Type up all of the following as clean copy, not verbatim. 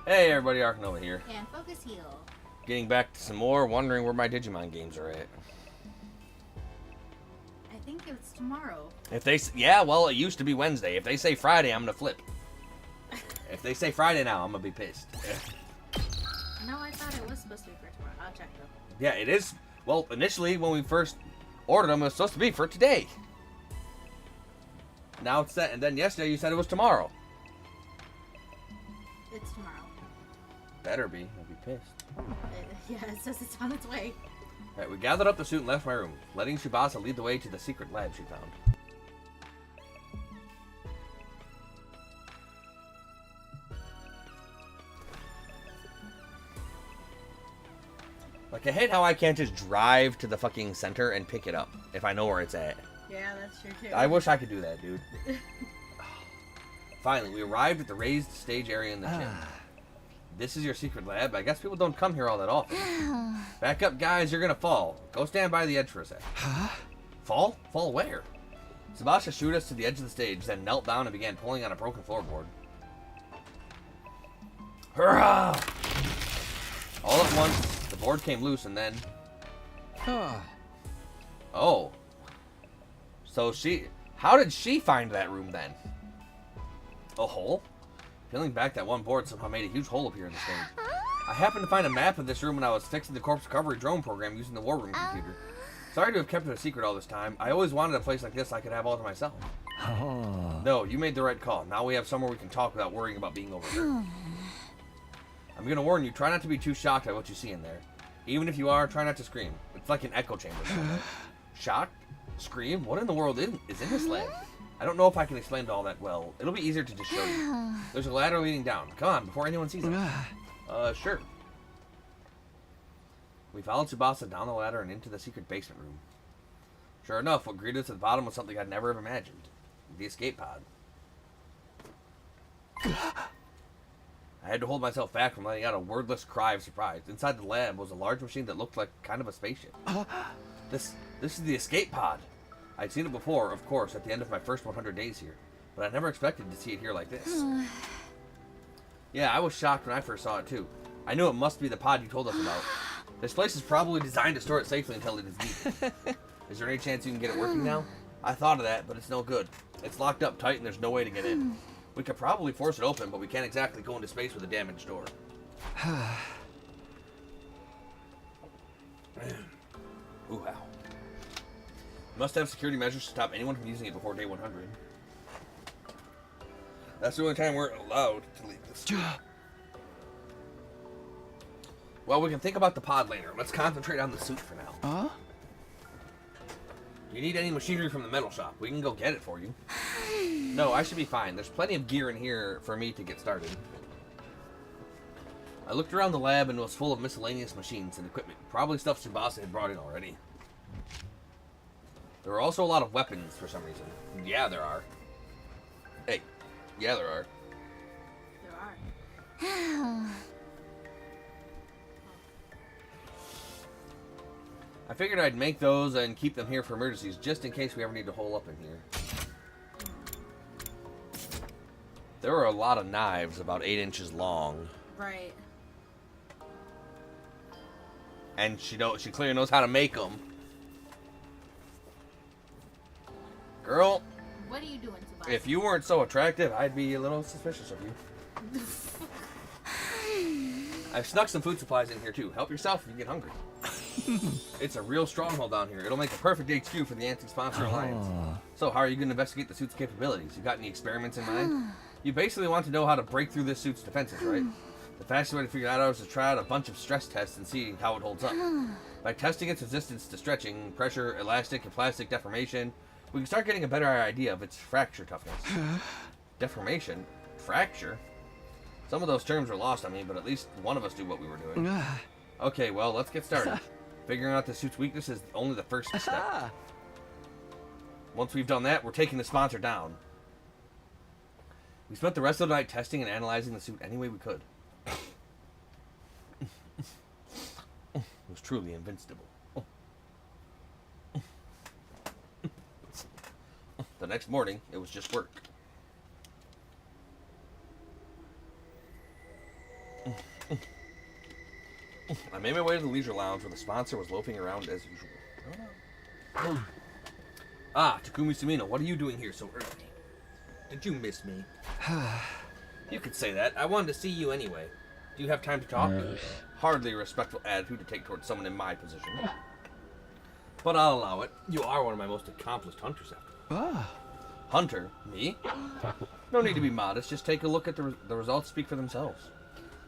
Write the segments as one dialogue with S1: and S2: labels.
S1: Hey everybody, Arkanova here.
S2: And Focus Heal.
S1: Getting back to some more, wondering where my Digimon games are at.
S2: I think it's tomorrow.
S1: If they, yeah, well, it used to be Wednesday. If they say Friday, I'm gonna flip. If they say Friday now, I'm gonna be pissed.
S2: No, I thought it was supposed to be for tomorrow. I'll check though.
S1: Yeah, it is. Well, initially when we first ordered them, it was supposed to be for today. Now it's set, and then yesterday you said it was tomorrow.
S2: It's tomorrow.
S1: Better be. I'll be pissed.
S2: Yeah, it says it's on its way.
S1: Alright, we gathered up the suit and left my room, letting Tsubasa lead the way to the secret lab she found. Like, I hate how I can't just drive to the fucking center and pick it up if I know where it's at.
S2: Yeah, that's true too.
S1: I wish I could do that, dude. Finally, we arrived at the raised stage area in the gym. This is your secret lab. I guess people don't come here all that often. Back up, guys. You're gonna fall. Go stand by the edge for a sec.
S3: Huh?
S1: Fall? Fall where? Tsubasa shooed us to the edge of the stage, then knelt down and began pulling on a broken floorboard. Hurrah! All at once, the board came loose and then... Oh. So she... How did she find that room then? A hole? Peeling back that one board somehow made a huge hole appear in the stage. I happened to find a map of this room when I was fixing the corpse recovery drone program using the war room computer. Sorry to have kept it a secret all this time. I always wanted a place like this I could have all to myself.
S3: Oh.
S1: No, you made the right call. Now we have somewhere we can talk without worrying about being overheard. I'm going to warn you, try not to be too shocked at what you see in there. Even if you are, try not to scream. It's like an echo chamber. Shocked? Scream? What in the world is in this lab? I don't know if I can explain it all that well. It'll be easier to just show you. There's a ladder leading down. Come on, before anyone sees it. Sure. We followed Tsubasa down the ladder and into the secret basement room. Sure enough, what greeted us at the bottom was something I'd never have imagined. The escape pod. I had to hold myself back from letting out a wordless cry of surprise. Inside the lab was a large machine that looked like kind of a spaceship. This is the escape pod. I'd seen it before, of course, at the end of my first 100 days here, but I never expected to see it here like this. Yeah, I was shocked when I first saw it too. I knew it must be the pod you told us about. This place is probably designed to store it safely until it is needed. Is there any chance you can get it working now? I thought of that, but it's no good. It's locked up tight and there's no way to get in. We could probably force it open, but we can't exactly go into space with a damaged door. Ooh, wow. Must have security measures to stop anyone from using it before day 100. That's the only time we're allowed to leave this. Well, we can think about the pod later. Let's concentrate on the suit for now. Do you need any machinery from the metal shop? We can go get it for you. No, I should be fine. There's plenty of gear in here for me to get started. I looked around the lab and it was full of miscellaneous machines and equipment. Probably stuff Tsubasa had brought in already. There are also a lot of weapons for some reason. Yeah, there are. Hey, yeah, there are.
S2: There are.
S1: I figured I'd make those and keep them here for emergencies, just in case we ever need to hole up in here. There are a lot of knives, about 8 inches long.
S2: Right.
S1: And she clearly knows how to make them. Girl,
S2: What are you doing, Tsubasa?
S1: if you weren't so attractive, I'd be a little suspicious of you. I've snuck some food supplies in here too. Help yourself if you get hungry. It's a real stronghold down here. It'll make a perfect HQ for the anti-sponsor alliance. So how are you going to investigate the suit's capabilities? You got any experiments in mind? You basically want to know how to break through this suit's defenses, right? The fastest way to figure that out is to try out a bunch of stress tests and see how it holds up. By testing its resistance to stretching, pressure, elastic, and plastic deformation, we can start getting a better idea of its fracture toughness. Deformation? Fracture? Some of those terms were lost on me, but at least one of us knew what we were doing. Okay, well, let's get started. Figuring out the suit's weakness is only the first step. Once we've done that, we're taking the sponsor down. We spent the rest of the night testing and analyzing the suit any way we could. It was truly invincible. The next morning, it was just work. I made my way to the leisure lounge where the sponsor was loafing around as usual. Ah, Takumi Sumino, what are you doing here so early? Did you miss me? You could say that. I wanted to see you anyway. Do you have time to talk? Hardly a respectful attitude to take towards someone in my position. But I'll allow it. You are one of my most accomplished hunters after all. Hunter? Me? No need to be modest. Just take a look at the results speak for themselves.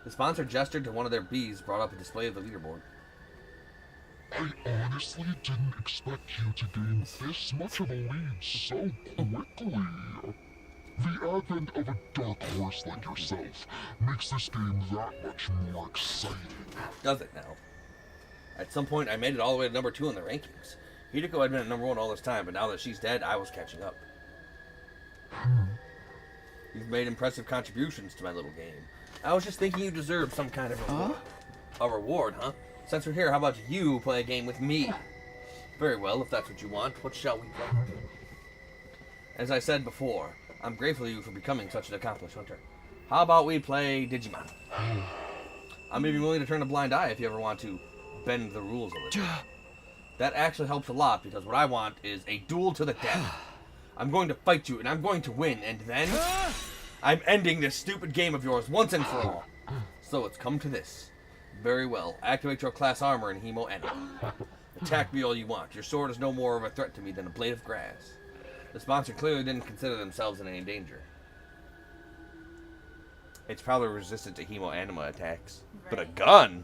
S1: The sponsor gestured to one of their bees, brought up a display of the leaderboard.
S3: I honestly didn't expect you to gain this much of a lead so quickly. The advent of a dark horse like yourself makes this game that much more exciting.
S1: Does it now? At some point, I made it all the way to number 2 in the rankings. Hideko had been at number 1 all this time, but now that she's dead, I was catching up. You've made impressive contributions to my little game. I was just thinking you deserve some kind of reward. A reward, huh? Since we're here, how about you play a game with me? Very well, if that's what you want. What shall we play? As I said before, I'm grateful to you for becoming such an accomplished hunter. How about we play Digimon? I'm even willing to turn a blind eye if you ever want to bend the rules a little. That actually helps a lot, because what I want is a duel to the death. I'm going to fight you, and I'm going to win, and then I'm ending this stupid game of yours once and for all. So it's come to this. Very well. Activate your class armor in Himo Anima. Attack me all you want. Your sword is no more of a threat to me than a blade of grass. The sponsor clearly didn't consider themselves in any danger. It's probably resistant to Himo Anima attacks.
S2: Right.
S1: But a gun?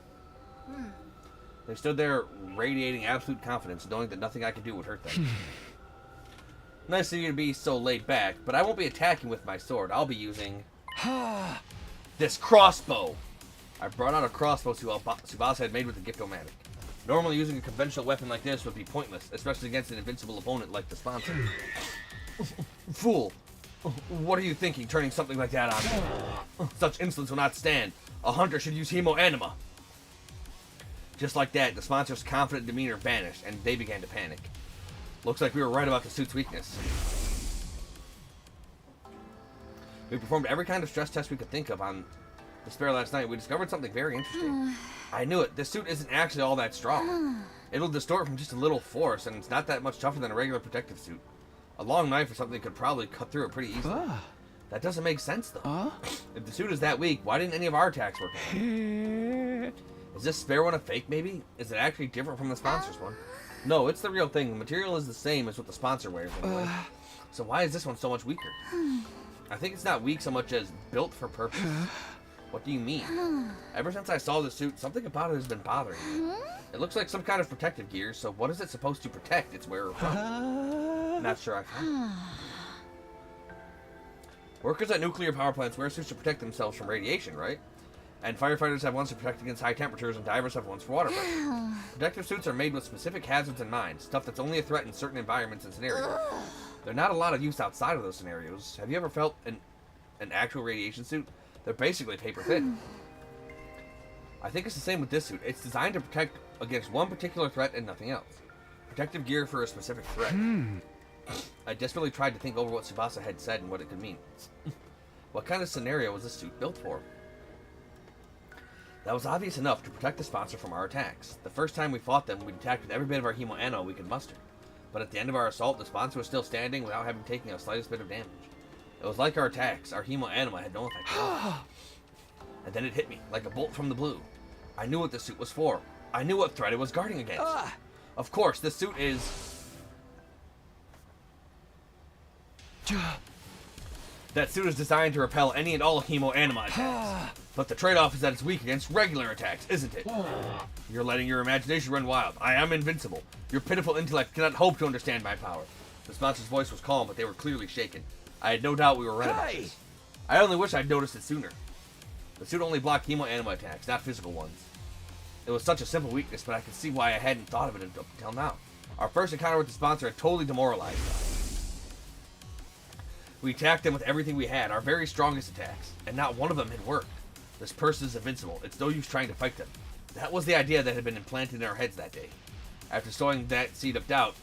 S1: They stood there radiating absolute confidence, knowing that nothing I could do would hurt them. Nice of you to be so laid back, but I won't be attacking with my sword. I'll be using this crossbow. I brought out a crossbow Tsubasa had made with a Gift-O-Matic. Normally using a conventional weapon like this would be pointless, especially against an invincible opponent like the sponsor. Fool! What are you thinking, turning something like that on me? Such insolence will not stand. A hunter should use Himo Anima. Just like that, the sponsor's confident demeanor vanished, and they began to panic. Looks like we were right about the suit's weakness. We performed every kind of stress test we could think of on the spare last night. We discovered something very interesting. I knew it. This suit isn't actually all that strong. It'll distort from just a little force, and it's not that much tougher than a regular protective suit. A long knife or something could probably cut through it pretty easily. That doesn't make sense, though. If the suit is that weak, why didn't any of our attacks work? Is this spare one a fake, maybe? Is it actually different from the sponsor's one? No, it's the real thing. The material is the same as what the sponsor wears anyway. So why is this one so much weaker? I think it's not weak so much as built for purpose. What do you mean? Ever since I saw the suit, something about it has been bothering me. It looks like some kind of protective gear, so what is it supposed to protect its wearer from? Not sure I found. Workers at nuclear power plants wear suits to protect themselves from radiation, right? And firefighters have ones to protect against high temperatures, and divers have ones for water pressure. Protective suits are made with specific hazards in mind, stuff that's only a threat in certain environments and scenarios. There are not a lot of use outside of those scenarios. Have you ever felt an actual radiation suit? They're basically paper thin. I think it's the same with this suit. It's designed to protect against one particular threat and nothing else. Protective gear for a specific threat. I desperately tried to think over what Tsubasa had said and what it could mean. What kind of scenario was this suit built for? That was obvious enough to protect the sponsor from our attacks. The first time we fought them, we attacked with every bit of our Himo Anima we could muster. But at the end of our assault, the sponsor was still standing without having taken the slightest bit of damage. It was like our attacks, our Himo Anima had no effect at all. And then it hit me, like a bolt from the blue. I knew what the suit was for. I knew what threat it was guarding against. Of course, this suit is... That suit is designed to repel any and all Himo Anima attacks. But the trade-off is that it's weak against regular attacks, isn't it? You're letting your imagination run wild. I am invincible. Your pitiful intellect cannot hope to understand my power. The sponsor's voice was calm, but they were clearly shaken. I had no doubt we were right about this. I only wish I'd noticed it sooner. The suit only blocked Himo Anima attacks, not physical ones. It was such a simple weakness, but I could see why I hadn't thought of it up until now. Our first encounter with the sponsor had totally demoralized us. We attacked them with everything we had, our very strongest attacks, and not one of them had worked. This person is invincible. It's no use trying to fight them. That was the idea that had been implanted in our heads that day. After sowing that seed of doubt,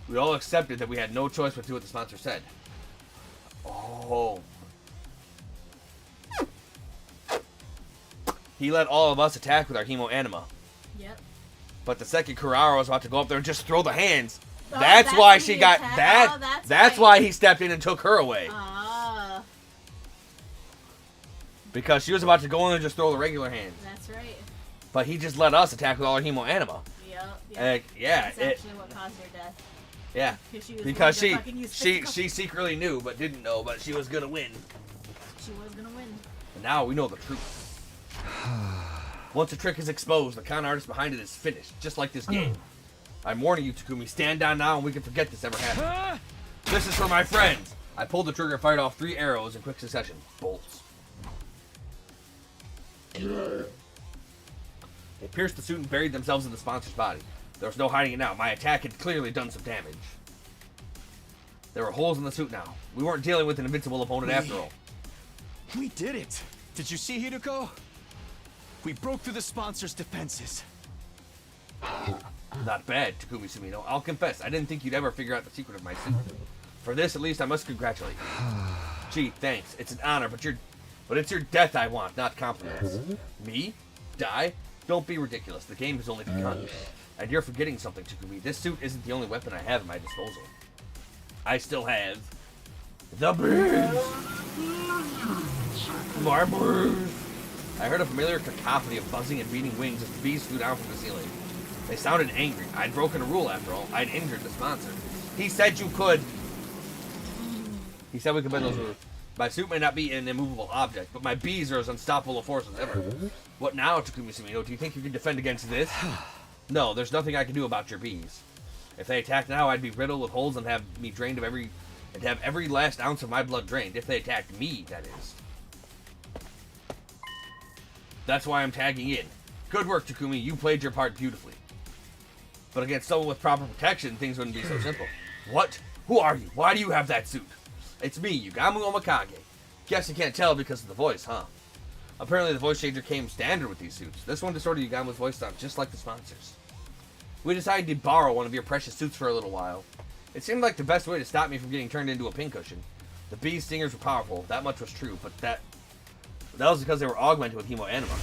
S1: we all accepted that we had no choice but to do what the sponsor said. Oh. he let all of us attack with our hemo anima.
S2: Yep.
S1: But the second Kurara was about to go up there and just throw the hands.
S2: Oh,
S1: that's why
S2: when
S1: she
S2: he
S1: got
S2: attacked.
S1: that.
S2: Oh,
S1: that's
S2: right.
S1: why he stepped in and took her away.
S2: Ah,
S1: Because she was about to go in and just throw the regular hands.
S2: that's right.
S1: But he just let us attack with all our hemo anima.
S2: Yep.
S1: Yeah,
S2: That's actually what caused her death.
S1: Yeah.
S2: She was
S1: Because
S2: willing to fucking use physical-
S1: she secretly knew but didn't know, but she was gonna win.
S2: She was gonna win.
S1: And now we know the truth. Once a trick is exposed, the con artist behind it is finished, just like this game. I'm warning you, Takumi, stand down now and we can forget this ever happened. This is for my friends. I pulled the trigger and fired off 3 arrows in quick succession. Bolts. They pierced the suit and buried themselves in the sponsor's body. There was no hiding it now. My attack had clearly done some damage. There were holes in the suit now. We weren't dealing with an invincible opponent after all.
S4: We did it! Did you see Hideko? We broke through the sponsor's defenses.
S1: Not bad, Takumi Sumino. I'll confess, I didn't think you'd ever figure out the secret of my suit. For this, at least, I must congratulate you. Gee, thanks. It's an honor, but it's your death I want, not compliments. Me? Die? Don't be ridiculous. The game has only begun. And you're forgetting something, Takumi. This suit isn't the only weapon I have at my disposal. I still have the bees. My bees. I heard a familiar cacophony of buzzing and beating wings as the bees flew down from the ceiling. They sounded angry. I'd broken a rule after all. I'd injured the sponsor. He said you could. He said we could bend those rules. My suit may not be an immovable object, but my bees are as unstoppable a force as ever. What now, Takumi Sumino? Do you think you can defend against this? No, there's nothing I can do about your bees. If they attacked now, I'd be riddled with holes and have me drained of every last ounce of my blood drained. If they attacked me, that is. That's why I'm tagging in. Good work, Takumi. You played your part beautifully. But against someone with proper protection, things wouldn't be so simple. What? Who are you? Why do you have that suit? It's me, Yugamu Omikage. Guess you can't tell because of the voice, huh? Apparently the voice changer came standard with these suits. This one distorted Yugamu's voice sound just like the sponsors. We decided to borrow one of your precious suits for a little while. It seemed like the best way to stop me from getting turned into a pincushion. The bee's stingers were powerful, that much was true, but that was because they were augmented with hemo anima.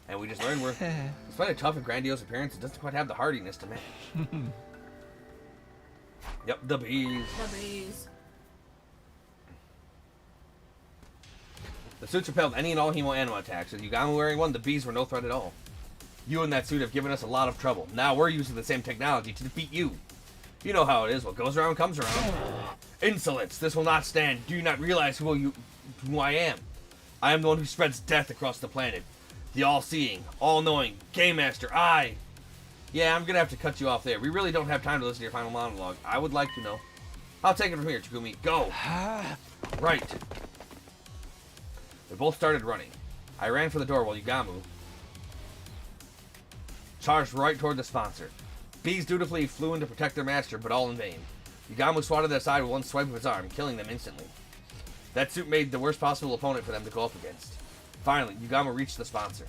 S1: And we just learned despite a tough and grandiose appearance, it doesn't quite have the hardiness to match. Yep, the bees.
S2: The bees.
S1: The suits repelled any and all hemo anima attacks. With Yugamu wearing one, the bees were no threat at all. You and that suit have given us a lot of trouble. Now we're using the same technology to defeat you. You know how it is. What goes around comes around. Insolence. This will not stand. Do you not realize who I am? I am the one who spreads death across the planet. The all-seeing, all-knowing, Game Master. Yeah, I'm gonna have to cut you off there. We really don't have time to listen to your final monologue. I would like to know. I'll take it from here, Takumi. Go. Right. We both started running. I ran for the door while Yugamu charged right toward the sponsor. Bees dutifully flew in to protect their master, but all in vain. Yugamu swatted them aside with one swipe of his arm, killing them instantly. That suit made the worst possible opponent for them to go up against. Finally, Yugamu reached the sponsor,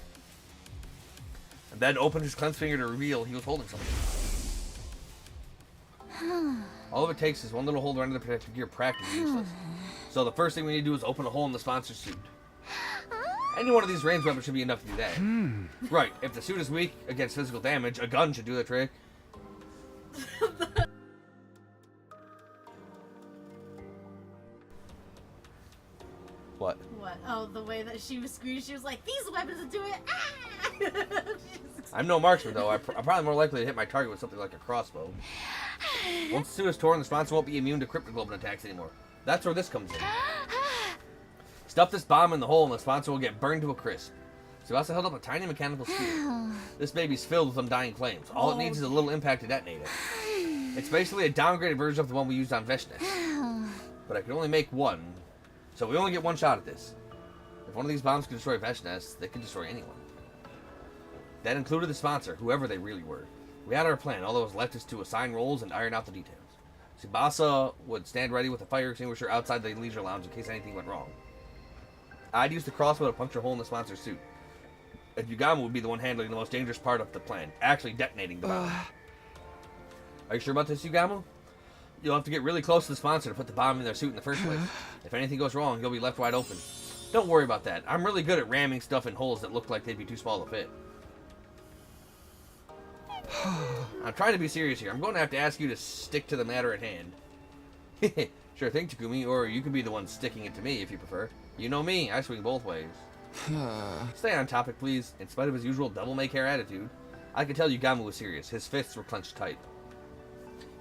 S1: and then opened his clenched finger to reveal he was holding something. All of it takes is one little hole to render the protective gear practically useless. So the first thing we need to do is open a hole in the sponsor's suit. Any one of these ranged weapons should be enough to do that. Right, if the suit is weak against physical damage, a gun should do the trick. What?
S2: What? Oh, the way that she was screaming, she was like, "These weapons will do it!" Ah!
S1: I'm no marksman, though. I'm probably more likely to hit my target with something like a crossbow. Once the suit is torn, the sponsor won't be immune to cryptoglobin attacks anymore. That's where this comes in. Stuff this bomb in the hole and the sponsor will get burned to a crisp. So we also held up a tiny mechanical sphere. This baby's filled with undying flames. All it needs is a little impact to detonate it. It's basically a downgraded version of the one we used on Veshnes. But I can only make one, so we only get one shot at this. If one of these bombs can destroy Veshnes, they can destroy anyone. That included the sponsor, whoever they really were. We had our plan. All that was left is to assign roles and iron out the details. Tsubasa would stand ready with a fire extinguisher outside the leisure lounge in case anything went wrong. I'd use the crossbow to puncture a hole in the sponsor's suit. And Yugamu would be the one handling the most dangerous part of the plan, actually detonating the bomb. Are you sure about this, Yugamu? You'll have to get really close to the sponsor to put the bomb in their suit in the first place. If anything goes wrong, you'll be left wide open. Don't worry about that. I'm really good at ramming stuff in holes that look like they'd be too small to fit. I'm trying to be serious here. I'm going to have to ask you to stick to the matter at hand. Sure thing, Takumi, or you can be the one sticking it to me if you prefer. You know me, I swing both ways. Stay on topic, please. In spite of his usual devil-may-care attitude, I could tell Yagamu was serious. His fists were clenched tight.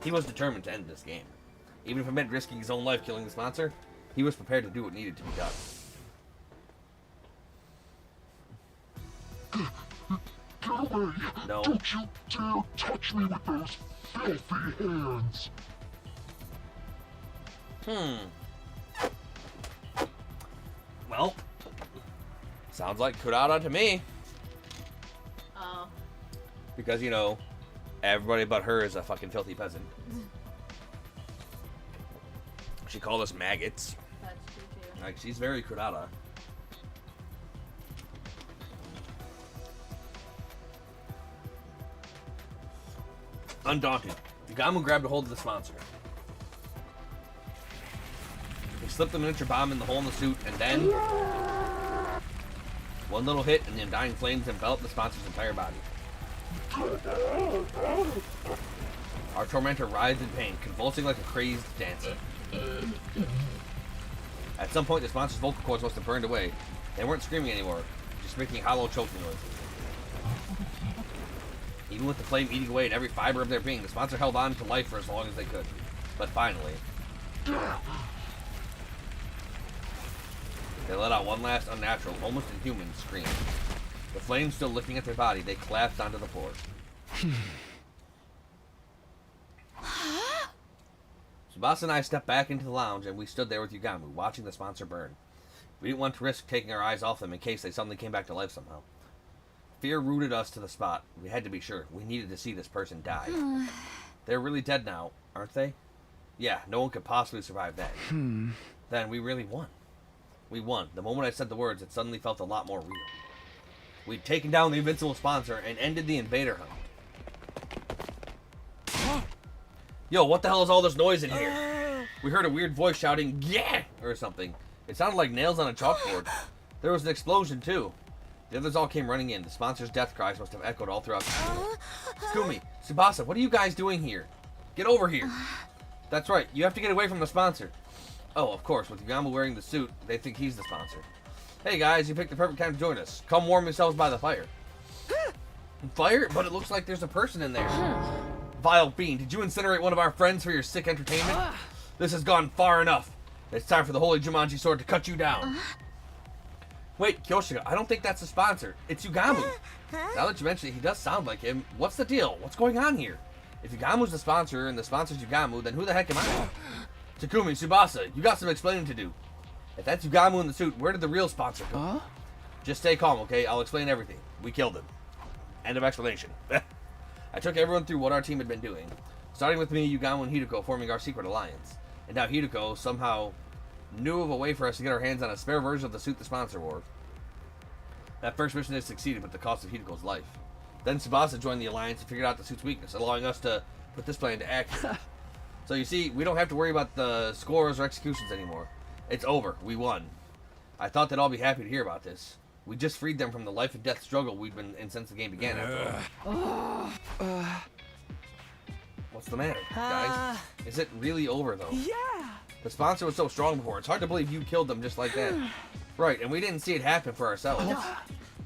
S1: He was determined to end this game. Even if it meant risking his own life killing the sponsor, he was prepared to do what needed to be done.
S3: Get away!
S1: No.
S3: Don't you dare touch me with those filthy hands!
S1: Well, sounds like Kurata to me.
S2: Oh.
S1: Because, you know, everybody but her is a fucking filthy peasant. She called us maggots.
S2: That's true too.
S1: Like, she's very Kurata. Undaunted, Yagamu grabbed a hold of the sponsor. He slipped the miniature bomb in the hole in the suit, and then one little hit, and the undying flames enveloped the sponsor's entire body. Our tormentor writhed in pain, convulsing like a crazed dancer. At some point, the sponsor's vocal cords must have burned away. They weren't screaming anymore, just making hollow, choking noises. Even with the flame eating away at every fiber of their being, the sponsor held on to life for as long as they could. But finally, they let out one last unnatural, almost inhuman scream. The flames still licking at their body, they collapsed onto the floor. Tsubasa and I stepped back into the lounge, and we stood there with Yagamu, watching the sponsor burn. We didn't want to risk taking our eyes off them in case they suddenly came back to life somehow. Fear rooted us to the spot. We had to be sure. We needed to see this person die. They're really dead now, aren't they? Yeah, no one could possibly survive that. Then we really won. We won. The moment I said the words, it suddenly felt a lot more real. We'd taken down the invincible sponsor and ended the invader hunt. Yo, what the hell is all this noise in here? We heard a weird voice shouting, "Yeah!" or something. It sounded like nails on a chalkboard. There was an explosion, too. The others all came running in. The sponsor's death cries must have echoed all throughout the field. Tsukumi, Tsubasa, what are you guys doing here? Get over here. That's right, you have to get away from the sponsor. Oh, of course, with Yagamu wearing the suit, they think he's the sponsor. Hey guys, you picked the perfect time to join us. Come warm yourselves by the fire. Fire? But it looks like there's a person in there. Vile fiend, did you incinerate one of our friends for your sick entertainment? This has gone far enough. It's time for the Holy Jumanji Sword to cut you down. Wait, Kyoshika, I don't think that's the sponsor. It's Yagamu. Now that you mention it, he does sound like him. What's the deal? What's going on here? If Yagamu's the sponsor and the sponsor's Yagamu, then who the heck am I? Takumi, Tsubasa, you got some explaining to do. If that's Yagamu in the suit, where did the real sponsor go? Just stay calm, okay? I'll explain everything. We killed him. End of explanation. I took everyone through what our team had been doing. Starting with me, Yagamu, and Hideko forming our secret alliance. And now Hideko somehow knew of a way for us to get our hands on a spare version of the suit the sponsor wore. That first mission had succeeded at the cost of Hideko's life. Then Tsubasa joined the alliance and figured out the suit's weakness, allowing us to put this plan into action. So you see, we don't have to worry about the scores or executions anymore. It's over. We won. I thought they'd all be happy to hear about this. We just freed them from the life and death struggle we've been in since the game began, after all. What's the matter, guys? Is it really over, though?
S4: Yeah.
S1: The sponsor was so strong before. It's hard to believe you killed them just like that. Right, and we didn't see it happen for ourselves.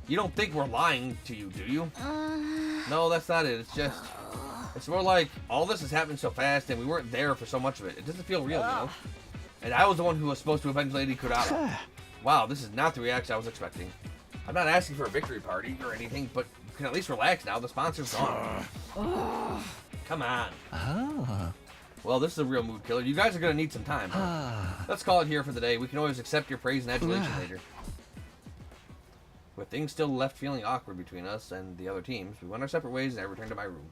S1: You don't think we're lying to you, do you? No, that's not it. It's just... It's more like, all this has happened so fast and we weren't there for so much of it. It doesn't feel real, you know? And I was the one who was supposed to avenge Lady Kurata. Wow, this is not the reaction I was expecting. I'm not asking for a victory party or anything, but you can at least relax now. The sponsor's gone. Come on. Well, this is a real mood killer. You guys are going to need some time. Huh? Let's call it here for the day. We can always accept your praise and adulation later. With things still left feeling awkward between us and the other teams, we went our separate ways and I returned to my room.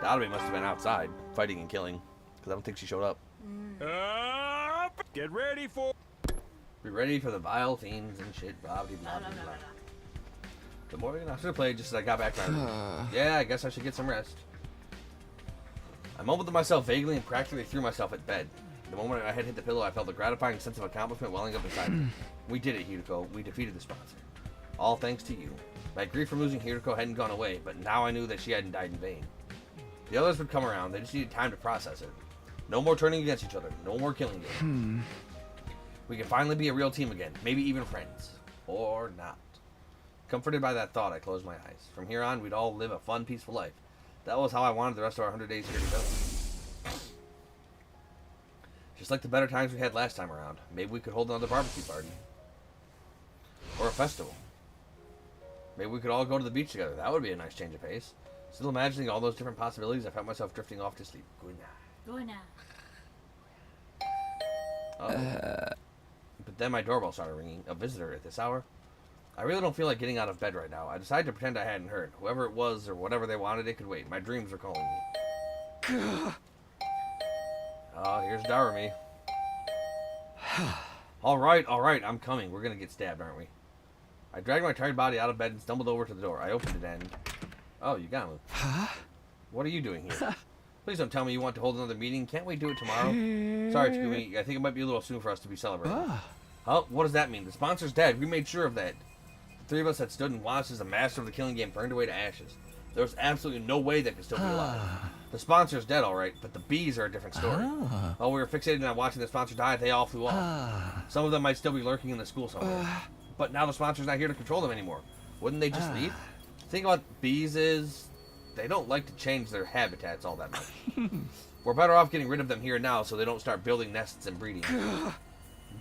S1: Dadabe must have been outside, fighting and killing, because I don't think she showed up.
S4: Get ready for...
S1: Be ready for the vile fiends and shit, blah, blah, blah, blah, blah. Good morning, I should have played just as I got back to my room. Yeah, I guess I should get some rest. I mumbled to myself vaguely and practically threw myself at bed. The moment my head hit the pillow, I felt a gratifying sense of accomplishment welling up inside me. We did it, Hideko. We defeated the sponsor. All thanks to you. My grief from losing Hideko hadn't gone away, but now I knew that she hadn't died in vain. The others would come around. They just needed time to process it. No more turning against each other. No more killing you. We can finally be a real team again. Maybe even friends. Or not. Comforted by that thought, I closed my eyes. From here on, we'd all live a fun, peaceful life. That was how I wanted the rest of our 100 days here to go. Just like the better times we had last time around. Maybe we could hold another barbecue party. Or a festival. Maybe we could all go to the beach together. That would be a nice change of pace. Still imagining all those different possibilities, I found myself drifting off to sleep. Good night.
S2: Good night.
S1: But then my doorbell started ringing. A visitor at this hour? I really don't feel like getting out of bed right now. I decided to pretend I hadn't heard. Whoever it was or whatever they wanted, it could wait. My dreams were calling me. Oh, here's Darumi. Alright, I'm coming. We're gonna get stabbed, aren't we? I dragged my tired body out of bed and stumbled over to the door. I opened it and... Oh, Yugamu. Huh? What are you doing here? Please don't tell me you want to hold another meeting. Can't we do it tomorrow? Sorry, Takumi. I think it might be a little soon for us to be celebrating. Huh? What does that mean? The sponsor's dead. We made sure of that. The three of us had stood and watched as the master of the killing game burned away to ashes. There was absolutely no way they could still be alive. The sponsor's dead, all right, but the bees are a different story. While we were fixated on watching the sponsor die, they all flew off. Some of them might still be lurking in the school somewhere. But now the sponsor's not here to control them anymore. Wouldn't they just leave? The thing about bees is they don't like to change their habitats all that much. We're better off getting rid of them here and now so they don't start building nests and breeding.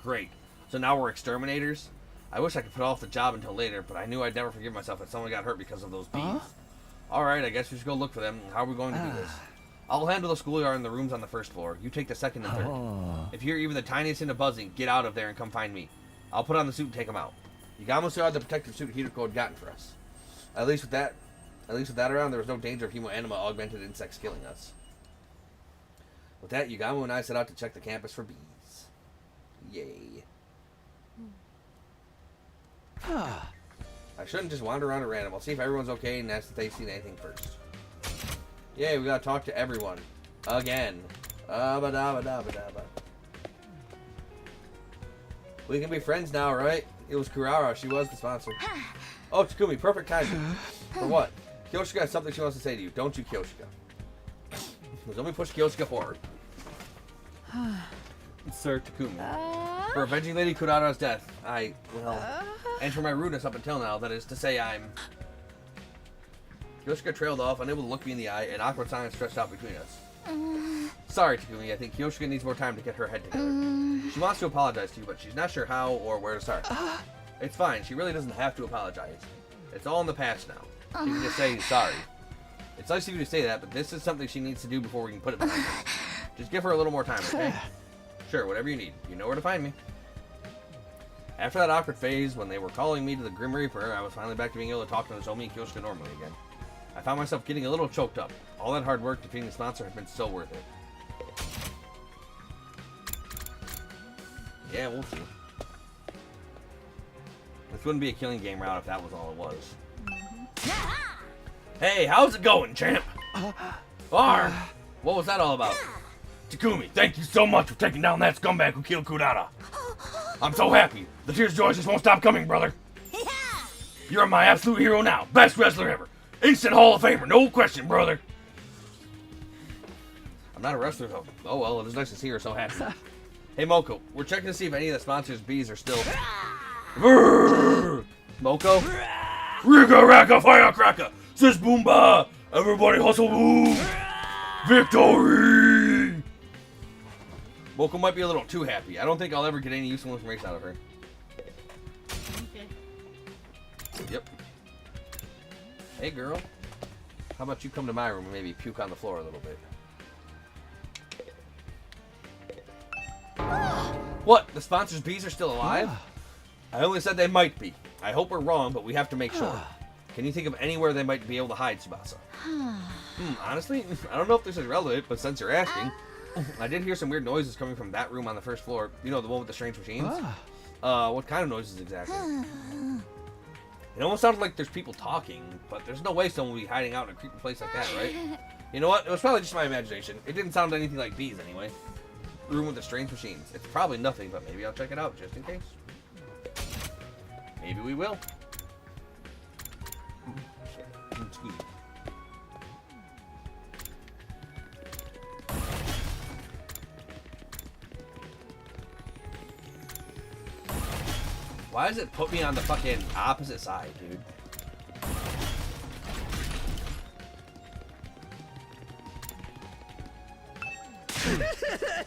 S1: Great. So now we're exterminators? I wish I could put off the job until later, but I knew I'd never forgive myself if someone got hurt because of those bees. Alright, I guess we should go look for them. How are we going to do this? I'll handle the schoolyard and the rooms on the first floor. You take the second and third. If you hear even the tiniest hint of buzzing, get out of there and come find me. I'll put on the suit and take them out. Yugamu still had the protective suit Hideko had gotten for us. At least with that around, there was no danger of Hemo-Anima augmented insects killing us. With that, Yugamu and I set out to check the campus for bees. Yay. I shouldn't just wander around at random. I'll see if everyone's okay and ask if they've seen anything first. Yay, we gotta talk to everyone. Again. We can be friends now, right? It was Kurara. She was the sponsor. Oh, Takumi, perfect timing. For what? Kyoshika has something she wants to say to you. Don't you, Kyoshika? Let me push Kyoshika forward. Sir Takumi. For avenging Lady Kurara's death, and for my rudeness up until now, that is to say I'm... Kyoshika trailed off, unable to look me in the eye, and awkward silence stretched out between us. Sorry, Takumi, I think Kyoshika needs more time to get her head together. She wants to apologize to you, but she's not sure how or where to start. It's fine, she really doesn't have to apologize. It's all in the past now. She can just say sorry. It's nice of you to say that, but this is something she needs to do before we can put it behind her. Just give her a little more time, okay? Sure, whatever you need. You know where to find me. After that awkward phase, when they were calling me to the Grim Reaper, I was finally back to being able to talk to Nozomi and Kyoshika normally again. I found myself getting a little choked up. All that hard work defeating the sponsor had been so worth it. Yeah, we'll see. This wouldn't be a killing game route if that was all it was. Hey, how's it going, champ? Arr! What was that all about? Takumi, thank you so much for taking down that scumbag who killed Kurara. I'm so happy. The tears of joy just won't stop coming, brother. You're my absolute hero now. Best wrestler ever. Instant Hall of Famer, no question, brother. I'm not a wrestler, though. Oh, well, it is nice to see her so happy. Hey, Moko, we're checking to see if any of the sponsors' bees are still... Moko? Rika Raka Firecracker! Sis Boomba! Everybody hustle boom! Victory! Moko might be a little too happy. I don't think I'll ever get any useful information out of her.
S2: Okay.
S1: Yep. Hey, girl. How about you come to my room and maybe puke on the floor a little bit? What? The sponsor's bees are still alive? I only said they might be. I hope we're wrong, but we have to make sure. Can you think of anywhere they might be able to hide, Tsubasa? Honestly, I don't know if this is relevant, but since you're asking, I did hear some weird noises coming from that room on the first floor. You know, the one with the strange machines? What kind of noises exactly? It almost sounded like there's people talking, but there's no way someone would be hiding out in a creepy place like that, right? You know what? It was probably just my imagination. It didn't sound anything like bees anyway. room with the strange machines. It's probably nothing, but maybe I'll check it out just in case. Maybe we will. Excuse me. Why does it put me on the fucking opposite side, dude?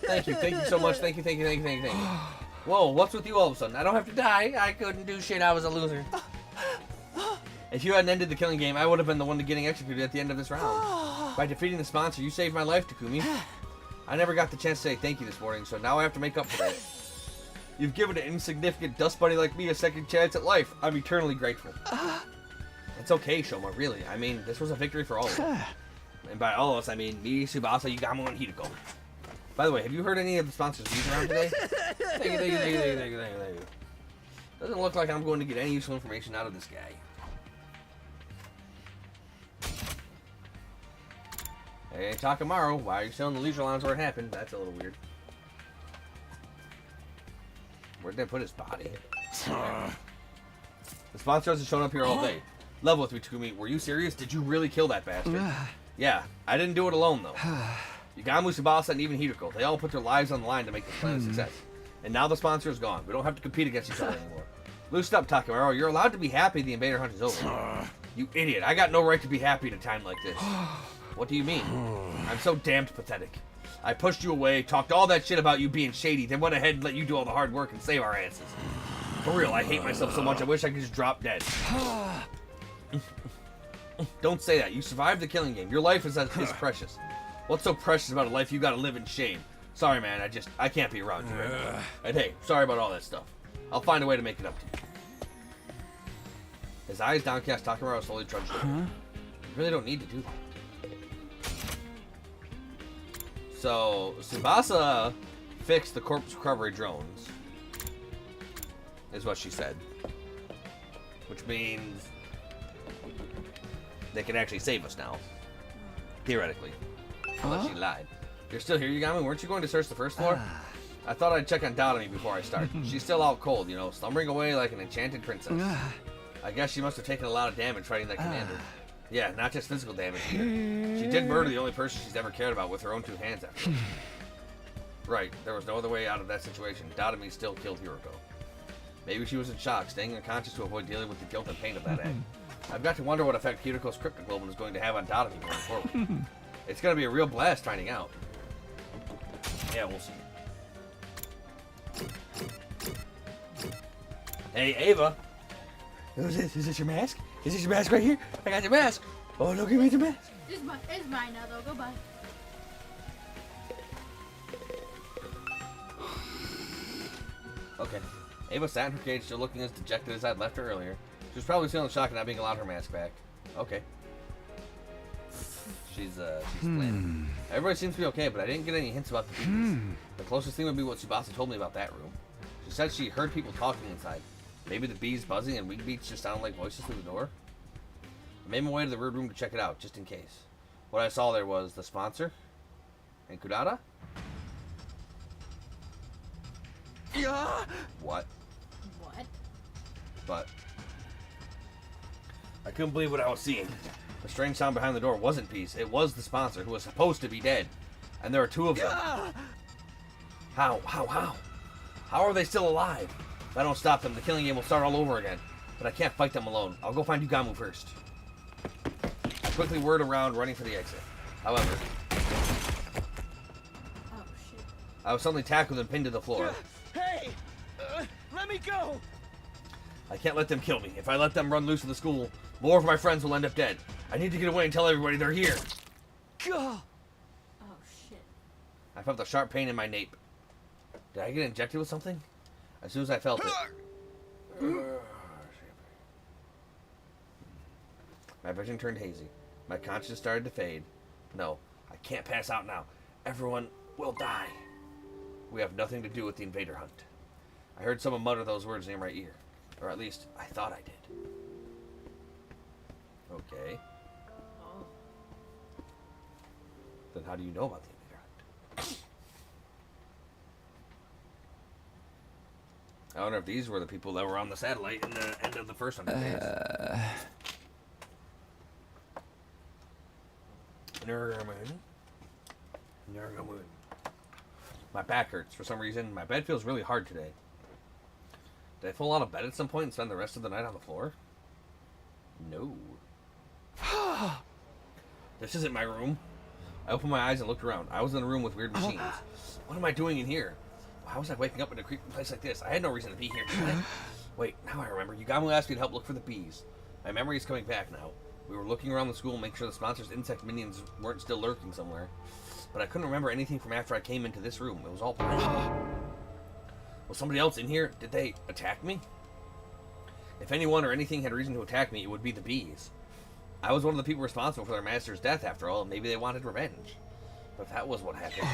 S1: Thank you so much. Thank you. Whoa, what's with you all of a sudden? I don't have to die. I couldn't do shit. I was a loser. If you hadn't ended the killing game, I would have been the one getting executed at the end of this round. By defeating the sponsor, you saved my life, Takumi. I never got the chance to say thank you this morning, so now I have to make up for that. You've given an insignificant dust bunny like me a second chance at life. I'm eternally grateful. It's okay, Shoma, really. I mean, this was a victory for all of us. And by all of us, I mean me, Tsubasa, Yugamo, and Hideko. By the way, have you heard any of the sponsors' views around today? Thank you. Doesn't look like I'm going to get any useful information out of this guy. Hey, Takamaru, why are you still in the leisure lounge where it happened? That's a little weird. Where'd they put his body? The sponsor hasn't shown up here all day. Level with me, Takumi. Were you serious? Did you really kill that bastard? Yeah, I didn't do it alone, though. Yugamo, Tsubasa, and even Hideko, they all put their lives on the line to make this plan a success. And now the sponsor is gone. We don't have to compete against each other anymore. Loosen up, Takamaru. You're allowed to be happy the invader hunt is over. You idiot. I got no right to be happy at a time like this. What do you mean? I'm so damned pathetic. I pushed you away, talked all that shit about you being shady, then went ahead and let you do all the hard work and save our asses. For real, I hate myself so much I wish I could just drop dead. Don't say that. You survived the killing game. Your life is precious. What's so precious about a life you gotta live in shame? Sorry, man. I can't be around you right now. And hey, sorry about all that stuff. I'll find a way to make it up to you. His eyes downcast, Takamaru slowly trudged away. You really don't need to do that. So, Tsubasa fixed the corpse recovery drones, is what she said. Which means they can actually save us now. Theoretically. Unless she lied. You're still here, Yugami? Weren't you going to search the first floor? I thought I'd check on Dotami before I start. She's still out cold, you know, slumbering away like an enchanted princess. I guess she must have taken a lot of damage fighting that commander. Yeah, not just physical damage either. She did murder the only person she's ever cared about with her own two hands after. Right, there was no other way out of that situation. Dotami still killed Hiroko. Maybe she was in shock, staying unconscious to avoid dealing with the guilt and pain of that act. I've got to wonder what effect Hiroko's cryptoglobin is going to have on Dotami going forward. It's going to be a real blast finding out. Yeah, we'll see. Hey, Ava. Is this your mask? Is this your mask right here? I got your mask. Oh, no, give me the mask.
S2: It's mine now, though. Go bye.
S1: Okay. Ava sat in her cage, still looking as dejected as I'd left her earlier. She was probably still in shock at not being allowed her mask back. Okay. She's planning. Everybody seems to be okay, but I didn't get any hints about the bees. The closest thing would be what Tsubasa told me about that room. She said she heard people talking inside. Maybe the bees buzzing and wing beats just sound like voices through the door. I made my way to the red room to check it out, just in case. What I saw there was the sponsor and Kudata.
S4: Yeah.
S1: What?
S2: What?
S1: But I couldn't believe what I was seeing. The strange sound behind the door wasn't peace. It was the sponsor, who was supposed to be dead. And there are two of them. How? How are they still alive? If I don't stop them, the killing game will start all over again. But I can't fight them alone. I'll go find Yugamo first. I quickly whirred around, running for the exit. However,
S2: Oh, shit.
S1: I was suddenly tackled and pinned to the floor.
S4: Hey! Let me go!
S1: I can't let them kill me. If I let them run loose in the school, more of my friends will end up dead. I need to get away and tell everybody they're here.
S2: Oh, shit.
S1: I felt a sharp pain in my nape. Did I get injected with something? As soon as I felt it. My vision turned hazy. My conscience started to fade. No, I can't pass out now. Everyone will die. We have nothing to do with the invader hunt. I heard someone mutter those words in my ear. Or at least, I thought I did. Okay.
S2: Oh.
S1: Then how do you know about the invader hunt? I wonder if these were the people that were on the satellite in the end of the first 100 days. Nurgamoon. My back hurts for some reason. My bed feels really hard today. Did I fall out of bed at some point and spend the rest of the night on the floor? No. This isn't my room. I opened my eyes and looked around. I was in a room with weird machines. What am I doing in here? How was I waking up in a creepy place like this? I had no reason to be here, did I? Wait, now I remember. Yugamu asked me to help look for the bees. My memory is coming back now. We were looking around the school, making sure the sponsor's insect minions weren't still lurking somewhere. But I couldn't remember anything from after I came into this room. It was all blank. Was somebody else in here? Did they attack me? If anyone or anything had reason to attack me, it would be the bees. I was one of the people responsible for their master's death, after all, and maybe they wanted revenge. But if that was what happened...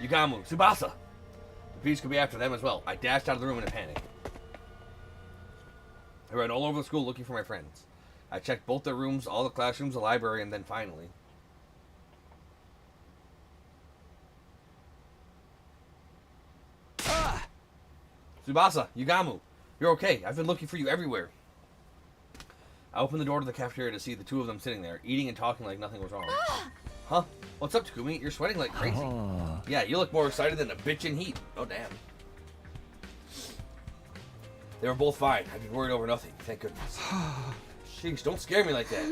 S1: Yugamu, Tsubasa! The bees could be after them as well. I dashed out of the room in a panic. I ran all over the school looking for my friends. I checked both their rooms, all the classrooms, the library, and then finally... Tsubasa, Yugamu, you're okay. I've been looking for you everywhere. I opened the door to the cafeteria to see the two of them sitting there, eating and talking like nothing was wrong. Huh? What's up, Takumi? You're sweating like crazy. Yeah, you look more excited than a bitch in heat. Oh, damn. They were both fine. I'd been worried over nothing. Thank goodness. Sheesh, don't scare me like that.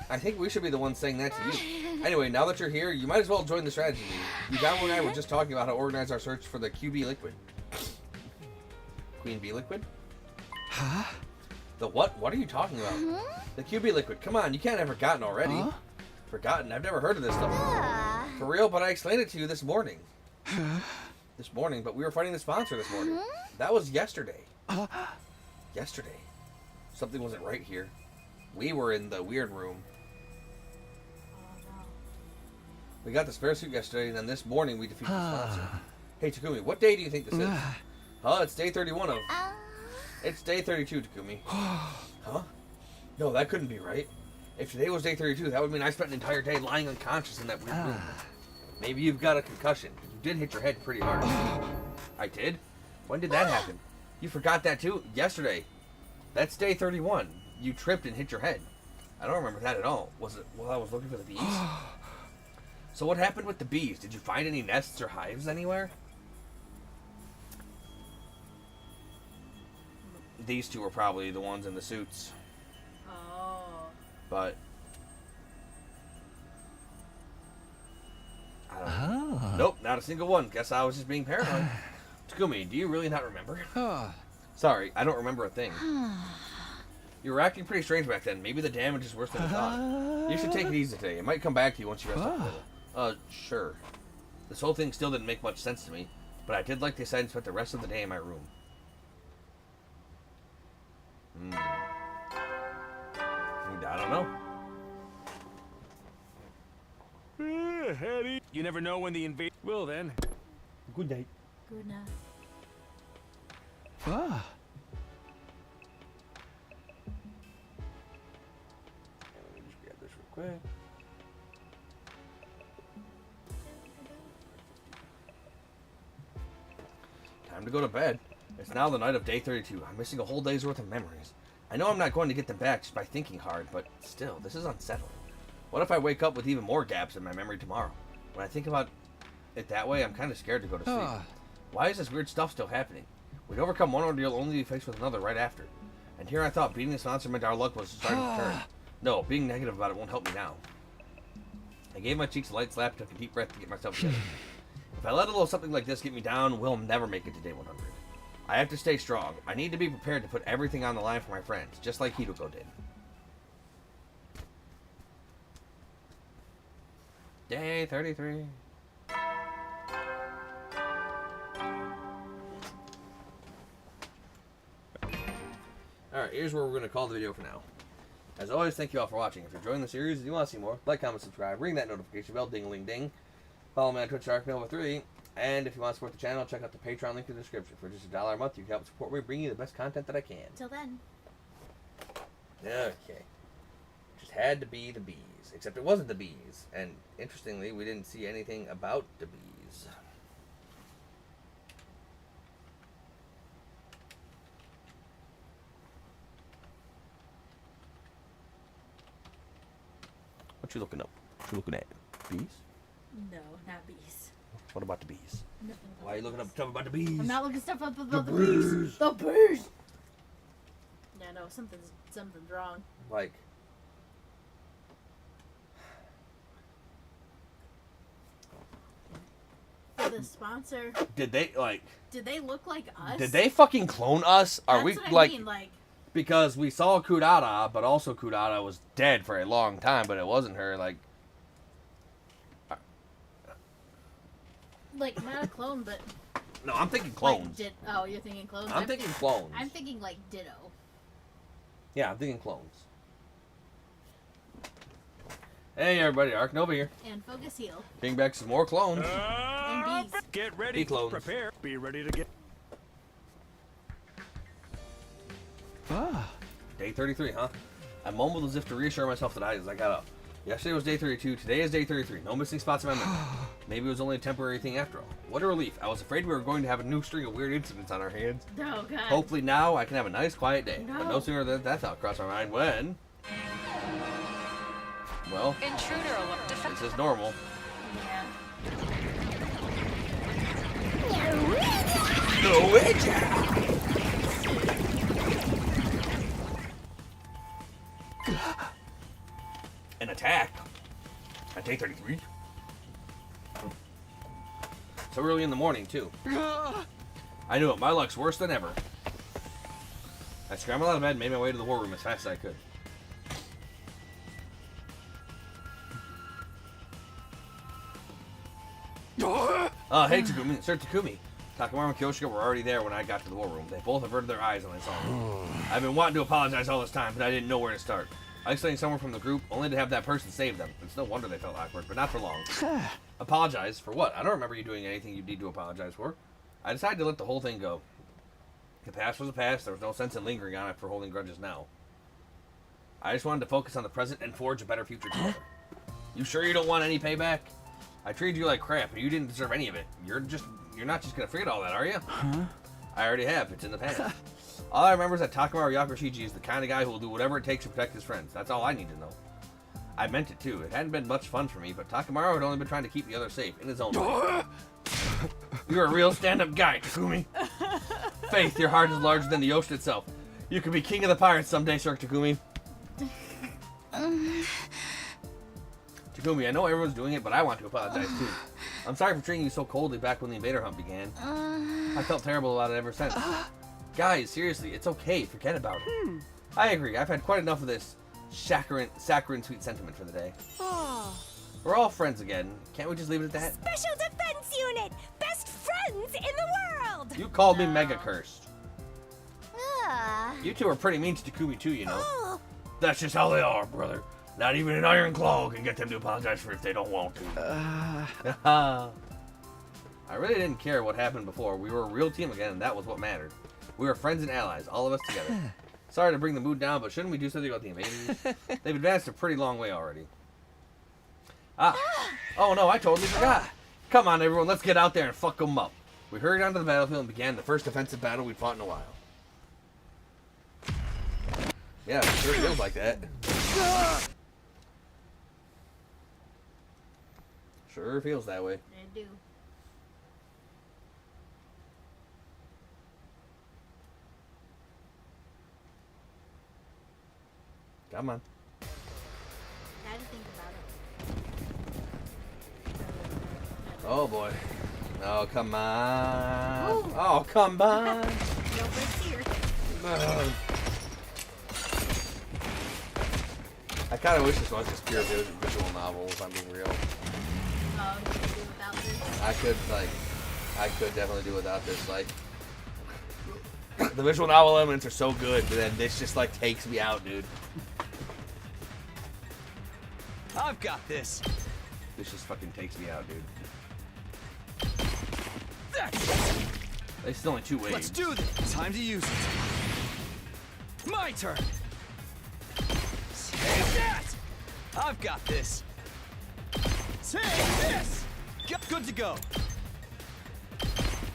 S1: I think we should be the ones saying that to you. Anyway, now that you're here, you might as well join the strategy meeting. Yugamu and I were just talking about how to organize our search for the QB liquid. Queen Bee liquid?
S4: Huh?
S1: The what? What are you talking about? The QB liquid. Come on, you can't have forgotten already. Forgotten? I've never heard of this stuff before. For real, but I explained it to you this morning. This morning, but we were fighting the sponsor this morning. That was yesterday. Yesterday. Something wasn't right here. We were in the weird room. We got the spare suit yesterday, and then this morning we defeated the sponsor. Hey, Takumi, what day do you think this is? It's day 31 of... It's day 32, Takumi. Huh? No, that couldn't be right. If today was day 32, that would mean I spent an entire day lying unconscious in that weird room. Maybe you've got a concussion. You did hit your head pretty hard. I did? When did that happen? You forgot that too? Yesterday. That's day 31. You tripped and hit your head. I don't remember that at all. Was it while I was looking for the bees? So what happened with the bees? Did you find any nests or hives anywhere? These two were probably the ones in the suits.
S2: Oh.
S1: But I don't know. Nope, not a single one. Guess I was just being paranoid. Takumi, do you really not remember? Sorry, I don't remember a thing. You were acting pretty strange back then. Maybe the damage is worse than I thought. You should take it easy today. It might come back to you once you rest up a little. Sure. This whole thing still didn't make much sense to me, but I did like to decide and spend the rest of the day in my room. I don't know.
S4: You never know when the invade. Well then.
S1: Good night.
S2: Good night.
S1: Let me just grab this real quick. Time to go to bed. It's now the night of day 32. I'm missing a whole day's worth of memories. I know I'm not going to get them back just by thinking hard, but still, this is unsettling. What if I wake up with even more gaps in my memory tomorrow? When I think about it that way, I'm kind of scared to go to sleep. Why is this weird stuff still happening? We'd overcome one ordeal only to be faced with another right after. And here I thought beating the sponsor meant our luck was starting to turn. No, being negative about it won't help me now. I gave my cheeks a light slap and took a deep breath to get myself together. If I let a little something like this get me down, we'll never make it to day 100. I have to stay strong. I need to be prepared to put everything on the line for my friends, just like Hideko did. Day 33. Alright, here's where we're going to call the video for now. As always, thank you all for watching. If you're enjoying the series and you want to see more, like, comment, subscribe, ring that notification bell, ding-a-ling-ding. Follow me on Twitch, SharkNova3. And if you want to support the channel, check out the Patreon link in the description. For just $1 a month, you can help support me, bring you the best content that I can.
S2: Till then.
S1: Okay. Just had to be the bees. Except it wasn't the bees. And interestingly, we didn't see anything about the bees. What you looking up? What you looking at? Bees?
S2: No, not bees.
S1: What about the bees?
S2: No.
S1: Why are you looking up stuff about the bees?
S2: I'm not looking stuff up about the bees. The bees. Yeah, no, something's wrong.
S1: Like,
S2: For the sponsor,
S1: did they
S2: look like us?
S1: Did they fucking clone us? Are
S2: That's
S1: we
S2: what I
S1: like?
S2: mean, like,
S1: Because we saw Kudada, but also Kudada was dead for a long time, but it wasn't her. Like,
S2: not a clone, but
S1: no, I'm thinking clones.
S2: Like, you're thinking clones.
S1: I'm thinking clones.
S2: I'm thinking like Ditto.
S1: Yeah, I'm thinking clones. Hey everybody, Ark Nova here.
S2: And Focus Heal.
S1: Bring back some more clones.
S2: And bees.
S4: Get ready.
S1: Bee clones.
S4: Prepare. Be ready to get.
S1: Day 33, huh? I mumbled as if to reassure myself that I got up. Yesterday was day 32, today is day 33. No missing spots in my memory. Maybe it was only a temporary thing after all. What a relief. I was afraid we were going to have a new string of weird incidents on our hands.
S2: Oh, God.
S1: Hopefully now I can have a nice quiet day.
S2: No.
S1: But no sooner did that thought cross my mind when... Well,
S5: Intruder alert.
S1: this is normal.
S2: Yeah.
S1: No witch! An attack at day 33. So early in the morning, too. I knew it. My luck's worse than ever. I scrambled out of bed and made my way to the war room as fast as I could. Hey, Takumi. Sir Takumi. Takamaru and Kyoshika were already there when I got to the war room. They both averted their eyes when I saw me. I've been wanting to apologize all this time, but I didn't know where to start. Isolating someone from the group, only to have that person save them. It's no wonder they felt awkward, but not for long. Apologize? For what? I don't remember you doing anything you need to apologize for. I decided to let the whole thing go. The past was the past. There was no sense in lingering on it for holding grudges now. I just wanted to focus on the present and forge a better future together. You sure you don't want any payback? I treated you like crap, and you didn't deserve any of it. You're not just gonna forget all that, are you? Huh? I already have. It's in the past. All I remember is that Takamaru Yakushiji is the kind of guy who will do whatever it takes to protect his friends. That's all I need to know. I meant it too. It hadn't been much fun for me, but Takamaru had only been trying to keep the others safe in his own way. You're a real stand-up guy, Takumi. Faith, your heart is larger than the ocean itself. You could be king of the pirates someday, Sir Takumi. Takumi, I know everyone's doing it, but I want to apologize too. I'm sorry for treating you so coldly back when the invader hunt began. I felt terrible about it ever since. Guys, seriously, it's okay. Forget about it. I agree. I've had quite enough of this saccharine sweet sentiment for the day. We're all friends again. Can't we just leave it at that?
S5: Special Defense Unit! Best friends in the world!
S1: You called me mega cursed. You two are pretty mean to Takumi too, you know. That's just how they are, brother. Not even an Iron Claw can get them to apologize for if they don't want to. I really didn't care what happened before. We were a real team again, and that was what mattered. We were friends and allies, all of us together. Sorry to bring the mood down, but shouldn't we do something about the invaders? They've advanced a pretty long way already. Oh no, I totally forgot. Come on, everyone, let's get out there and fuck them up. We hurried onto the battlefield and began the first offensive battle we'd fought in a while. Yeah, it sure feels like that. Sure feels that way.
S2: I do.
S1: Come on.
S2: I had to think about it.
S1: Oh boy. Oh, come on.
S2: Ooh.
S1: Oh, come on.
S2: No breaks here.
S1: I kind of wish this was just pure visual novel, if I'm being real.
S2: You can do without this.
S1: I could definitely do without this. Like, the visual novel elements are so good, but then this just like takes me out, dude.
S4: I've got this.
S1: This just fucking takes me out, dude. This is only 2 waves.
S4: Let's do this. Time to use it. My turn. Take that. I've got this. Take this. Good to go.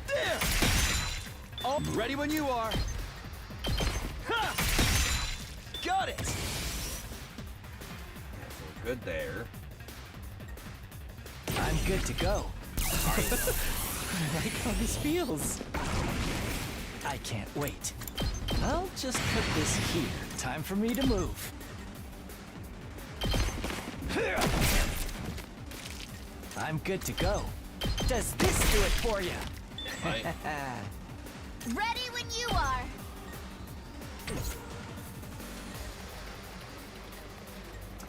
S4: There. Oh, ready when you are. Ha! Got it.
S1: good there.
S4: I'm good to go. I like how this feels. I can't wait. I'll just put this here. Time for me to move. I'm good to go. Does this do it for you?
S1: Right.
S5: Ready when you are.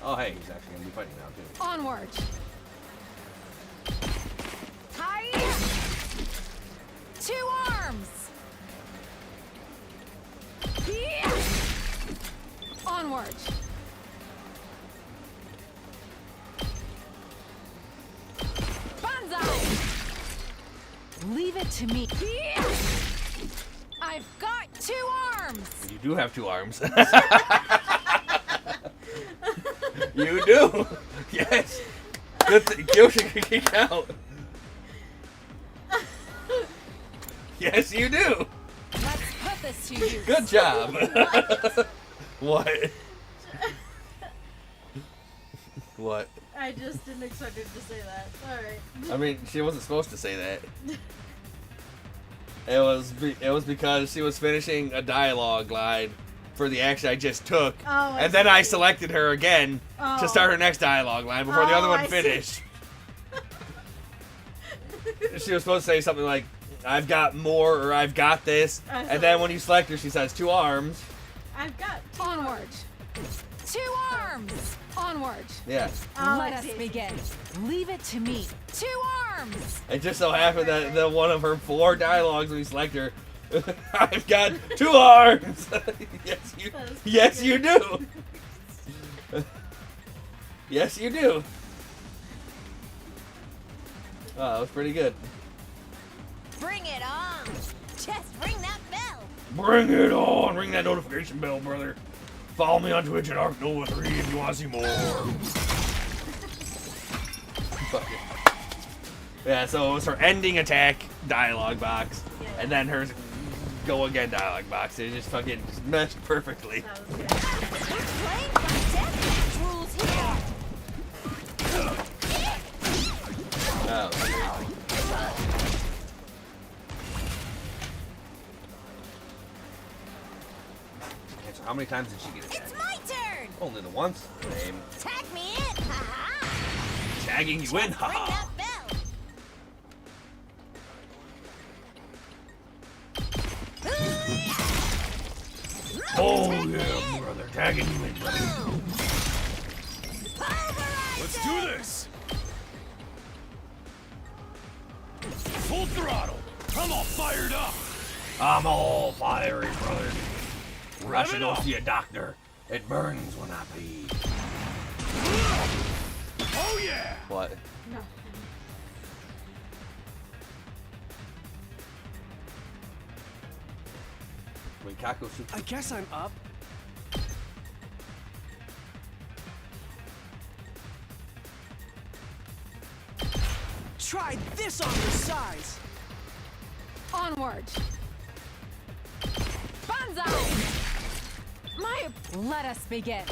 S1: Oh, hey, he's actually gonna be fighting now too.
S2: Onward.
S5: Hi. 2 arms.
S2: Yeah. Onward. Banzai.
S5: Leave it to me.
S2: Yeah. I've got 2 arms.
S1: You do have 2 arms. You do. Yes. Good. Kyoshi can kick out. Yes, you do.
S2: Let's put this to use.
S1: Good job. What? What?
S2: I just didn't expect her to say that. Alright.
S1: I mean, she wasn't supposed to say that. It was because she was finishing a dialogue line for the action I just took,
S2: Oh,
S1: and then I selected her again
S2: Oh.
S1: to start her next dialogue line before the other
S2: Oh,
S1: one
S2: I see.
S1: finished. She was supposed to say something like, "I've got more" or "I've got this," and then when you select her, she says 2 arms.
S2: I've got onward.
S5: 2 arms.
S2: Onward.
S1: Yeah.
S2: Oh,
S5: Let
S2: I
S5: us
S2: see.
S5: begin. Leave it to me. 2 arms.
S1: It just so happened that the one of her 4 dialogues when you select her, I've got 2 arms. Yes, you do. Yes, you do. Oh, that was pretty good.
S5: Bring it on. Just ring that bell.
S1: Bring it on! Ring that notification bell, brother. Follow me on Twitch at ArkNova3 if you want to see more. Fuck it. Yeah, so it was her ending attack dialogue box, and then her go again dialogue box. It just fucking meshed perfectly.
S2: That was good.
S5: We're playing by deathmatch rules here.
S1: Oh, okay, so how many times did she get attacked?
S5: It's my turn.
S1: Only the once. Same.
S5: Tag me in. Ha-ha.
S1: Tagging you in,
S5: Ring
S1: haha.
S5: that bell.
S1: Oh yeah, brother. Tagging you in, brother.
S4: Let's do this! Full throttle! I'm all fired up!
S1: I'm all fiery, brother. I
S4: Rev
S1: should
S4: it
S1: go
S4: up.
S1: see a doctor. It burns when I pee.
S4: Oh yeah!
S1: What?
S2: No.
S1: When Kako super.
S4: I guess I'm up. Try this on your size!
S2: Onward. Banzai.
S5: Let us begin.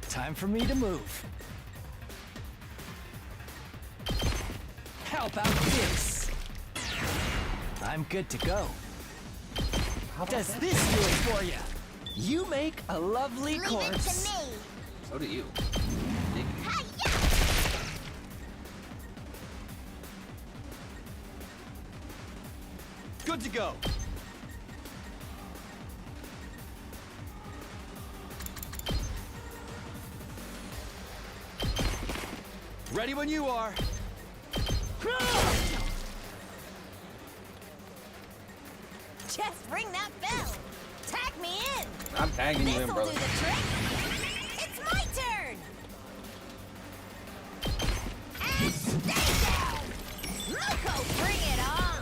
S4: Time for me to move. How about this? I'm good to go. Does this do it for you? You make a lovely
S5: Leave it
S4: corpse.
S5: to me.
S1: So do you.
S4: Good to go. Ready when you are.
S5: Just ring that bell. Tag me in.
S1: I'm tagging you in,
S5: This'll
S1: brother.
S5: do the trick. It's my turn. And stay down. Moko, bring it on.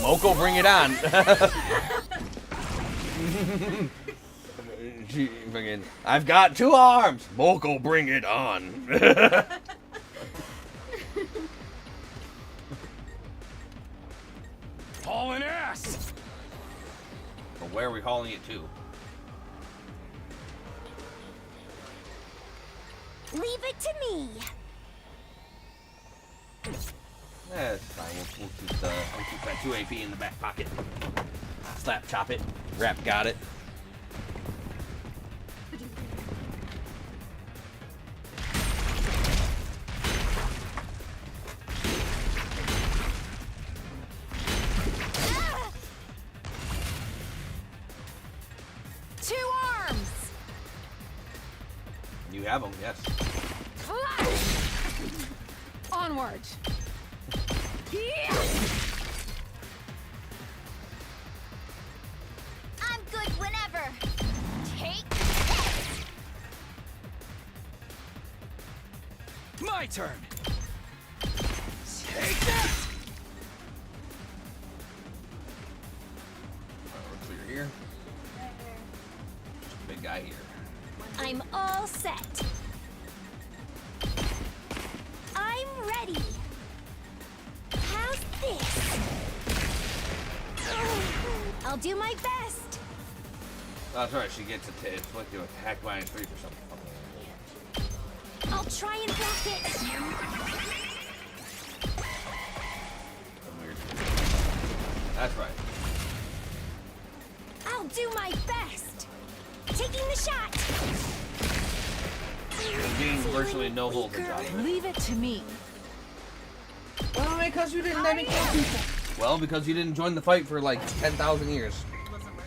S1: Moko, bring it on. She fucking, I've got 2 arms. Moko, bring it on.
S4: Hauling ass.
S1: But where are we hauling it to?
S5: Leave it to me.
S1: That's fine. We'll keep that 2 AP in the back pocket. Slap, chop it. Rap, got it.
S5: Two arms.
S1: You have them, yes.
S5: Onward. I'm good whenever. Take this.
S4: My turn. Take that.
S1: We're clear here. Just a big guy here.
S5: I'm all set. I'm ready. How's this? I'll do my best.
S1: That's right, she gets it inflict to attack -3 for something.
S5: I'll try and block it.
S1: Weird. That's right.
S5: I'll do my best. Taking the shot.
S1: Gain virtually no voltage out of it.
S2: Leave it to me.
S1: Well, because you didn't let me kill people. Well, because you didn't join the fight for like 10,000 years.
S2: Wasn't worth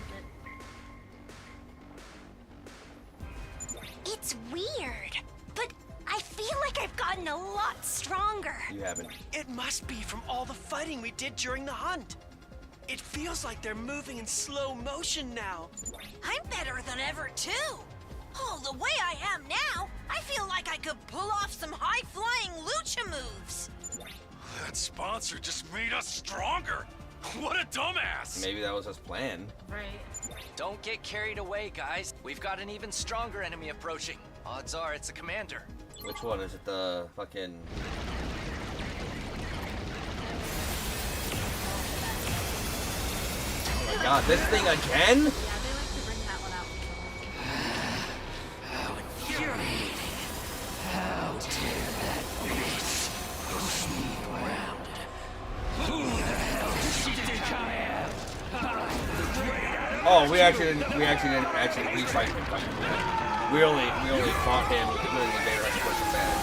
S2: it.
S5: It's weird, but I feel like I've gotten a lot stronger.
S1: You haven't.
S6: It must be from all the fighting we did during the hunt. It feels like they're moving in slow motion now.
S7: I'm better than ever, too. Oh, the way I am now, I feel like I could pull off some high-flying lucha moves.
S3: That sponsor just made us stronger. What a dumbass!
S1: Maybe that was his plan.
S2: Right.
S4: Don't get carried away, guys. We've got an even stronger enemy approaching. Odds are it's a commander.
S1: Which one? Is it the fucking... Oh my god, this thing again?
S2: Yeah, they like to bring that one out.
S4: How infuriating. How dare that beast push me around. Who the hell does she think I am?
S1: Oh, we actually didn't actually refight him. We only fought him with the Invader had to push him back.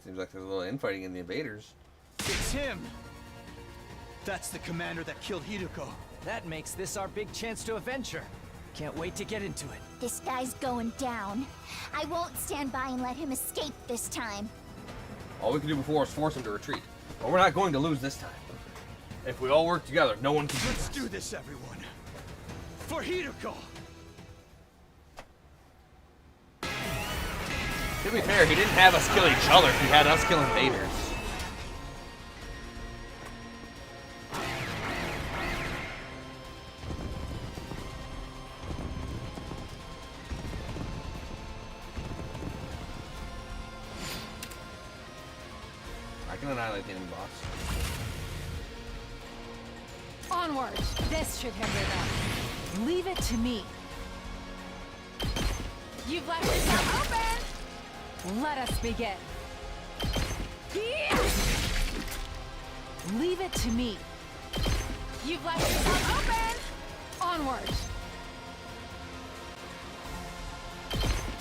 S1: Seems like there's a little infighting in the invaders.
S8: It's him! That's the commander that killed Hideko.
S4: That makes this our big chance to avenge her. Can't wait to get into it.
S5: This guy's going down. I won't stand by and let him escape this time.
S1: All we can do before is force him to retreat. But we're not going to lose this time. If we all work together, no one can beat
S8: Let's
S1: us.
S8: do this, everyone! For Hideko!
S1: To be fair, he didn't have us kill each other. He had us kill invaders. I can annihilate the enemy boss.
S2: Onward. This should hinder them. Leave it to me. You've left yourself open. Let us begin. Leave it to me. You've left yourself open. Onward.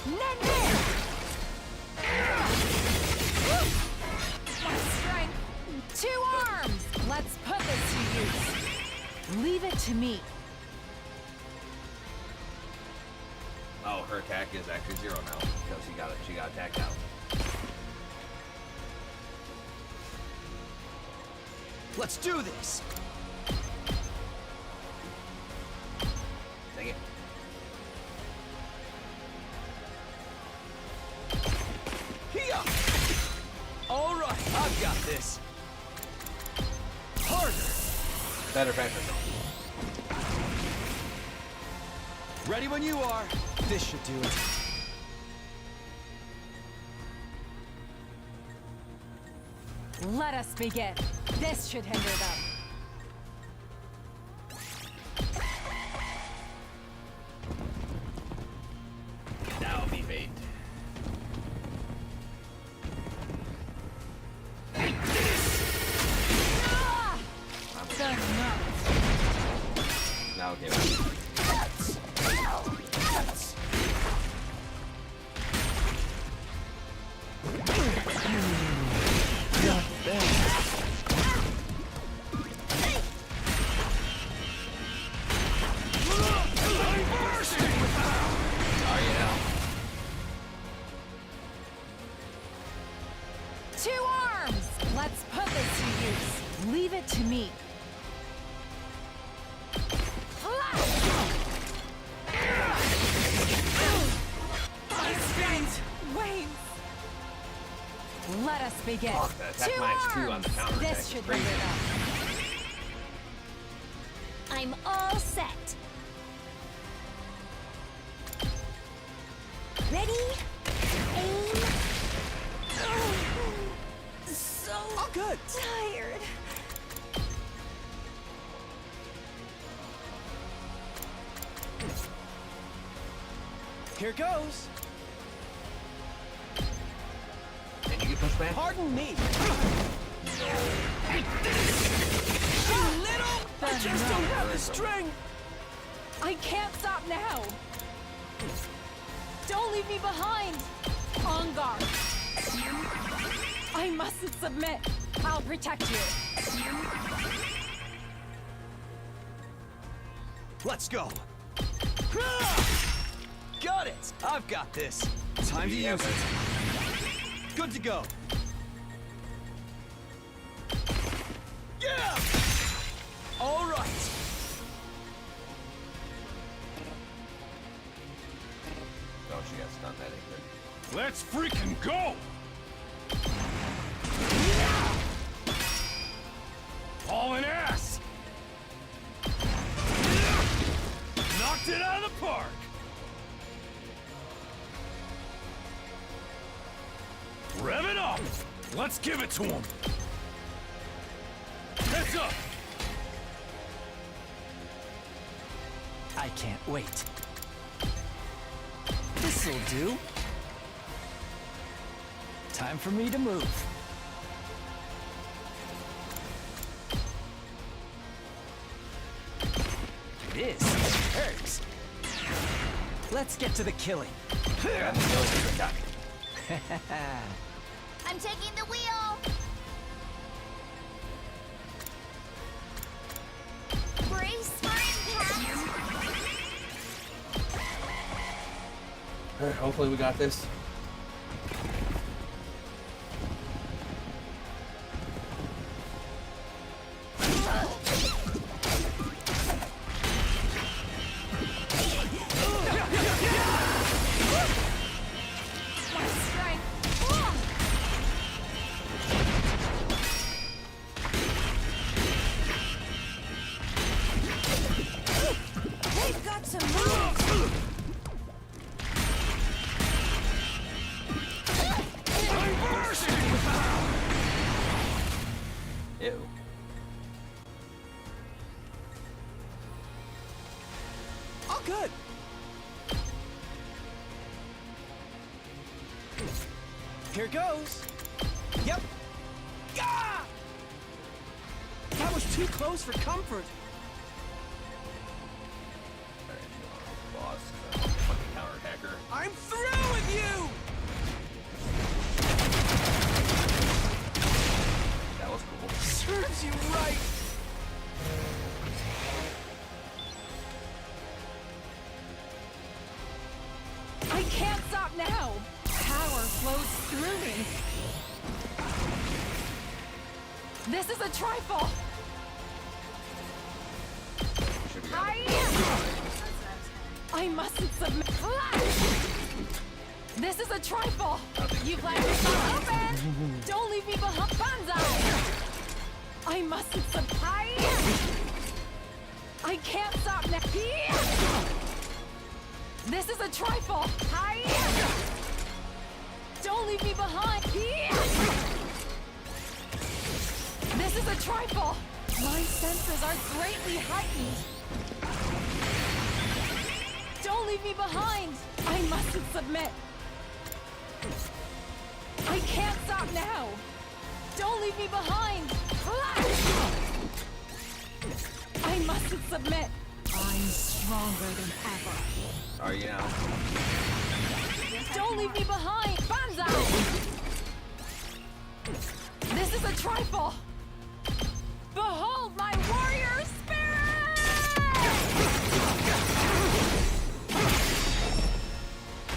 S2: Nen. My strength. 2 arms. Let's put this to use. Leave it to me.
S1: Oh, her attack is actually 0 now because she got attacked out.
S4: Let's do this!
S1: Dang it.
S4: Here! All right, I've got this. Harder!
S1: Better, faster.
S8: Ready when you are. This should do it.
S2: Let us begin. This should hinder them.
S1: Okay. Are you now?
S2: 2 arms! Let's put this to use. Leave it to me. My strength wanes. Let us begin.
S1: Fuck, that attack
S2: 2
S1: minus 2
S2: arms!
S1: on the counter attack
S2: This
S1: is
S2: should
S1: crazy.
S2: bring it up.
S5: I'm all set. Ready? Aim. So
S4: All good.
S5: tired.
S4: Here goes.
S1: Can you get pushed back?
S4: Pardon me.
S2: I just don't have
S1: the strength.
S2: I can't stop now. Don't leave me behind. On guard. I mustn't submit. I'll protect you.
S8: Let's go.
S4: Got it.
S8: I've got this. Time to use it. Good to go. Yeah! All right.
S1: Oh, she got stunned. That ain't good.
S3: Let's freaking go! Hauling ass! Knocked it out of the park! Rev it up! Let's give it to him! Heads up!
S4: I can't wait. This'll do. Time for me to move. This hurts. Let's get to the killing.
S1: Got the kills in the cock.
S5: I'm taking the wheel. Brace for impact.
S1: Alright, hopefully we got this.
S2: My strength.
S5: They've got some moves.
S1: Ew.
S4: All good. Here goes. Yep. Gah! That was too close for comfort.
S1: Alright, boss. Fucking counterattacker.
S4: I'm through with you!
S1: That was cool.
S4: Serves you right.
S2: I can't stop now. Power flows through me. This is a trifle.
S1: Should be able
S2: I mustn't submit. This is a trifle. You've left yourself open. Don't leave me behind. Banzai. I mustn't submit. I can't stop now. This is a trifle. Don't leave me behind. This is a trifle. My senses are greatly heightened. Don't leave me behind. I mustn't submit. I can't stop now. Don't leave me behind. I mustn't submit. I'm stronger than ever.
S1: Are you now?
S2: Don't leave me behind! Banzai! This is a trifle! Behold my warrior spirit!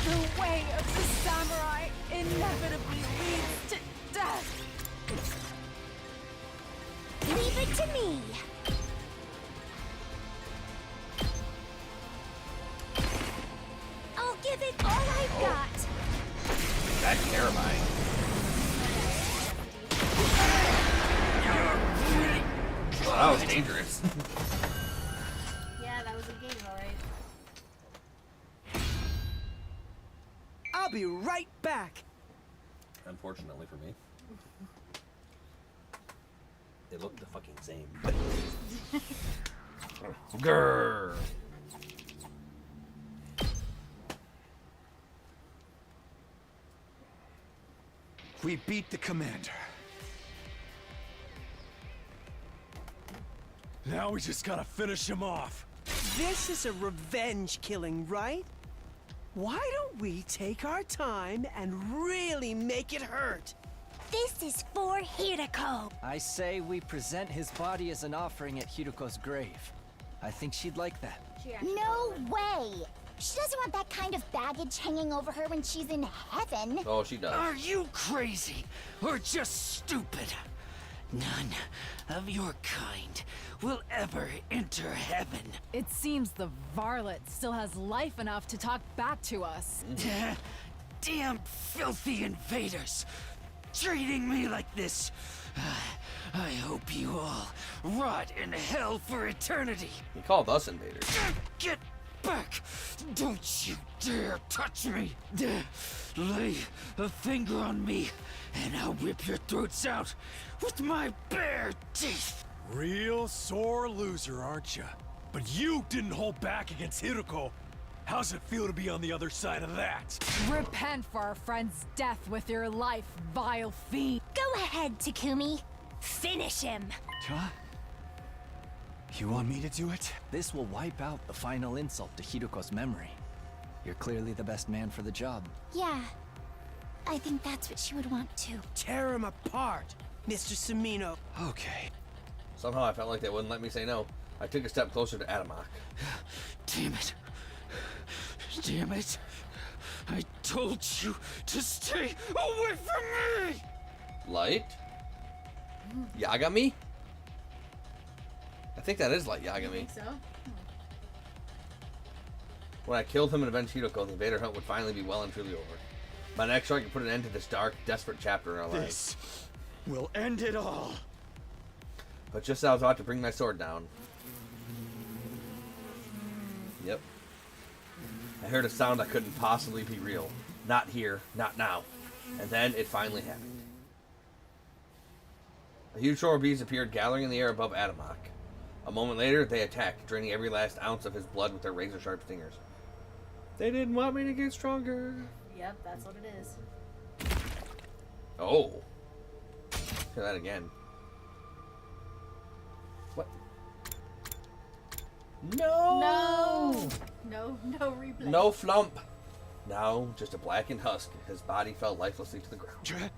S2: The way of the samurai inevitably leads to death!
S5: Leave it to me. I'll give it all I've got.
S1: That's terrifying. Well, that was dangerous.
S9: Yeah, that was a game, alright.
S6: I'll be right back.
S1: Unfortunately for me. They look the fucking same. Grrr.
S8: We beat the commander. Now we just gotta finish him off.
S6: This is a revenge killing, right? Why don't we take our time and really make it hurt?
S5: This is for Hirako.
S4: I say we present his body as an offering at Hiruko's grave. I think she'd like that.
S5: No way. She doesn't want that kind of baggage hanging over her when she's in heaven.
S1: Oh, she does.
S4: Are you crazy or just stupid? None of your kind will ever enter heaven.
S2: It seems the varlet still has life enough to talk back to us.
S4: Damn filthy invaders! Treating me like this. I hope you all rot in hell for eternity.
S1: He called us invaders.
S4: Get back! Don't you dare touch me! Lay a finger on me, and I'll rip your throats out with my bare teeth!
S8: Real sore loser, aren't you? But you didn't hold back against Hiruko. How's it feel to be on the other side of that?
S2: Repent for our friend's death with your life, vile fiend.
S5: Go ahead, Takumi. Finish him.
S8: Huh? You want me to do it?
S4: This will wipe out the final insult to Hiruko's memory. You're clearly the best man for the job.
S5: Yeah. I think that's what she would want to.
S6: Tear him apart, Mr. Sumino.
S8: Okay.
S1: Somehow I felt like they wouldn't let me say no. I took a step closer to Adamak.
S4: Damn it. Damn it. I told you to stay away from me!
S1: Light? Yagami? I think that is Light Yagami.
S9: So?
S1: When I killed him and avenged Hiroko, the invader hunt would finally be well and truly over. My next strike could put an end to this dark, desperate chapter in our lives.
S8: This will end it all.
S1: But just as I was about to bring my sword down. Yep. I heard a sound that couldn't possibly be real. Not here, not now. And then it finally happened. A huge swarm of bees appeared, gathering in the air above Adamak. A moment later, they attacked, draining every last ounce of his blood with their razor-sharp stingers. They didn't want me to get stronger.
S9: Yep, that's what it is.
S1: Oh. Hear that again. What? No!
S9: No! No, no replay.
S1: No flump. Now, just a blackened husk. His body fell lifelessly to the ground.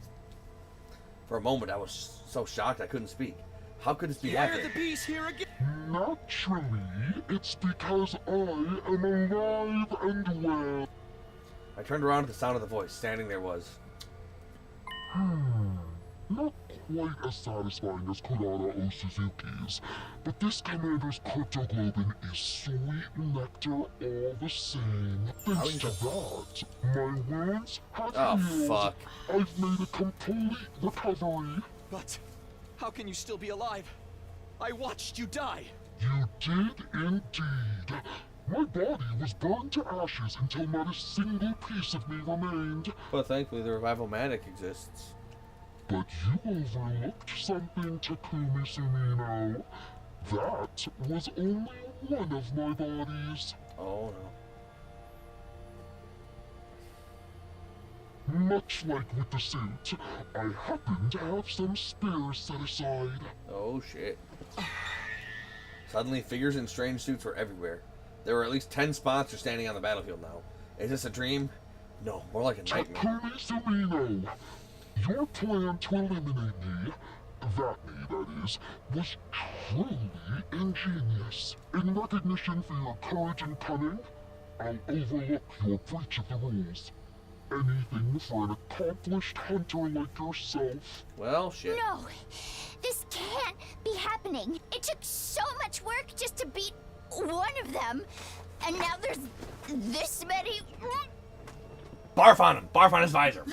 S1: For a moment, I was so shocked I couldn't speak. How could this be
S8: Why are
S1: happening?
S8: the bees here again?
S3: Naturally, it's because I am alive and well.
S1: I turned around at the sound of the voice. Standing there was...
S3: Not quite as satisfying as Kurara O Suzuki's, but this commander's cryptoglobin is sweet nectar all the same. Thanks to that, my wounds have healed.
S1: fuck.
S3: I've made a complete recovery.
S8: But how can you still be alive? I watched you die.
S3: You did indeed. My body was burned to ashes until not a single piece of me remained.
S1: But thankfully, the revival magic exists.
S3: But you overlooked something, Takumi Sumino. That was only one of my bodies.
S1: Oh, no.
S3: Much like with the suit, I happen to have some spares set aside.
S1: Oh, shit. Suddenly, figures in strange suits were everywhere. There were at least 10 sponsors standing on the battlefield now. Is this a dream? No, more like a nightmare.
S3: Takumi Sumino, your plan to eliminate me, that is, was truly ingenious. In recognition for your courage and cunning, I'll overlook your breach of the rules. Anything for an accomplished hunter like yourself.
S1: Well, shit.
S5: No, this can't be happening. It took so much work just to beat one of them, and now there's this many.
S1: Barf on him. Barf on his visor.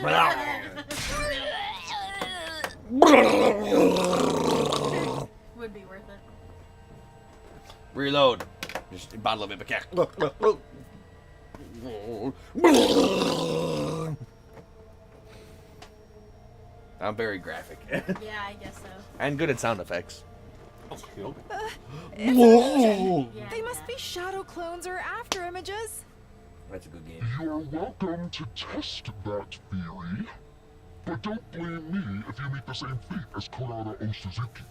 S9: Would be worth it.
S1: Reload. Just a bottle of Ipecac. I'm very graphic.
S9: Yeah, I guess so.
S1: And good at sound effects.
S2: Yeah,
S10: They must be shadow clones or after images.
S1: That's a good game.
S3: You're welcome to test that theory, but don't blame me if you meet the same fate as Konada Osuzuki.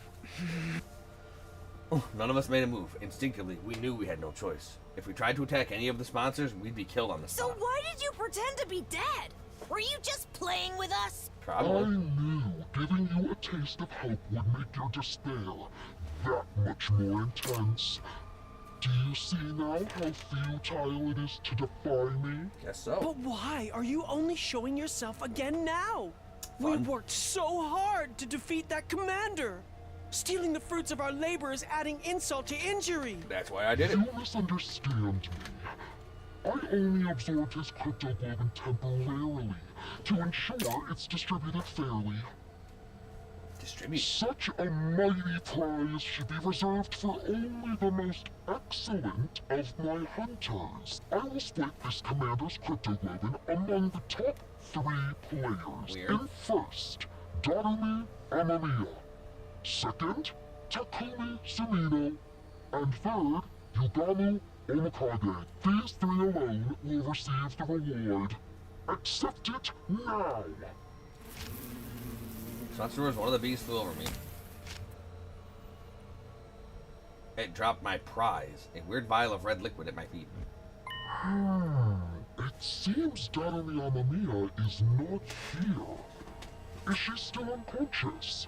S1: None of us made a move. Instinctively, we knew we had no choice. If we tried to attack any of the sponsors, we'd be killed on the
S7: So
S1: spot.
S7: why did you pretend to be dead? Were you just playing with us?
S3: I
S1: Probably.
S3: knew giving you a taste of hope would make your despair that much more intense. Do you see now how futile it is to defy me?
S1: Guess so.
S6: But why are you only showing yourself again now? We
S1: Fun.
S6: worked so hard to defeat that commander. Stealing the fruits of our labor is adding insult to injury.
S1: That's why I did it.
S3: You misunderstand me. I only absorbed his cryptoglobin temporarily to ensure it's distributed fairly.
S1: Distribute.
S3: Such a mighty prize should be reserved for only the most excellent of my hunters. I will split this commander's cryptoglobin among the top 3 players.
S1: Weird.
S3: In first, Darumi Amamiya. Second, Takumi Sumino. And third, Yugamu Omikage. These 3 alone will receive the reward. Accept it now!
S1: Sunstores, one of the bees flew over me. It dropped my prize, a weird vial of red liquid at my feet.
S3: It seems Darumi Amamiya is not here. Is she still unconscious?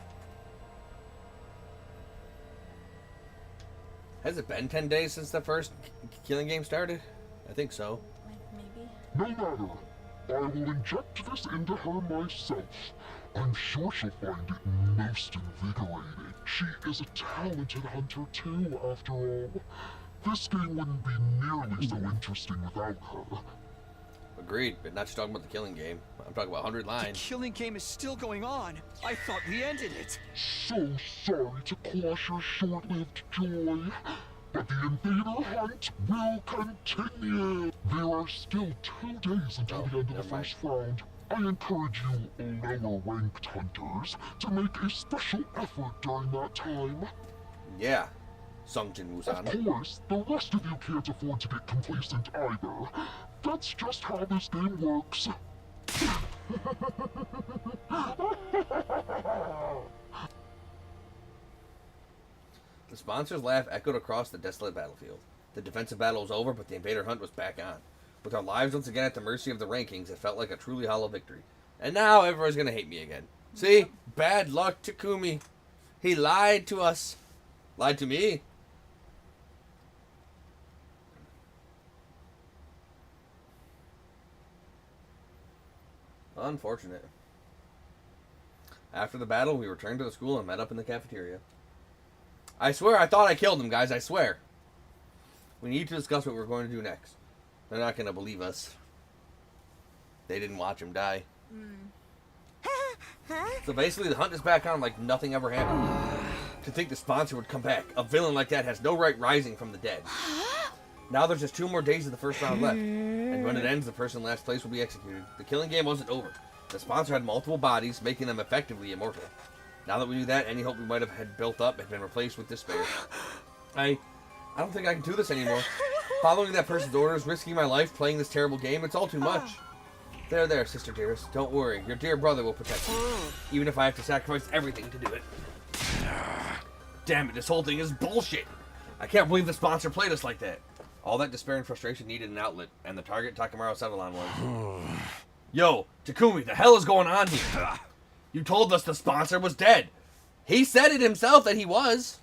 S1: Has it been 10 days since the first killing game started? I think so.
S9: Maybe.
S3: No matter. I will inject this into her myself. I'm sure she'll find it most invigorating. She is a talented hunter too, after all. This game wouldn't be nearly so interesting without her.
S1: Agreed, but not just talking about the killing game. I'm talking about 100
S11: The
S1: lines.
S11: killing game is still going on. I thought we ended it.
S3: So sorry to quash your short-lived joy, but the invader hunt will continue. There are still 2 days until the end of the
S1: never mind.
S3: first round. I encourage you lower-ranked hunters to make a special effort during that time.
S1: Yeah, Sungjin
S3: Of
S1: Musan.
S3: course, the rest of you can't afford to get complacent either. That's just how this game works.
S1: The sponsor's laugh echoed across the desolate battlefield. The defensive battle was over, but the invader hunt was back on. With our lives once again at the mercy of the rankings, it felt like a truly hollow victory. And now everyone's gonna hate me again. See? Bad luck, Takumi. He lied to us. Lied to me. Unfortunate. After the battle, we returned to the school and met up in the cafeteria. I swear I thought I killed him, guys. I swear. We need to discuss what we're going to do next. They're not going to believe us. They didn't watch him die. So basically, the hunt is back on like nothing ever happened. To think the sponsor would come back. A villain like that has no right rising from the dead. Now there's just 2 more days of the first round left. And when it ends, the person in last place will be executed. The killing game wasn't over. The sponsor had multiple bodies, making them effectively immortal. Now that we knew that, any hope we might have had built up had been replaced with despair. I don't think I can do this anymore. Following that person's orders, risking my life, playing this terrible game, it's all too much. There, sister dearest. Don't worry. Your dear brother will protect you. Even if I have to sacrifice everything to do it. Damn it, this whole thing is bullshit. I can't believe the sponsor played us like that. All that despair and frustration needed an outlet, and the target Takamaru settled on was... Yo, Takumi, the hell is going on here? You told us the sponsor was dead. He said it himself that he was.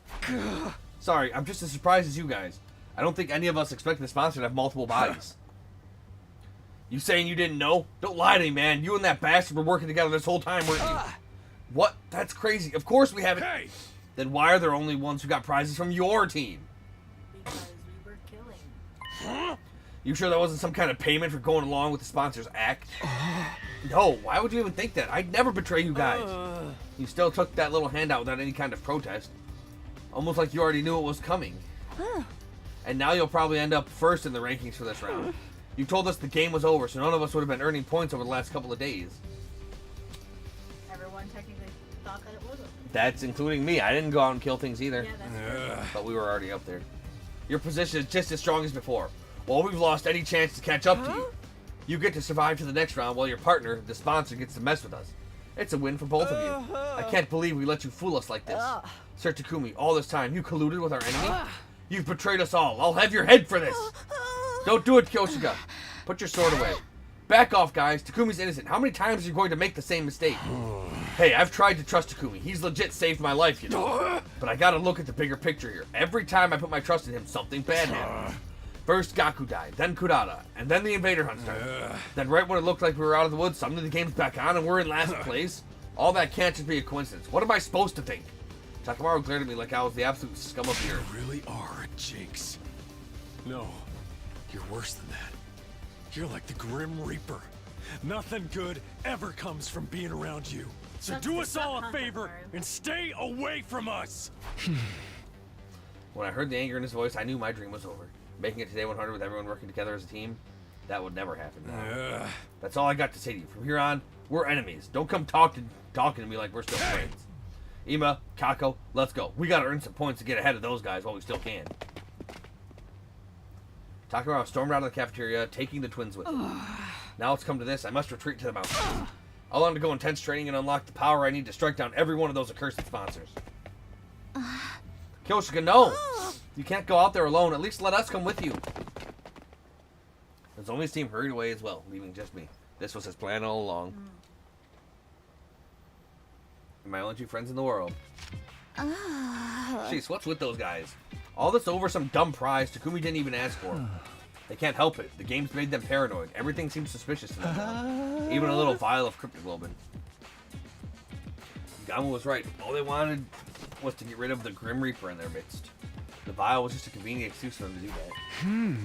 S1: Sorry, I'm just as surprised as you guys. I don't think any of us expected the sponsor to have multiple bodies. You saying you didn't know? Don't lie to me, man. You and that bastard were working together this whole time, weren't you? What? That's crazy. Of course we haven't...
S8: Hey!
S1: Then why are there only ones who got prizes from your team?
S9: Because we were killing.
S1: You sure that wasn't some kind of payment for going along with the sponsor's act? No, why would you even think that? I'd never betray you guys. You still took that little handout without any kind of protest. Almost like you already knew it was coming. And now you'll probably end up first in the rankings for this round. You told us the game was over, so none of us would have been earning points over the last couple of days.
S9: Everyone technically thought that it was over.
S1: That's including me. I didn't go out and kill things either.
S9: Yeah, that's true.
S1: But we were already up there. Your position is just as strong as before. While we've lost any chance to catch up to you, you get to survive to the next round while your partner, the sponsor, gets to mess with us. It's a win for both of you. I can't believe we let you fool us like this. Sir Takumi, all this time, you colluded with our enemy? You've betrayed us all. I'll have your head for this. Don't do it, Kyoshika. Put your sword away. Back off, guys. Takumi's innocent. How many times are you going to make the same mistake? Hey, I've tried to trust Takumi. He's legit saved my life, you know. But I gotta look at the bigger picture here. Every time I put my trust in him, something bad happens. First Gaku died, then Kurata, and then the Invader Hunt started. Then right when it looked like we were out of the woods, suddenly the game's back on and we're in last place. All that can't just be a coincidence. What am I supposed to think? Takamaru glared at me like I was the absolute scum of the earth.
S8: You really are a jinx. No, you're worse than that. You're like the Grim Reaper. Nothing good ever comes from being around you. So
S9: That's
S8: do
S9: the
S8: us all a
S9: subcontent
S8: favor
S9: part.
S8: and stay away from us.
S1: When I heard the anger in his voice, I knew my dream was over. Making it to day 100 with everyone working together as a team, that would never happen. That's all I got to say to you. From here on, we're enemies. Don't come talking to me like we're still friends. Ima, Kako, let's go. We gotta earn some points to get ahead of those guys while we still can. Takamaru stormed out of the cafeteria, taking the twins with him. Now it's come to this, I must retreat to the mountains. I'll undergo intense training and unlock the power I need to strike down every one of those accursed sponsors. Kyoshika, no! You can't go out there alone. At least let us come with you. His only team hurried away as well, leaving just me. This was his plan all along. My only two friends in the world. Jeez, what's with those guys? All this over some dumb prize Takumi didn't even ask for. They can't help it. The game's made them paranoid. Everything seems suspicious to them now. Even a little vial of cryptoglobin. Gamu was right. All they wanted was to get rid of the Grim Reaper in their midst. The vial was just a convenient excuse for them to do that.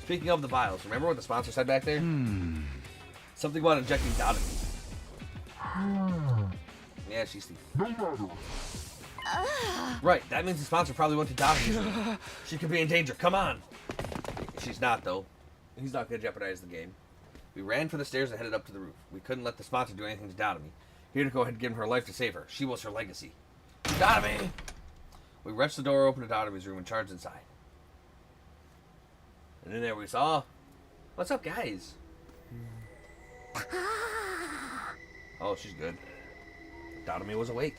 S1: Speaking of the vials, remember what the sponsor said back there? Something about injecting Dotami. Yeah, she's the...
S3: No matter.
S1: Right, that means the sponsor probably went to Dotami. She could be in danger. Come on. She's not, though. He's not going to jeopardize the game. We ran for the stairs and headed up to the roof. We couldn't let the sponsor do anything to Dotami. Hiriko had given her life to save her. She was her legacy. Dotami! We wrenched the door open to Dotami's room and charged inside. And in there we saw... What's up, guys? Oh, she's good. Dotami was awake.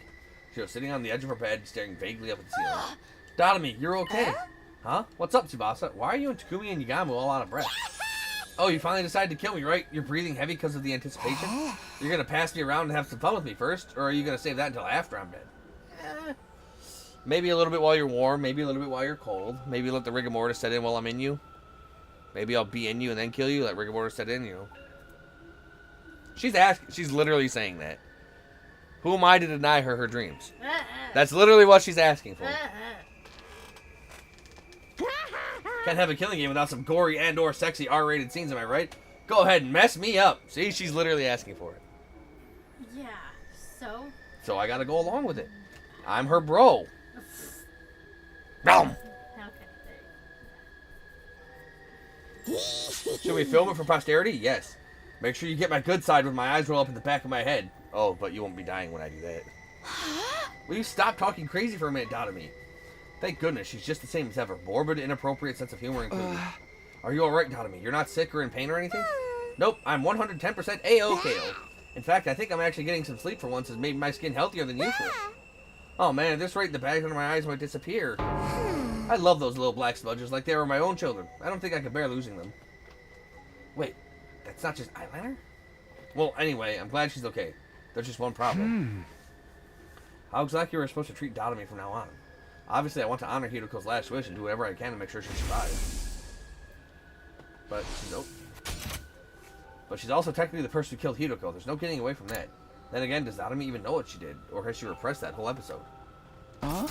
S1: She was sitting on the edge of her bed, staring vaguely up at the ceiling. Dotami, you're okay. Huh? What's up, Tsubasa? Why are you and Takumi and Yagamu all out of breath? Oh, you finally decided to kill me, right? You're breathing heavy because of the anticipation? You're going to pass me around and have some fun with me first? Or are you going to save that until after I'm dead? Maybe a little bit while you're warm. Maybe a little bit while you're cold. Maybe let the rigor mortis set in while I'm in you. Maybe I'll be in you and then kill you. Let rigor mortis set in, you know. She's literally saying that. Who am I to deny her dreams? That's literally what she's asking for. Can't have a killing game without some gory and or sexy R-rated scenes, am I right? Go ahead and mess me up. See, she's literally asking for it.
S9: Yeah, so?
S1: So I gotta go along with it. I'm her bro. Boom!
S9: Okay,
S1: Should we film it for posterity? Yes. Make sure you get my good side with my eyes roll up in the back of my head. Oh, but you won't be dying when I do that. Will you stop talking crazy for a minute, Dotami? Thank goodness, she's just the same as ever. Morbid, inappropriate sense of humor included. Are you alright, Dotami? You're not sick or in pain or anything? Nope, I'm 110% A-OK-O. In fact, I think I'm actually getting some sleep for once has made my skin healthier than usual. Oh man, at this rate, the bags under my eyes might disappear. I love those little black smudges like they were my own children. I don't think I could bear losing them. Wait, that's not just eyeliner? Well, anyway, I'm glad she's okay. There's just one problem. How exactly are we supposed to treat Dotomi from now on? Obviously, I want to honor Hiruko's last wish and do whatever I can to make sure she survives. But she's also technically the person who killed Hiruko. There's no getting away from that. Then again, does Dotomi even know what she did? Or has she repressed that whole episode? Huh?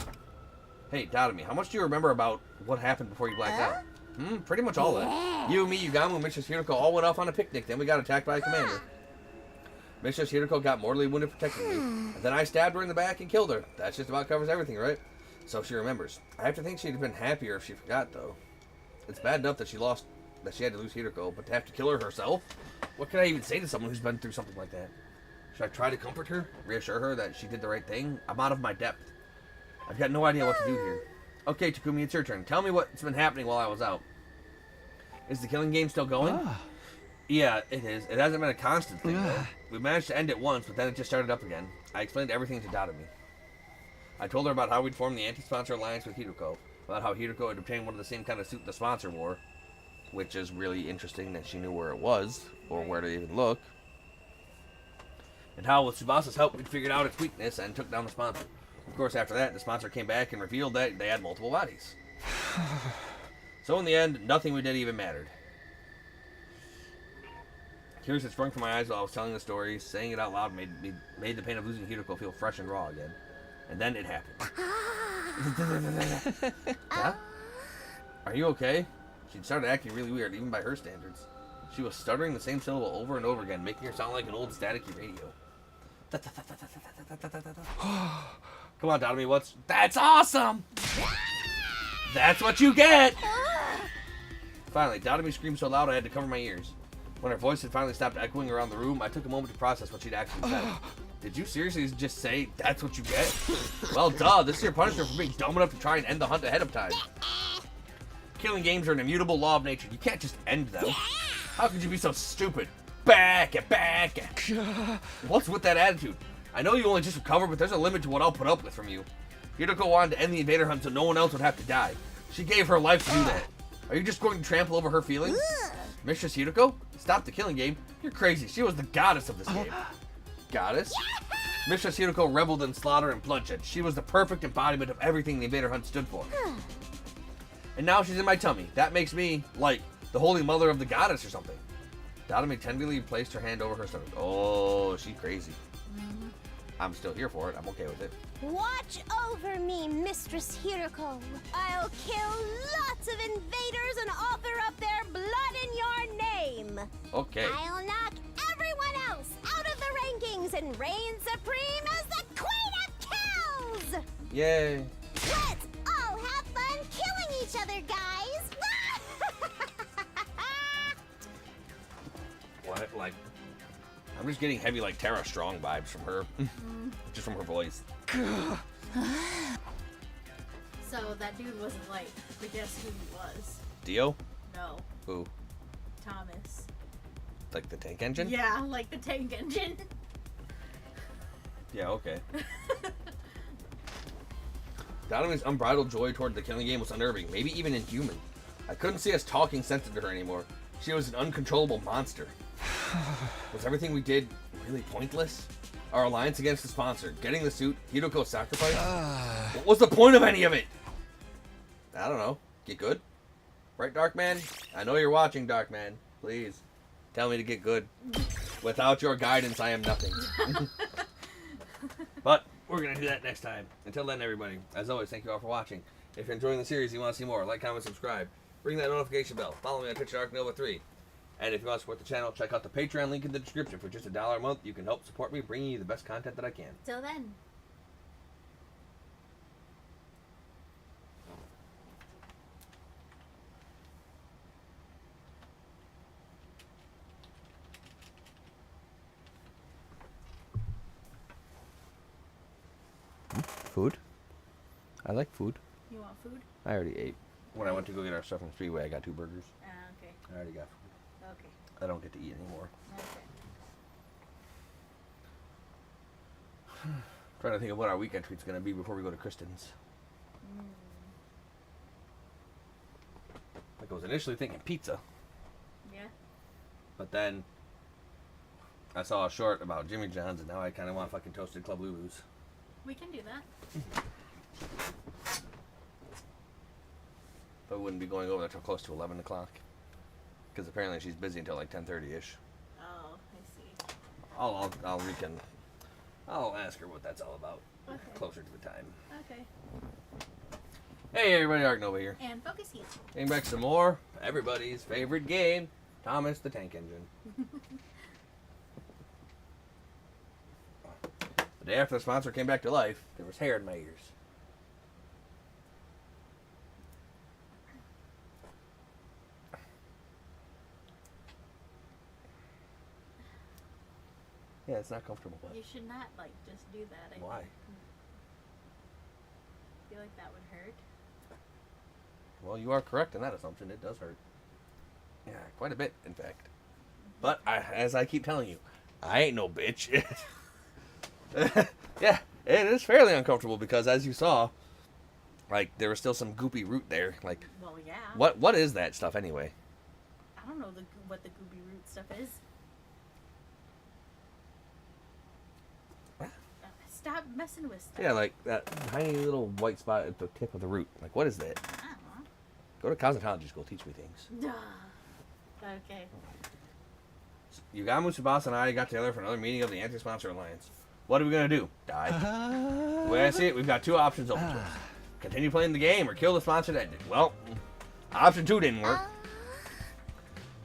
S1: Hey, Dotomi, how much do you remember about what happened before you blacked out? Pretty much all of it. You, me, Yugamu, Mistress Hiruko all went off on a picnic, then we got attacked by a commander. Mistress Hiruko got mortally wounded protecting me, and then I stabbed her in the back and killed her. That just about covers everything, right? So she remembers. I have to think she'd have been happier if she forgot, though. It's bad enough that she had to lose Hiruko, but to have to kill her herself? What could I even say to someone who's been through something like that? Should I try to comfort her? Reassure her that she did the right thing? I'm out of my depth. I've got no idea what to do here. Okay, Takumi, it's your turn. Tell me what's been happening while I was out. Is the killing game still going? Yeah, it is. It hasn't been a constant thing, though. We managed to end it once, but then it just started up again. I explained everything to Dotomi. I told her about how we'd formed the anti-sponsor alliance with Hiruko, about how Hiruko had obtained one of the same kind of suit the sponsor wore, which is really interesting that she knew where it was, or where to even look, and how with Tsubasa's help we'd figured out its weakness and took down the sponsor. Of course, after that, the sponsor came back and revealed that they had multiple bodies. So in the end, nothing we did even mattered. Tears had sprung from my eyes while I was telling the story. Saying it out loud made the pain of losing Hiruko feel fresh and raw again. And then it happened. Yeah? Are you okay? She'd started acting really weird, even by her standards. She was stuttering the same syllable over and over again, making her sound like an old staticky radio. Come on, Dotomi, That's awesome! That's what you get! Finally, Dotomi screamed so loud I had to cover my ears. When her voice had finally stopped echoing around the room, I took a moment to process what she'd actually said. Did you seriously just say, that's what you get? Well, duh, this is your punishment for being dumb enough to try and end the hunt ahead of time. Killing games are an immutable law of nature. You can't just end them. How could you be so stupid? Back. What's with that attitude? I know you only just recovered, but there's a limit to what I'll put up with from you. Hiruko wanted to end the invader hunt so no one else would have to die. She gave her life to do that. Are you just going to trample over her feelings? Mistress Hiruko? Stop the killing game. You're crazy. She was the goddess of this game. Goddess? Mistress Hiruko reveled in slaughter and bloodshed. She was the perfect embodiment of everything the invader hunt stood for. And now she's in my tummy. That makes me, like, the holy mother of the goddess or something. Dotomi tenderly placed her hand over her stomach. Oh, she's crazy. I'm still here for it. I'm okay with it.
S12: Watch over me, Mistress Hiruko. I'll kill lots of invaders and author up their blood in your name.
S1: Okay.
S12: I'll knock everyone else out of the rankings and reign supreme as the Queen of Kills!
S1: Yay.
S12: Let's all have fun killing each other, guys!
S1: What? Like, I'm just getting heavy, like, Tara Strong vibes from her. Just from her voice.
S9: So that dude wasn't light, but guess who he was?
S1: Dio?
S9: No.
S1: Who?
S9: Thomas.
S1: Like the tank engine?
S9: Yeah, like the tank engine.
S1: Yeah, okay. Dotomi's unbridled joy toward the killing game was unnerving, maybe even inhuman. I couldn't see us talking sense into her anymore. She was an uncontrollable monster. Was everything we did really pointless? Our alliance against the sponsor, getting the suit, Hiruko's sacrifice? What was the point of any of it? I don't know. Get good? Right, Darkman? I know you're watching, Darkman. Please, tell me to get good. Without your guidance, I am nothing. But we're going to do that next time. Until then, everybody, as always, thank you all for watching. If you're enjoying the series and you want to see more, like, comment, subscribe. Ring that notification bell. Follow me on Twitch at ArkNova3. And if you want to support the channel, check out the Patreon link in the description. For just $1 a month, you can help support me bringing you the best content that I can.
S9: Till then.
S1: Food? I like food.
S9: You want food?
S1: I already ate. When I went to go get our stuff from Freeway, I got 2 burgers.
S9: Okay.
S1: I already got food.
S9: Okay.
S1: I don't get to eat anymore.
S9: Okay.
S1: Trying to think of what our weekend treat's going to be before we go to Kristen's. I was initially thinking pizza.
S9: Yeah.
S1: But then I saw a short about Jimmy John's, and now I kind of want fucking toasted Club Lulu's.
S9: We can do that.
S1: But we wouldn't be going over there till close to 11 o'clock. Because apparently she's busy until like 10:30ish.
S9: Oh, I see.
S1: I'll ask her what that's all about.
S9: Okay.
S1: Closer to the time.
S9: Okay.
S1: Hey everybody, Ark Nova here.
S9: And focus heat.
S1: Getting back some more. Everybody's favorite game. Thomas the Tank Engine. The day after the sponsor came back to life, there was hair in my ears. Yeah, it's not comfortable. But
S9: You should not, like, just do that.
S1: why?
S9: I feel like that would hurt.
S1: Well, you are correct in that assumption. It does hurt. Yeah, quite a bit, in fact. But as I keep telling you, I ain't no bitch. Yeah, it is fairly uncomfortable because, as you saw, like there was still some goopy root there. Like,
S9: well, yeah.
S1: What is that stuff anyway?
S9: I don't know what the goopy root stuff is. Stop messing with stuff.
S1: Yeah, like that tiny little white spot at the tip of the root. Like, what is that?
S9: I don't know.
S1: Go to cosmetology school. Teach me things.
S9: Okay.
S1: Yugamu, Tsubasa, and I got together for another meeting of the Anti-Sponsor Alliance. What are we going to do? Die? The way I see it, we've got two options open to us. Continue playing the game or kill the sponsor that did. Well, option 2 didn't work.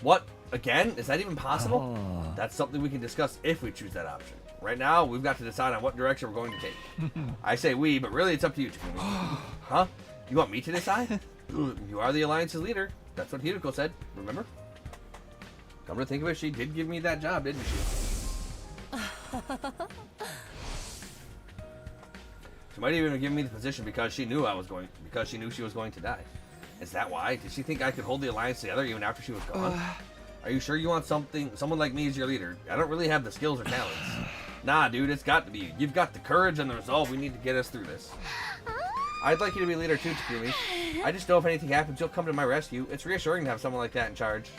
S1: What? Again? Is that even possible? That's something we can discuss if we choose that option. Right now, we've got to decide on what direction we're going to take. I say we, but really it's up to you, Takumi. Huh? You want me to decide? You are the Alliance's leader. That's what Hiroko said, remember? Come to think of it, she did give me that job, didn't she? She might even have given me the position because she knew she was going to die. Is that why? Did she think I could hold the Alliance together even after she was gone? Are you sure you want someone like me as your leader? I don't really have the skills or talents. Nah, dude, it's got to be you. You've got the courage and the resolve we need to get us through this. I'd like you to be leader too, Takumi. I just know if anything happens, you'll come to my rescue. It's reassuring to have someone like that in charge.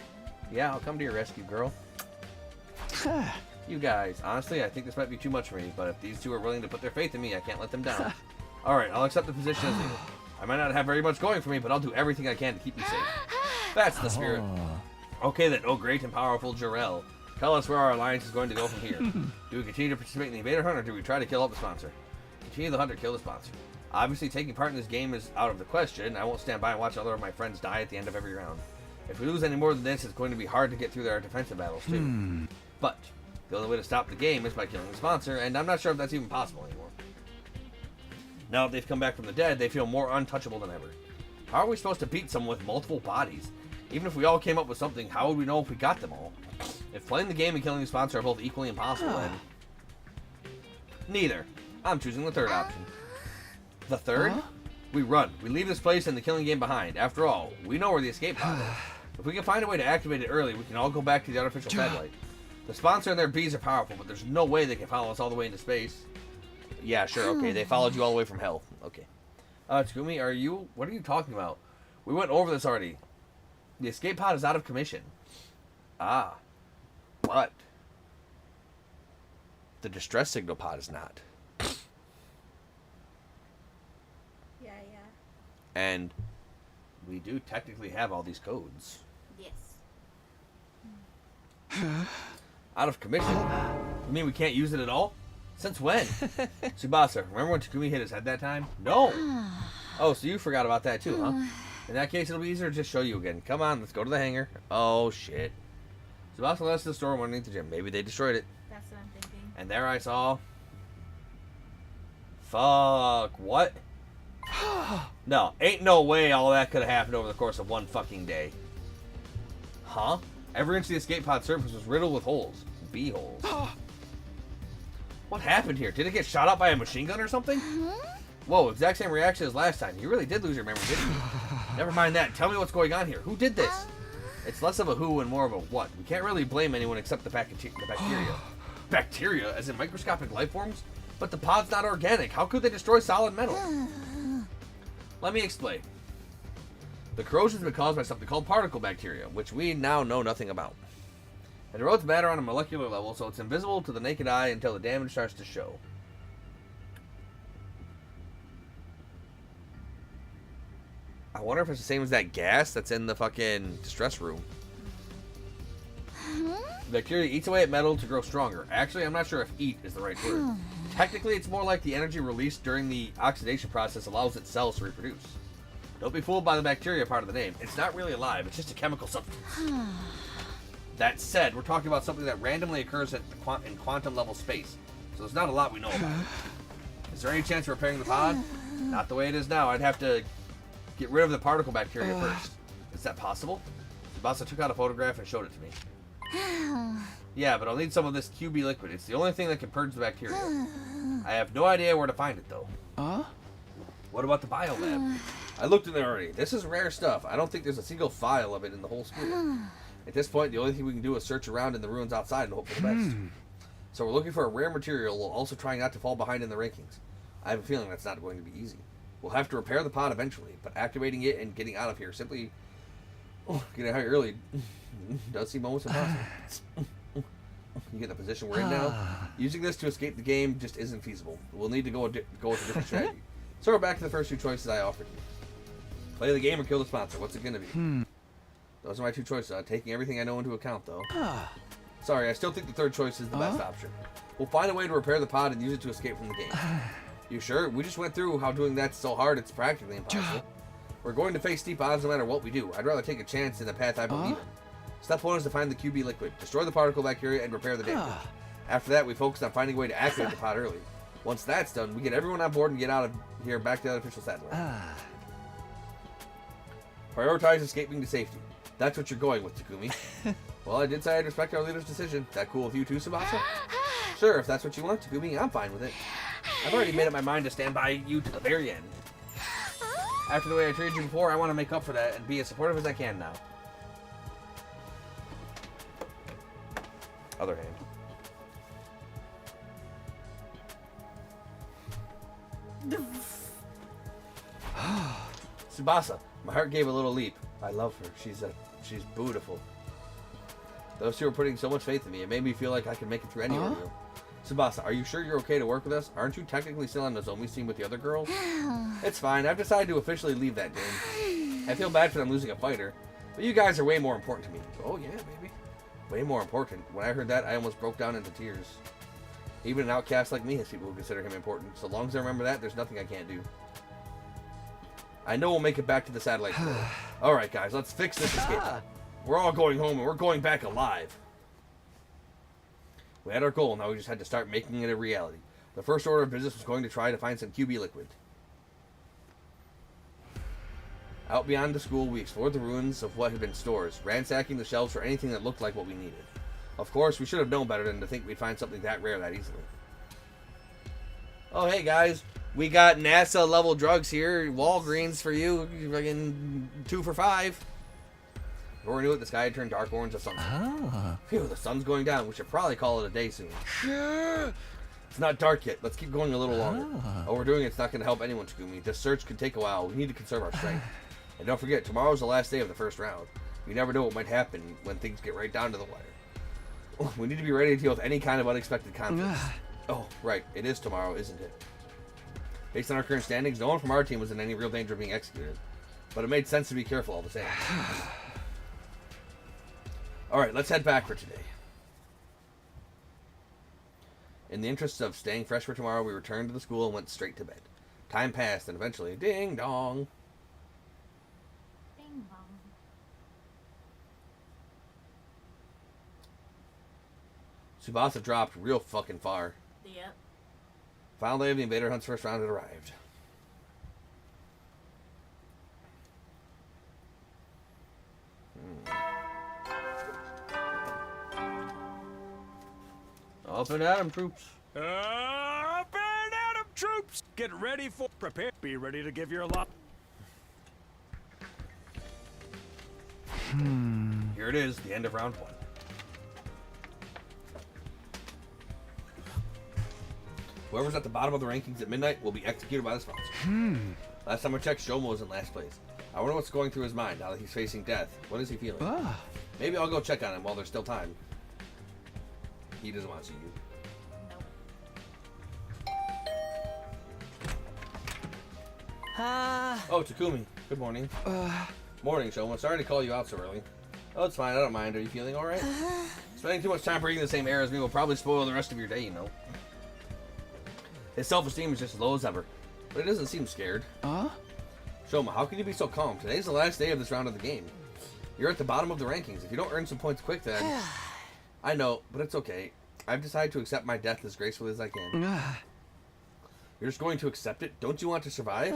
S1: Yeah, I'll come to your rescue, girl. You guys, honestly, I think this might be too much for me, but if these two are willing to put their faith in me, I can't let them down. Alright, I'll accept the position as leader. I might not have very much going for me, but I'll do everything I can to keep you safe. That's the spirit. Okay then, oh great and powerful Jarrell. Tell us where our alliance is going to go from here. Do we continue to participate in the invader hunt, or do we try to kill up the sponsor? Continue the hunt or kill the sponsor. Obviously, taking part in this game is out of the question. I won't stand by and watch other of my friends die at the end of every round. If we lose any more than this, it's going to be hard to get through our defensive battles too. But the only way to stop the game is by killing the sponsor, and I'm not sure if that's even possible anymore. Now that they've come back from the dead, they feel more untouchable than ever. How are we supposed to beat someone with multiple bodies? Even if we all came up with something, how would we know if we got them all? If playing the game and killing the sponsor are both equally impossible, then... Neither. I'm choosing the third option. The third? We run. We leave this place and the killing game behind. After all, we know where the escape pod is. If we can find a way to activate it early, we can all go back to the artificial satellite. The sponsor and their bees are powerful, but there's no way they can follow us all the way into space. Yeah, sure, okay. They followed you all the way from hell. Okay. Takumi, what are you talking about? We went over this already. The escape pod is out of commission. Ah. But the distress signal pod is not.
S9: Yeah.
S1: And we do technically have all these codes.
S9: Yes.
S1: Out of commission? You mean we can't use it at all? Since when? Tsubasa, remember when Takumi hit his head that time? No! Oh, so you forgot about that too, huh? In that case, it'll be easier to just show you again. Come on, let's go to the hangar. Oh, shit. Tsubasa led us to the store underneath the gym. Maybe they destroyed it.
S9: That's what I'm thinking.
S1: And there I saw... Fuck, what? No, ain't no way all that could have happened over the course of one fucking day. Huh? Every inch of the escape pod surface was riddled with holes. Bee holes. What happened here? Did it get shot up by a machine gun or something? Whoa, exact same reaction as last time. You really did lose your memory, didn't you? Never mind that. Tell me what's going on here. Who did this? It's less of a who and more of a what. We can't really blame anyone except the bacteria. Bacteria? As in microscopic life forms? But the pod's not organic. How could they destroy solid metal? Let me explain. The corrosion has been caused by something called particle bacteria, which we now know nothing about. It erodes matter on a molecular level, so it's invisible to the naked eye until the damage starts to show. I wonder if it's the same as that gas that's in the fucking distress room. Bacteria eats away at metal to grow stronger. Actually, I'm not sure if eat is the right word. Technically, it's more like the energy released during the oxidation process allows its cells to reproduce. Don't be fooled by the bacteria part of the name. It's not really alive. It's just a chemical substance. That said, we're talking about something that randomly occurs in quantum level space. So there's not a lot we know about it. Is there any chance of repairing the pod? Not the way it is now. I'd have to get rid of the particle bacteria first. Is that possible? Tsubasa took out a photograph and showed it to me. Yeah, but I'll need some of this QB liquid. It's the only thing that can purge the bacteria. I have no idea where to find it, though. What about the biolab? I looked in there already. This is rare stuff. I don't think there's a single file of it in the whole school. At this point, the only thing we can do is search around in the ruins outside and hope for the best. So we're looking for a rare material while also trying not to fall behind in the rankings. I have a feeling that's not going to be easy. We'll have to repair the pod eventually, but activating it and getting out of here simply... getting out early does seem almost impossible. You get the position we're in now. Using this to escape the game just isn't feasible. We'll need to go with a different strategy. So we're back to the first two choices I offered you. Play the game or kill the sponsor. What's it going to be? Those are my two choices. Taking everything I know into account, though. Sorry, I still think the third choice is the best option. We'll find a way to repair the pod and use it to escape from the game. You sure? We just went through how doing that's so hard it's practically impossible. We're going to face steep odds no matter what we do. I'd rather take a chance in the path I believe in. Step 1 is to find the QB liquid, destroy the particle bacteria, and repair the damage. After that, we focus on finding a way to activate the pod early. Once that's done, we get everyone on board and get out of here back to the unofficial satellite. Prioritize escaping to safety. That's what you're going with, Takumi. Well, I did say I'd respect our leader's decision. That cool with you too, Tsubasa? Sure, if that's what you want, Takumi, I'm fine with it. I've already made up my mind to stand by you to the very end. After the way I treated you before, I want to make up for that and be as supportive as I can now. Other hand. Tsubasa, my heart gave a little leap. I love her. She's beautiful. Those two are putting so much faith in me. It made me feel like I could make it through any ordeal. Tsubasa, are you sure you're okay to work with us? Aren't you technically still on the Nozomi's team with the other girls? It's fine. I've decided to officially leave that game. I feel bad for them losing a fighter, but you guys are way more important to me. Oh yeah, baby. Way more important. When I heard that, I almost broke down into tears. Even an outcast like me has people who consider him important. So long as I remember that, there's nothing I can't do. I know we'll make it back to the satellite. Alright guys, let's fix this escape. We're all going home and we're going back alive. We had our goal, now we just had to start making it a reality. The first order of business was going to try to find some QB liquid. Out beyond the school, we explored the ruins of what had been stores, ransacking the shelves for anything that looked like what we needed. Of course, we should have known better than to think we'd find something that rare that easily. Oh, hey guys, we got NASA level drugs here. Walgreens for you, fucking 2 for $5. Before we knew it, the sky had turned dark orange of sunset. Phew, the sun's going down. We should probably call it a day soon. It's not dark yet. Let's keep going a little longer. What we're doing, it's not going to help anyone, Takumi. This search could take a while. We need to conserve our strength. And don't forget, tomorrow's the last day of the first round. You never know what might happen when things get right down to the wire. We need to be ready to deal with any kind of unexpected conflicts. Oh, right. It is tomorrow, isn't it? Based on our current standings, no one from our team was in any real danger of being executed. But it made sense to be careful all the same. Alright, let's head back for today. In the interest of staying fresh for tomorrow, we returned to the school and went straight to bed. Time passed, and eventually, ding dong.
S9: Ding dong.
S1: Tsubasa dropped real fucking far.
S9: Yep.
S1: Final day of the Invader Hunt's first round had arrived. Up and at 'em, troops.
S8: Up and at 'em, troops! Get ready for... Prepare. Be ready to give your lot.
S1: Here it is, the end of round 1. Whoever's at the bottom of the rankings at midnight will be executed by the sponsor. Last time I checked, Shomo was in last place. I wonder what's going through his mind now that he's facing death. What is he feeling? Maybe I'll go check on him while there's still time. He doesn't want to see you. Oh, Takumi. Good morning. Morning, Shoma. Sorry to call you out so early. Oh, it's fine. I don't mind. Are you feeling alright? Spending too much time breathing the same air as me will probably spoil the rest of your day, you know. His self-esteem is just as low as ever, but he doesn't seem scared. Shoma, how can you be so calm? Today's the last day of this round of the game. You're at the bottom of the rankings. If you don't earn some points quick, then... I know, but it's okay. I've decided to accept my death as gracefully as I can. You're just going to accept it? Don't you want to survive?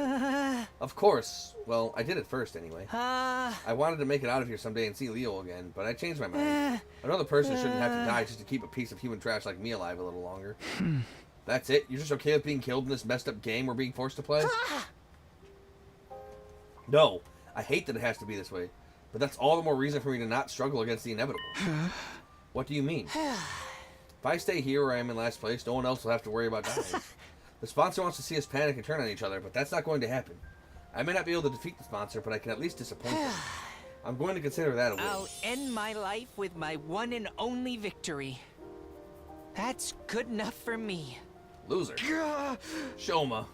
S1: Of course. Well, I did it first anyway. I wanted to make it out of here someday and see Leo again, but I changed my mind. Another person shouldn't have to die just to keep a piece of human trash like me alive a little longer. That's it? You're just okay with being killed in this messed up game we're being forced to play? No. I hate that it has to be this way, but that's all the more reason for me to not struggle against the inevitable. What do you mean? If I stay here where I am in last place, no one else will have to worry about dying. The sponsor wants to see us panic and turn on each other, but that's not going to happen. I may not be able to defeat the sponsor, but I can at least disappoint them. I'm going to consider that a win.
S13: I'll end my life with my one and only victory. That's good enough for me.
S1: Loser. Shoma.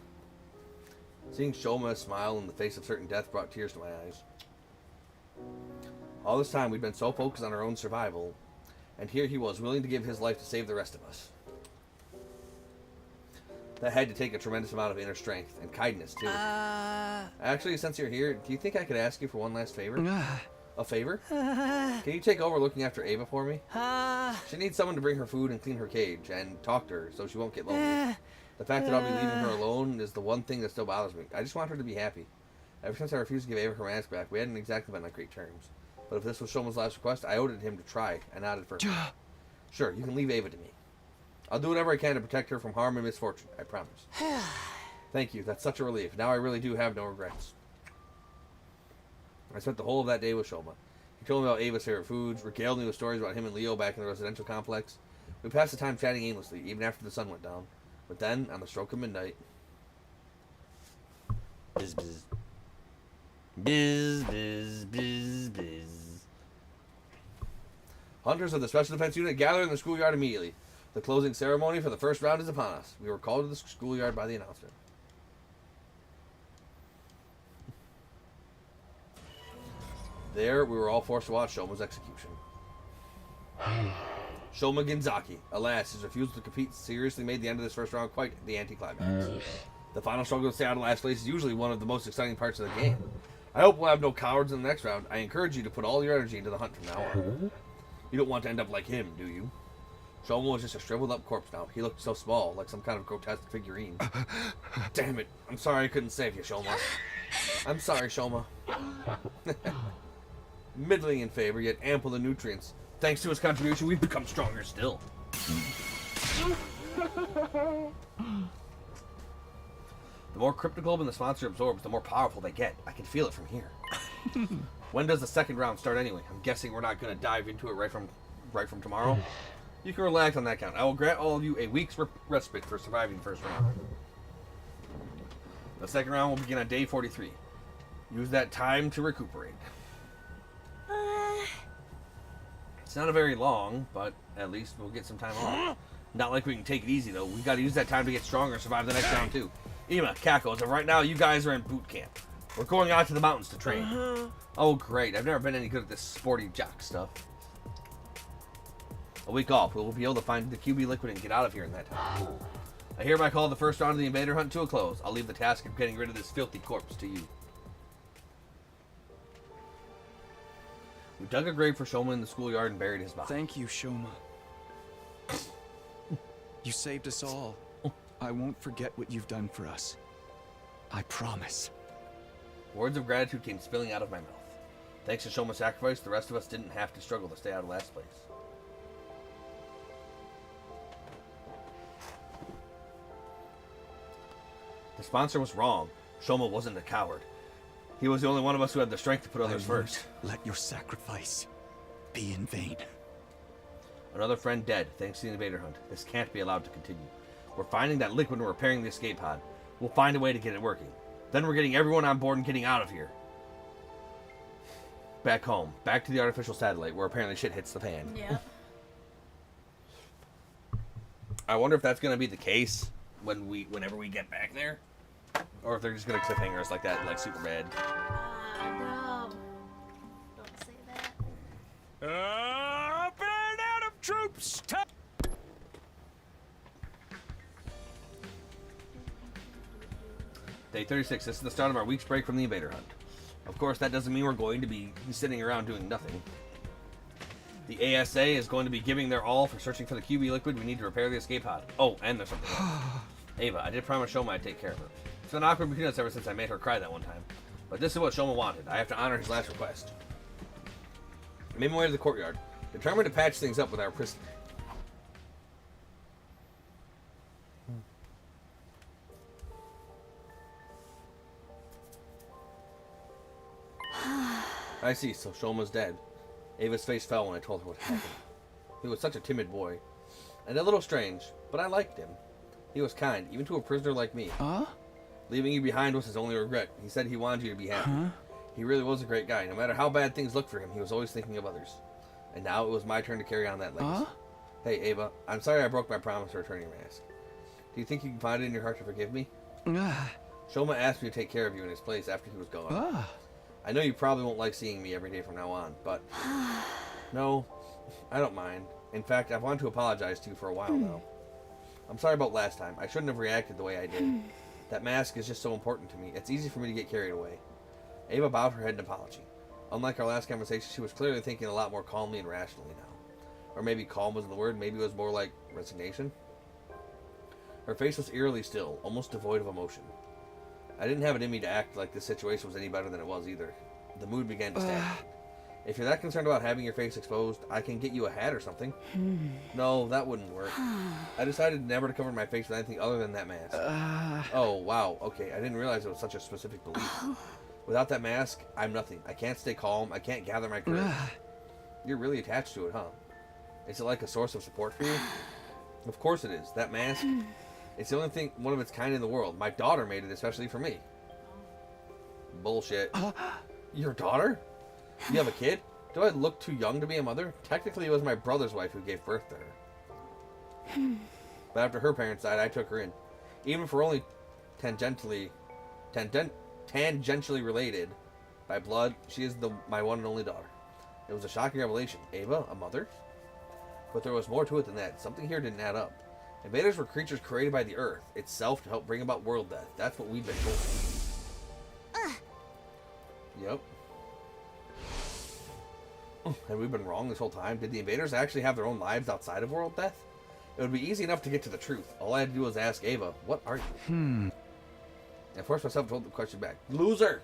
S1: Seeing Shoma smile in the face of certain death brought tears to my eyes. All this time we'd been so focused on our own survival, and here he was willing to give his life to save the rest of us. That had to take a tremendous amount of inner strength and kindness too. Actually, since you're here, do you think I could ask you for one last favor? A favor? Can you take over looking after Ava for me? She needs someone to bring her food and clean her cage and talk to her so she won't get lonely. The fact that I'll be leaving her alone is the one thing that still bothers me. I just want her to be happy. Ever since I refused to give Ava her mask back, we hadn't exactly been on great terms. But if this was Shoma's last request, I owed it to him to try. I nodded firmly. Sure, you can leave Ava to me. I'll do whatever I can to protect her from harm and misfortune, I promise. Thank you, that's such a relief. Now I really do have no regrets. I spent the whole of that day with Shoma. He told me about Ava's favorite foods, regaled me with stories about him and Leo back in the residential complex. We passed the time chatting aimlessly, even after the sun went down. But then, on the stroke of midnight... Bizz, bizz. Bizz, bizz, bizz, bizz. Hunters of the Special Defense Unit gather in the schoolyard immediately. The closing ceremony for the first round is upon us. We were called to the schoolyard by the announcer. There, we were all forced to watch Shoma's execution. Shoma Ginzaki. Alas, his refusal to compete seriously made the end of this first round quite the anticlimax. The final struggle to stay out of last place is usually one of the most exciting parts of the game. I hope we'll have no cowards in the next round. I encourage you to put all your energy into the hunt from now on. You don't want to end up like him, do you? Shoma was just a shriveled up corpse now. He looked so small, like some kind of grotesque figurine. Damn it. I'm sorry I couldn't save you, Shoma. I'm sorry, Shoma. Middling in favor, yet ample in nutrients. Thanks to his contribution, we've become stronger still. The more cryptoglobe the sponsor absorbs, the more powerful they get. I can feel it from here. When does the second round start anyway? I'm guessing we're not going to dive into it right from tomorrow. You can relax on that count. I will grant all of you a week's respite for surviving the first round. The second round will begin on day 43. Use that time to recuperate. It's not a very long, but at least we'll get some time off. Not like we can take it easy, though. We got to use that time to get stronger and survive the next round, too. Ima, Kako, as of right now, you guys are in boot camp. We're going out to the mountains to train. Oh, great. I've never been any good at this sporty jock stuff. A week off. We'll be able to find the QB liquid and get out of here in that time. I hereby call the first round of the invader hunt to a close. I'll leave the task of getting rid of this filthy corpse to you. We dug a grave for Shoma in the schoolyard and buried his body.
S11: Thank you, Shoma. You saved us all. I won't forget what you've done for us. I promise.
S1: Words of gratitude came spilling out of my mouth. Thanks to Shoma's sacrifice, the rest of us didn't have to struggle to stay out of last place. The sponsor was wrong. Shoma wasn't a coward. He was the only one of us who had the strength to put others first.
S11: Let your sacrifice be in vain.
S1: Another friend dead, thanks to the invader hunt. This can't be allowed to continue. We're finding that liquid and we're repairing the escape pod. We'll find a way to get it working. Then we're getting everyone on board and getting out of here. back home. Back to the artificial satellite, where apparently shit hits the fan.
S9: Yeah.
S1: I wonder if that's going to be the case whenever we get back there. Or if they're just going to cliffhanger us like that, like super bad.
S9: No. Don't say that.
S8: Burn out of troops!
S1: Day 36. This is the start of our week's break from the invader hunt. Of course, that doesn't mean we're going to be sitting around doing nothing. The ASA is going to be giving their all for searching for the QB liquid we need to repair the escape pod. Oh, and there's something else. Ava, I did promise Shoma I'd take care of her. It's been awkward between us ever since I made her cry that one time. But this is what Shoma wanted. I have to honor his last request. I made my way to the courtyard, determined to patch things up with our prisoner. I see, so Shoma's dead. Ava's face fell when I told her what happened. He was such a timid boy. And a little strange, but I liked him. He was kind, even to a prisoner like me. Leaving you behind was his only regret. He said he wanted you to be happy. He really was a great guy. No matter how bad things looked for him, he was always thinking of others. And now it was my turn to carry on that legacy. Hey, Ava, I'm sorry I broke my promise to return your mask. Do you think you can find it in your heart to forgive me? Shoma asked me to take care of you in his place after he was gone. I know you probably won't like seeing me every day from now on, but... No, I don't mind. In fact, I've wanted to apologize to you for a while now. I'm sorry about last time. I shouldn't have reacted the way I did. That mask is just so important to me. It's easy for me to get carried away. Ava bowed her head in apology. Unlike our last conversation, she was clearly thinking a lot more calmly and rationally now. Or maybe calm wasn't the word. Maybe it was more like resignation. Her face was eerily still, almost devoid of emotion. I didn't have it in me to act like this situation was any better than it was either. The mood began to stagnate. If you're that concerned about having your face exposed, I can get you a hat or something. No, that wouldn't work. I decided never to cover my face with anything other than that mask. Oh, wow. Okay, I didn't realize it was such a specific belief. Without that mask, I'm nothing. I can't stay calm. I can't gather my courage. You're really attached to it, huh? Is it like a source of support for you? Of course it is. That mask, it's the only thing, one of its kind in the world. My daughter made it especially for me. Bullshit. Your daughter? You have a kid? Do I look too young to be a mother? Technically, it was my brother's wife who gave birth to her. But after her parents died, I took her in. Even if we're only tangentially related by blood, she is my one and only daughter. It was a shocking revelation. Ava, a mother? But there was more to it than that. Something here didn't add up. Invaders were creatures created by the Earth itself to help bring about world death. That's what we've been told. Yep. Had we been wrong this whole time? Did the invaders actually have their own lives outside of world death? It would be easy enough to get to the truth. All I had to do was ask Ava, what are you? I forced myself to hold the question back. Loser!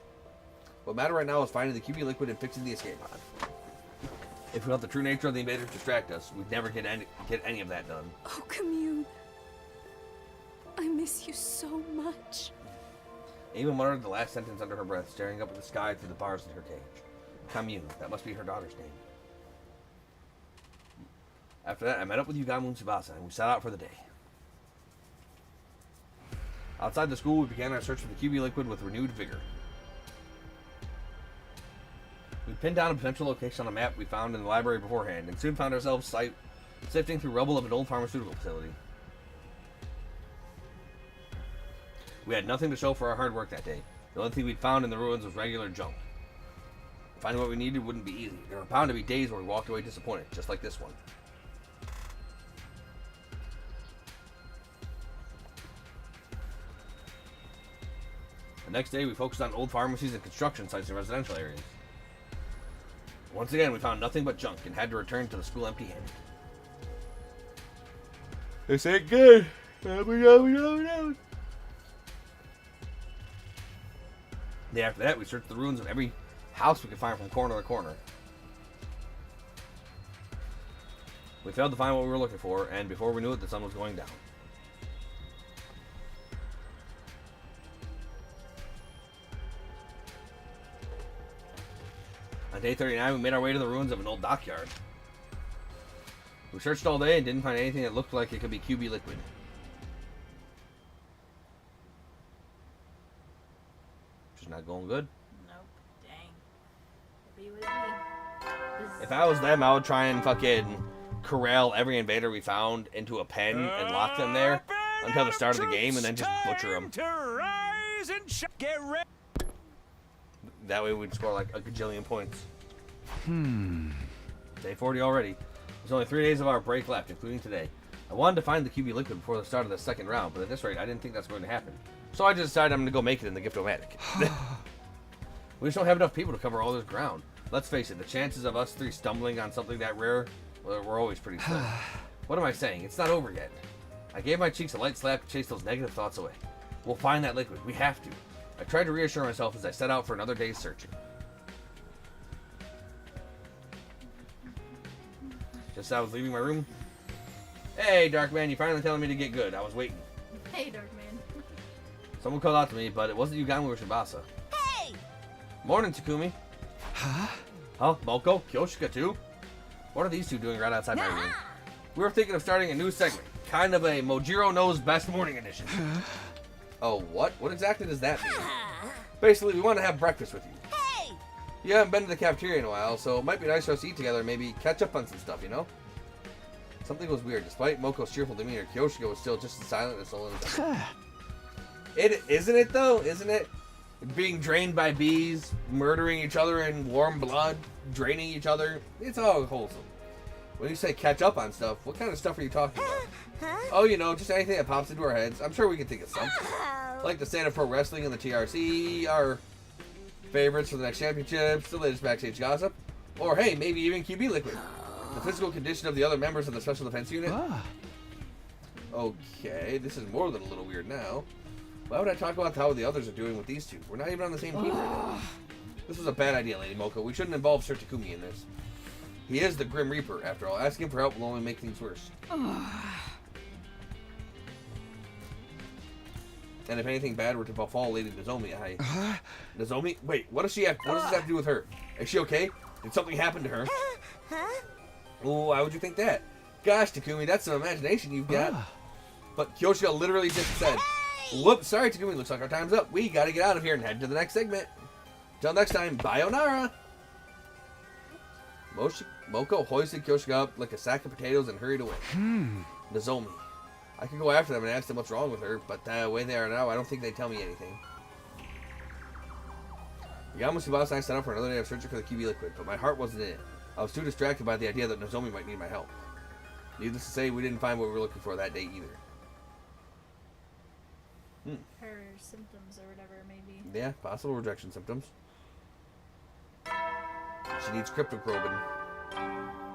S1: What matters right now is finding the QB liquid and fixing the escape pod. If we let the true nature of the invaders distract us, we'd never get any of that done.
S14: Oh, Commune. I miss you so much.
S1: Ava muttered the last sentence under her breath, staring up at the sky through the bars in her cage. Commune, that must be her daughter's name. After that, I met up with Yugamo and Tsubasa, and we set out for the day. Outside the school, we began our search for the QB liquid with renewed vigor. We pinned down a potential location on a map we found in the library beforehand, and soon found ourselves sifting through rubble of an old pharmaceutical facility. We had nothing to show for our hard work that day. The only thing we'd found in the ruins was regular junk. Finding what we needed wouldn't be easy. There were bound to be days where we walked away disappointed, just like this one. The next day, we focused on old pharmacies and construction sites in residential areas. Once again, we found nothing but junk and had to return to the school empty-handed. This ain't good. No. The day after that, we searched the ruins of every house we could find from corner to corner. We failed to find what we were looking for, and before we knew it, the sun was going down. On day 39, we made our way to the ruins of an old dockyard. We searched all day and didn't find anything that looked like it could be QB liquid. Which is not going good.
S9: Nope. Dang. Be with me.
S1: If I was them, I would try and fucking corral every invader we found into a pen and lock them there until the start of the game and then just butcher them. That way we'd score like a gajillion points. Day 40 already. There's only 3 days of our break left, including today. I wanted to find the QB liquid before the start of the second round, but at this rate, I didn't think that's going to happen. So I just decided I'm going to go make it in the Gift-O-Matic. We just don't have enough people to cover all this ground. Let's face it, the chances of us three stumbling on something that rare, well, we're always pretty slim. What am I saying? It's not over yet. I gave my cheeks a light slap to chase those negative thoughts away. We'll find that liquid. We have to. I tried to reassure myself as I set out for another day's searching. Just as I was leaving my room. Hey, Darkman, you finally telling me to get good. I was waiting.
S9: Hey, Darkman.
S1: Someone called out to me, but it wasn't Yugami or Shibasa.
S7: Hey!
S1: Morning, Takumi. Huh? Moko? Kyoshika, too? What are these two doing right outside my room? We were thinking of starting a new segment. Kind of a Mojiro Knows Best Morning Edition. Oh, what? What exactly does that mean? Basically, we want to have breakfast with you.
S7: Hey!
S1: You haven't been to the cafeteria in a while, so it might be nice for us to eat together and maybe catch up on some stuff, you know? Something was weird. Despite Moko's cheerful demeanor, Kyoshika was still just as silent as sullen as isn't it, though? Isn't it? Being drained by bees, murdering each other in warm blood, draining each other. It's all wholesome. When you say catch up on stuff, what kind of stuff are you talking about? Oh, you know, just anything that pops into our heads. I'm sure we can think of something. Like the state of pro wrestling and the TRC, our favorites for the next championships, the latest backstage gossip, or hey, maybe even QB Liquid. The physical condition of the other members of the Special Defense Unit. Okay, this is more than a little weird now. Why would I talk about how the others are doing with these two? We're not even on the same team right now. This was a bad idea, Lady Moko. We shouldn't involve Sir Takumi in this. He is the Grim Reaper, after all. Asking for help will only make things worse. And if anything bad were to befall Lady Nozomi, Nozomi? Wait, what does she have? What does this have to do with her? Is she okay? Did something happen to her? Oh, why would you think that? Gosh, Takumi, that's some imagination you've got. But Kyoshika literally just said, whoops, sorry, Takumi, looks like our time's up. We gotta get out of here and head to the next segment. Till next time, sayonara. Moko hoisted Kyoshika up like a sack of potatoes and hurried away. Nozomi. I could go after them and ask them what's wrong with her, but the way they are now, I don't think they'd tell me anything. Yagami Tsubasa and I set out for another day of searching for the QB liquid, but my heart wasn't in it. I was too distracted by the idea that Nozomi might need my help. Needless to say, we didn't find what we were looking for that day either.
S9: Her symptoms or whatever, maybe.
S1: Yeah, possible rejection symptoms. She needs cryptoglobin.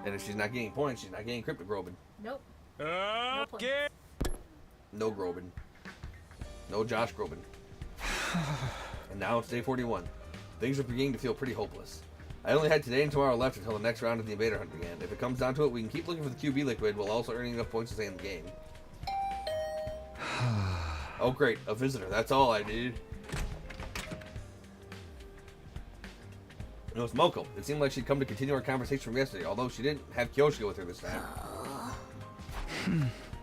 S1: And if she's not getting points, she's not getting cryptoglobin.
S9: Nope. No points.
S1: No Grobin. No Josh Grobin. And now it's day 41. Things are beginning to feel pretty hopeless. I only had today and tomorrow left until the next round of the invader hunt began. If it comes down to it, we can keep looking for the QB liquid while also earning enough points to stay in the game. Oh great, a visitor. That's all I needed. It was Moko. It seemed like she'd come to continue our conversation from yesterday, although she didn't have Kyoshika with her this time.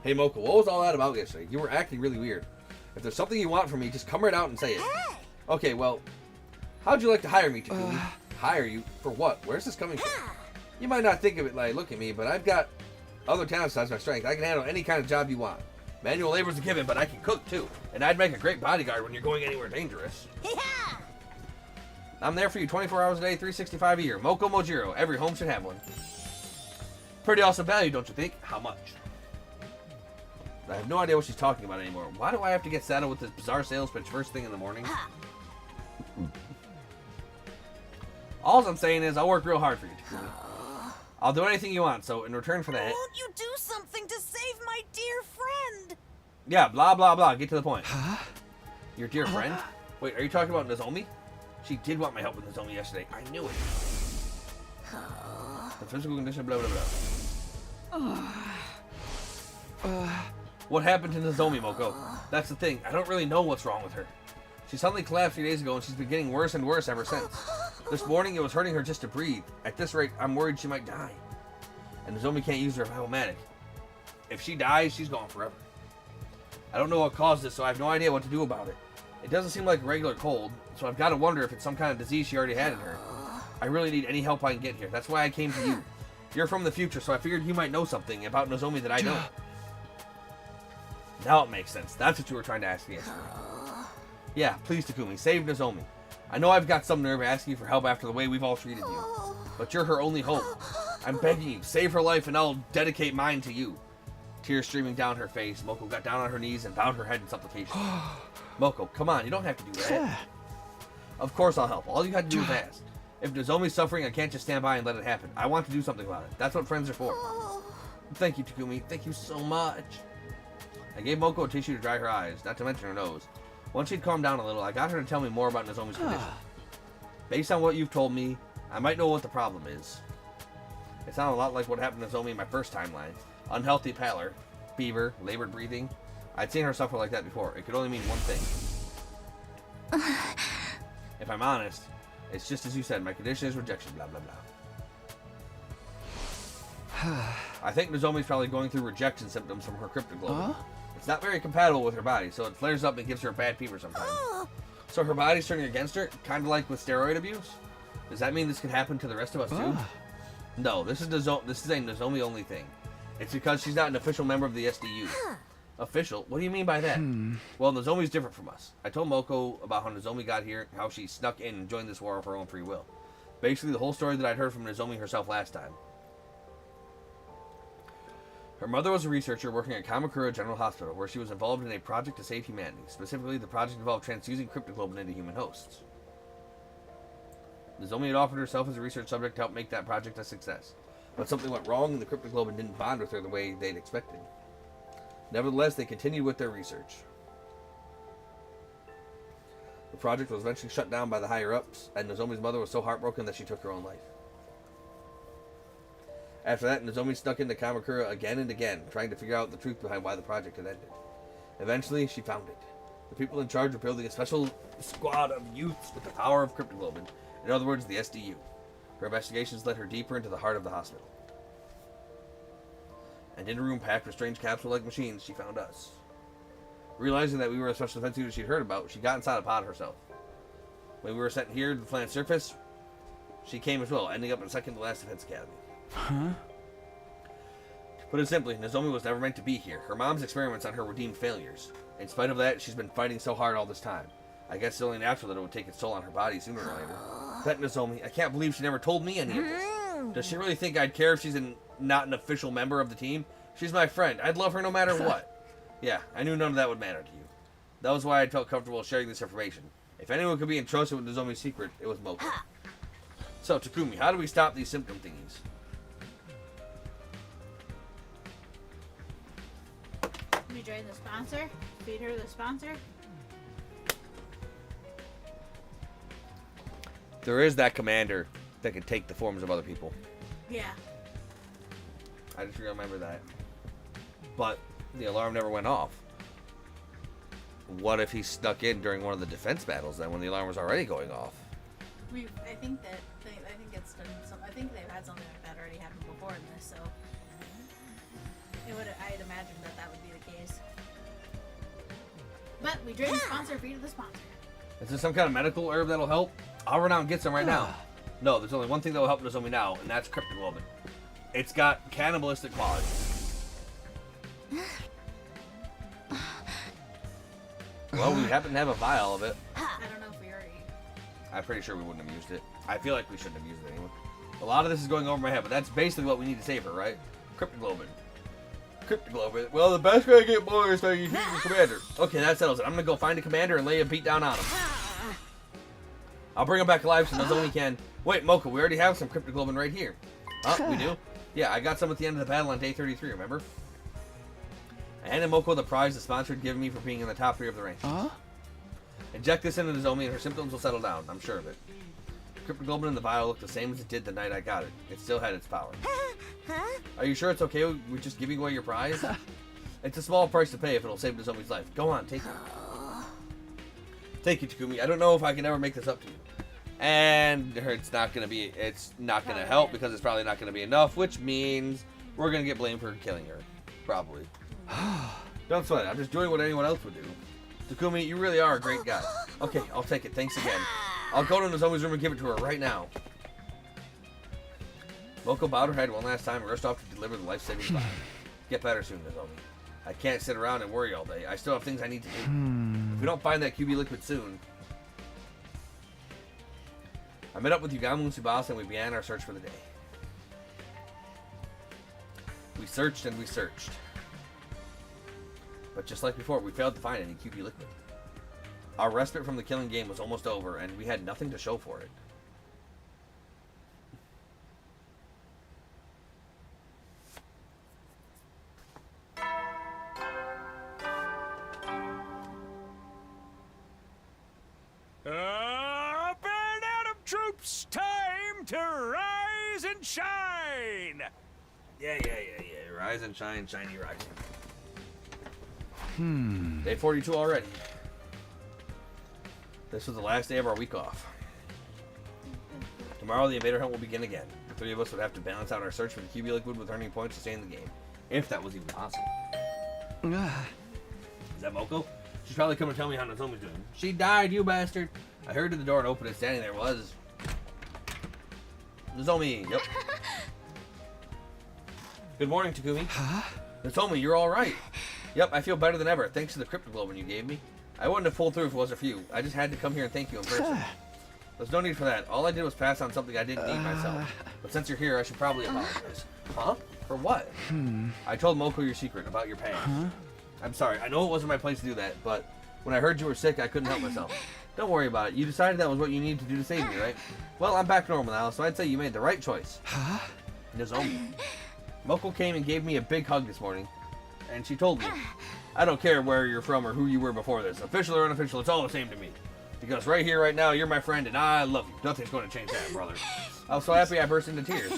S1: Hey Moko, what was all that about yesterday? You were acting really weird. If there's something you want from me, just come right out and say it. Okay, well, how'd you like to hire me, Takumi? Hire you? For what? Where's this coming from? You might not think of it like, look at me, but I've got other talents besides my strength. I can handle any kind of job you want. Manual labor's a given, but I can cook too. And I'd make a great bodyguard when you're going anywhere dangerous. I'm there for you 24 hours a day, 365 a year. Moko Mojiro. Every home should have one. Pretty awesome value, don't you think? How much? I have no idea what she's talking about anymore. Why do I have to get saddled with this bizarre sales pitch first thing in the morning? All I'm saying is I'll work real hard for you, Takumi. I'll do anything you want, so in return for that...
S7: Won't you do something to save my dear friend?
S1: Yeah, blah, blah, blah. Get to the point. Your dear friend? Wait, are you talking about Nozomi? She did want my help with Nozomi yesterday. I knew it. The physical condition, blah, blah, blah. What happened to Nozomi, Moko? That's the thing. I don't really know what's wrong with her. She suddenly collapsed 3 days ago, and she's been getting worse and worse ever since. This morning, it was hurting her just to breathe. At this rate, I'm worried she might die. And Nozomi can't use her Vivomatic. If she dies, she's gone forever. I don't know what caused this, so I have no idea what to do about it. It doesn't seem like a regular cold, so I've got to wonder if it's some kind of disease she already had in her. I really need any help I can get here. That's why I came to you. You're from the future, so I figured you might know something about Nozomi that I don't. Now it makes sense. That's what you were trying to ask me yesterday. Yeah, please, Takumi, save Nozomi. I know I've got some nerve asking you for help after the way we've all treated you, but you're her only hope. I'm begging you, save her life and I'll dedicate mine to you. Tears streaming down her face, Moko got down on her knees and bowed her head in supplication. Moko, come on, you don't have to do that. Of course I'll help. All you had to do is ask. If Nozomi's suffering, I can't just stand by and let it happen. I want to do something about it. That's what friends are for. Thank you, Takumi. Thank you so much. I gave Moko a tissue to dry her eyes, not to mention her nose. Once she'd calmed down a little, I got her to tell me more about Nozomi's condition. Based on what you've told me, I might know what the problem is. It sounded a lot like what happened to Nozomi in my first timeline. Unhealthy pallor, fever, labored breathing. I'd seen her suffer like that before. It could only mean one thing. If I'm honest, it's just as you said, my condition is rejection, blah, blah, blah. I think Nozomi's probably going through rejection symptoms from her cryptoglobin. It's not very compatible with her body, so it flares up and gives her a bad fever sometimes. So her body's turning against her, kind of like with steroid abuse? Does that mean this could happen to the rest of us too? No, this is a Nozomi only thing. It's because she's not an official member of the SDU. Official? What do you mean by that? Well, Nozomi's different from us. I told Moko about how Nozomi got here, how she snuck in and joined this war of her own free will. Basically, the whole story that I'd heard from Nozomi herself last time. Her mother was a researcher working at Kamakura General Hospital, where she was involved in a project to save humanity. Specifically, the project involved transfusing cryptoglobin into human hosts. Nozomi had offered herself as a research subject to help make that project a success. But something went wrong and the cryptoglobin didn't bond with her the way they'd expected. Nevertheless, they continued with their research. The project was eventually shut down by the higher-ups, and Nozomi's mother was so heartbroken that she took her own life. After that, Nozomi snuck into Kamakura again and again, trying to figure out the truth behind why the project had ended. Eventually, she found it. The people in charge were building a special squad of youths with the power of cryptoglobin, in other words, the SDU. Her investigations led her deeper into the heart of the hospital. And in a room packed with strange capsule-like machines, she found us. Realizing that we were a special defense unit she'd heard about, she got inside a pod herself. When we were sent here to the planet's surface, she came as well, ending up in second to last defense academy. To put it simply, Nozomi was never meant to be here. Her mom's experiments on her were deemed failures. In spite of that, she's been fighting so hard all this time. I guess it's only natural that it would take its toll on her body sooner or later. That Nozomi, I can't believe she never told me any of this. Does she really think I'd care if she's not an official member of the team? She's my friend. I'd love her no matter what. Yeah, I knew none of that would matter to you. That was why I felt comfortable sharing this information. If anyone could be entrusted with Nozomi's secret, it was Moko. So, Takumi, how do we stop these symptom thingies?
S9: You join the sponsor? Feed her the sponsor?
S1: There is that commander that can take the forms of other people.
S9: Yeah.
S1: I just remember that. But the alarm never went off. What if he snuck in during one of the defense battles then when the alarm was already going off?
S9: I think it's done I think they've had something like that already happen before in this, so I'd imagine that would be the case. But we drain the sponsor, feed the sponsor.
S1: Is there some kind of medical herb that'll help? I'll run out and get some right now. No, there's only one thing that will help Nozomi now, and that's cryptoglobin. It's got cannibalistic qualities. Well, we happen to have a vial of it.
S9: I don't know if we already...
S1: I'm pretty sure we wouldn't have used it. I feel like we shouldn't have used it anyway. A lot of this is going over my head, but that's basically what we need to save her, right? Cryptoglobin. Cryptoglobin. Well, the best way to get more is that you feed the commander. Okay, that settles it. I'm gonna go find a commander and lay a beat down on him. I'll bring him back alive so Nozomi can... Wait, Moko, we already have some cryptoglobin right here. Oh, we do? Yeah, I got some at the end of the battle on day 33, remember? I handed Moko the prize the sponsor had given me for being in the top 3 of the rankings. Inject this into Nozomi and her symptoms will settle down, I'm sure of it. Cryptoglobin in the vial looked the same as it did the night I got it. It still had its power. Are you sure it's okay with just giving away your prize? It's a small price to pay if it'll save Nozomi's life. Go on, take it. Thank you, Takumi. I don't know if I can ever make this up to you. And it's not gonna help because it's probably not gonna be enough, which means we're gonna get blamed for killing her. Probably. Don't sweat it. I'm just doing what anyone else would do. Takumi, you really are a great guy. Okay, I'll take it. Thanks again. I'll go to Nozomi's room and give it to her right now. Moko bowed her head one last time and rushed off to deliver the life-saving flag. Get better soon, Nozomi. I can't sit around and worry all day. I still have things I need to do. If we don't find that QB liquid soon... I met up with Yugamu and Tsubasa and we began our search for the day. We searched and we searched. But just like before, we failed to find any QB liquid. Our respite from the killing game was almost over and we had nothing to show for it.
S8: Troops, time to rise and shine!
S1: Yeah. Rise and shine, shiny rising. Day 42 already. This was the last day of our week off. Tomorrow the invader hunt will begin again. The three of us would have to balance out our search for the QB liquid with earning points to stay in the game. If that was even possible. Is that Moko? She's probably coming to tell me how Nozomi's doing. She died, you bastard! I hurried to the door and opened it. Standing there was... Nozomi, yep. Good morning, Takumi. Huh? Nozomi, you're alright. Yep, I feel better than ever, thanks to the cryptoglobin you gave me. I wouldn't have pulled through if it wasn't for you. I just had to come here and thank you in person. There's no need for that. All I did was pass on something I didn't need myself. But since you're here, I should probably apologize. Huh? For what? I told Moko your secret about your past. I'm sorry, I know it wasn't my place to do that, but when I heard you were sick, I couldn't help myself. Don't worry about it. You decided that was what you needed to do to save me, right? Well, I'm back normal now, so I'd say you made the right choice. Huh? Nozomi. Moko came and gave me a big hug this morning, and she told me, I don't care where you're from or who you were before this. Official or unofficial, it's all the same to me. Because right here, right now, you're my friend, and I love you. Nothing's going to change that, brother. I was so happy I burst into tears.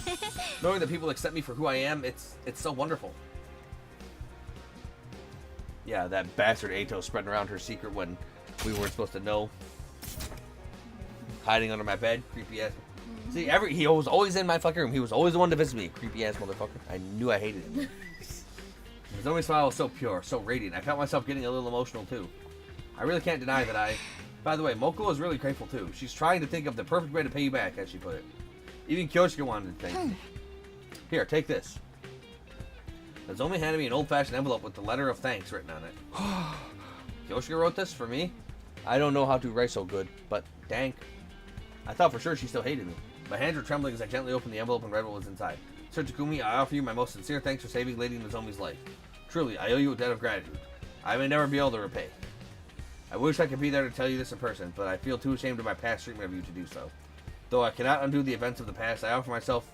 S1: Knowing that people accept me for who I am, it's so wonderful. Yeah, that bastard Ato spreading around her secret when we weren't supposed to know. Hiding under my bed, creepy ass. See, he was always in my fucking room. He was always the one to visit me, creepy ass motherfucker. I knew I hated him. Nozomi's smile was so pure, so radiant. I felt myself getting a little emotional too. I really can't deny that I... By the way, Moko is really grateful too. She's trying to think of the perfect way to pay you back, as she put it. Even Kyoshika wanted to thank me. Here, take this. Nozomi handed me an old-fashioned envelope with the letter of thanks written on it. Kyoshika wrote this for me? I don't know how to write so good, but dank. I thought for sure she still hated me. My hands were trembling as I gently opened the envelope and read what was inside. Sir Takumi, I offer you my most sincere thanks for saving Lady Nozomi's life. Truly, I owe you a debt of gratitude. I may never be able to repay. I wish I could be there to tell you this in person, but I feel too ashamed of my past treatment of you to do so. Though I cannot undo the events of the past, I offer myself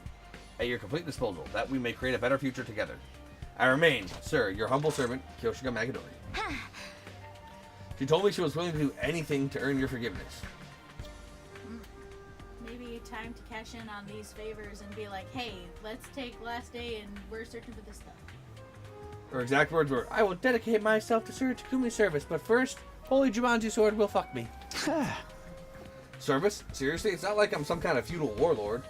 S1: at your complete disposal, that we may create a better future together. I remain, sir, your humble servant, Kyoshika Magadori. She told me she was willing to do anything to earn your forgiveness.
S9: Maybe time to cash in on these favors and be like, hey, let's take last day and we're searching for this stuff.
S1: Her exact words were, I will dedicate myself to Sir Takumi's service, but first, Holy Jumanji Sword will fuck me. Service? Seriously? It's not like I'm some kind of feudal warlord.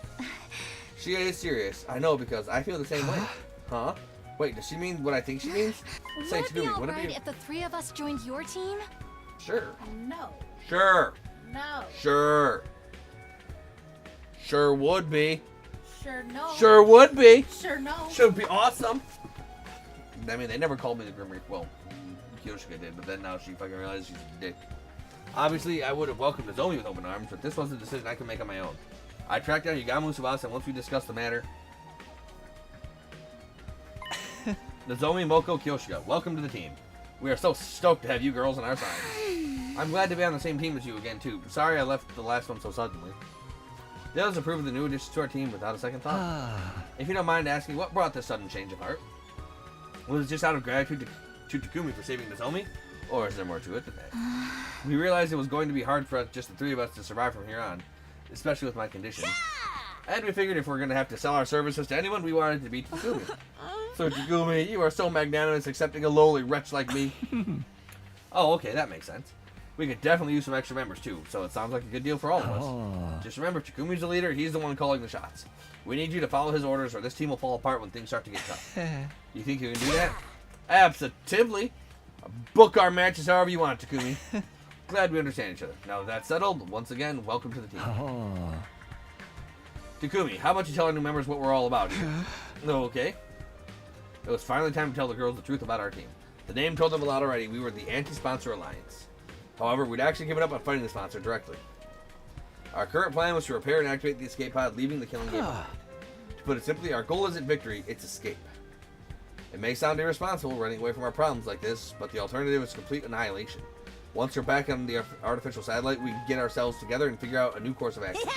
S1: She is serious. I know, because I feel the same way. Huh? Wait, does she mean what I think she means? Say
S2: Would it be
S1: Takumi,
S2: alright if the three of us joined your team?
S1: Sure.
S9: No.
S1: Sure.
S9: No.
S1: Sure. Sure would be.
S9: Sure no.
S1: Sure would be.
S9: Sure no.
S1: Should be awesome. I mean, they never called me the Grim Reaper. Well, Kyoshika did, but then now she fucking realizes she's a dick. Obviously, I would have welcomed Nozomi with open arms, but this was a decision I could make on my own. I tracked down Yugamu Tsubasa, and once we discussed the matter... Nozomi, Moko, Kyoshika, welcome to the team. We are so stoked to have you girls on our side. I'm glad to be on the same team as you again, too. Sorry I left the last one so suddenly. The others approve of the new additions to our team without a second thought. If you don't mind asking, what brought this sudden change of heart? Was it just out of gratitude to Takumi for saving Nozomi? Or is there more to it than that? We realized it was going to be hard for us, just the three of us, to survive from here on. Especially with my condition. And we figured if we're going to have to sell our services to anyone, we wanted to be Takumi. So Takumi, you are so magnanimous accepting a lowly wretch like me. Oh, okay, that makes sense. We could definitely use some extra members too, so it sounds like a good deal for all of us. Just remember, Takumi's the leader, he's the one calling the shots. We need you to follow his orders or this team will fall apart when things start to get tough. You think you can do that? Absolutely. Book our matches however you want, Takumi. Glad we understand each other. Now that that's settled, once again, welcome to the team. Takumi, how about you tell our new members what we're all about here? No, okay. It was finally time to tell the girls the truth about our team. The name told them a lot already. We were the Anti-Sponsor Alliance. However, we'd actually given up on fighting the sponsor directly. Our current plan was to repair and activate the escape pod, leaving the killing game behind. To put it simply, our goal isn't victory, it's escape. It may sound irresponsible running away from our problems like this, but the alternative is complete annihilation. Once we're back on the artificial satellite, we can get ourselves together and figure out a new course of action.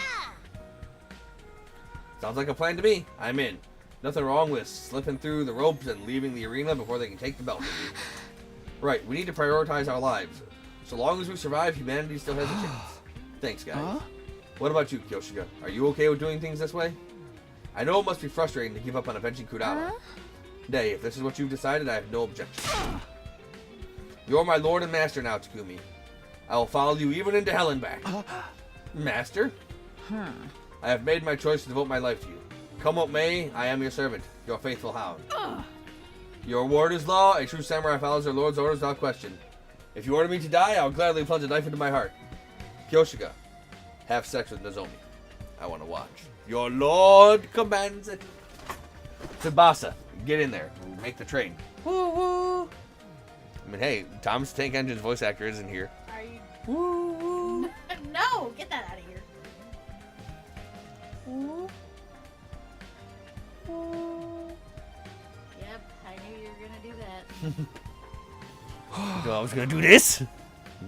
S1: Sounds like a plan to me. I'm in. Nothing wrong with slipping through the ropes and leaving the arena before they can take the belt from you. Right, we need to prioritize our lives. So long as we survive, humanity still has a chance. Thanks, guys. What about you, Kyoshika? Are you okay with doing things this way? I know it must be frustrating to give up on avenging Kudama. Day, if this is what you've decided, I have no objection. You're my lord and master now, Takumi. I will follow you even into hell and back. Master? I have made my choice to devote my life to you. Come what may, I am your servant, your faithful hound. Your word is law. A true samurai follows their lord's orders without question. If you order me to die, I'll gladly plunge a knife into my heart. Kyoshika, have sex with Nozomi. I want to watch. Your lord commands it. Tsubasa, get in there. Make the train. Woo woo. I mean, hey, Thomas the Tank Engine's voice actor isn't here.
S9: Are you?
S1: Woo woo.
S9: No, get that out of here.
S14: Ooh.
S9: Yep, I knew you were gonna do that.
S1: So I was gonna do this?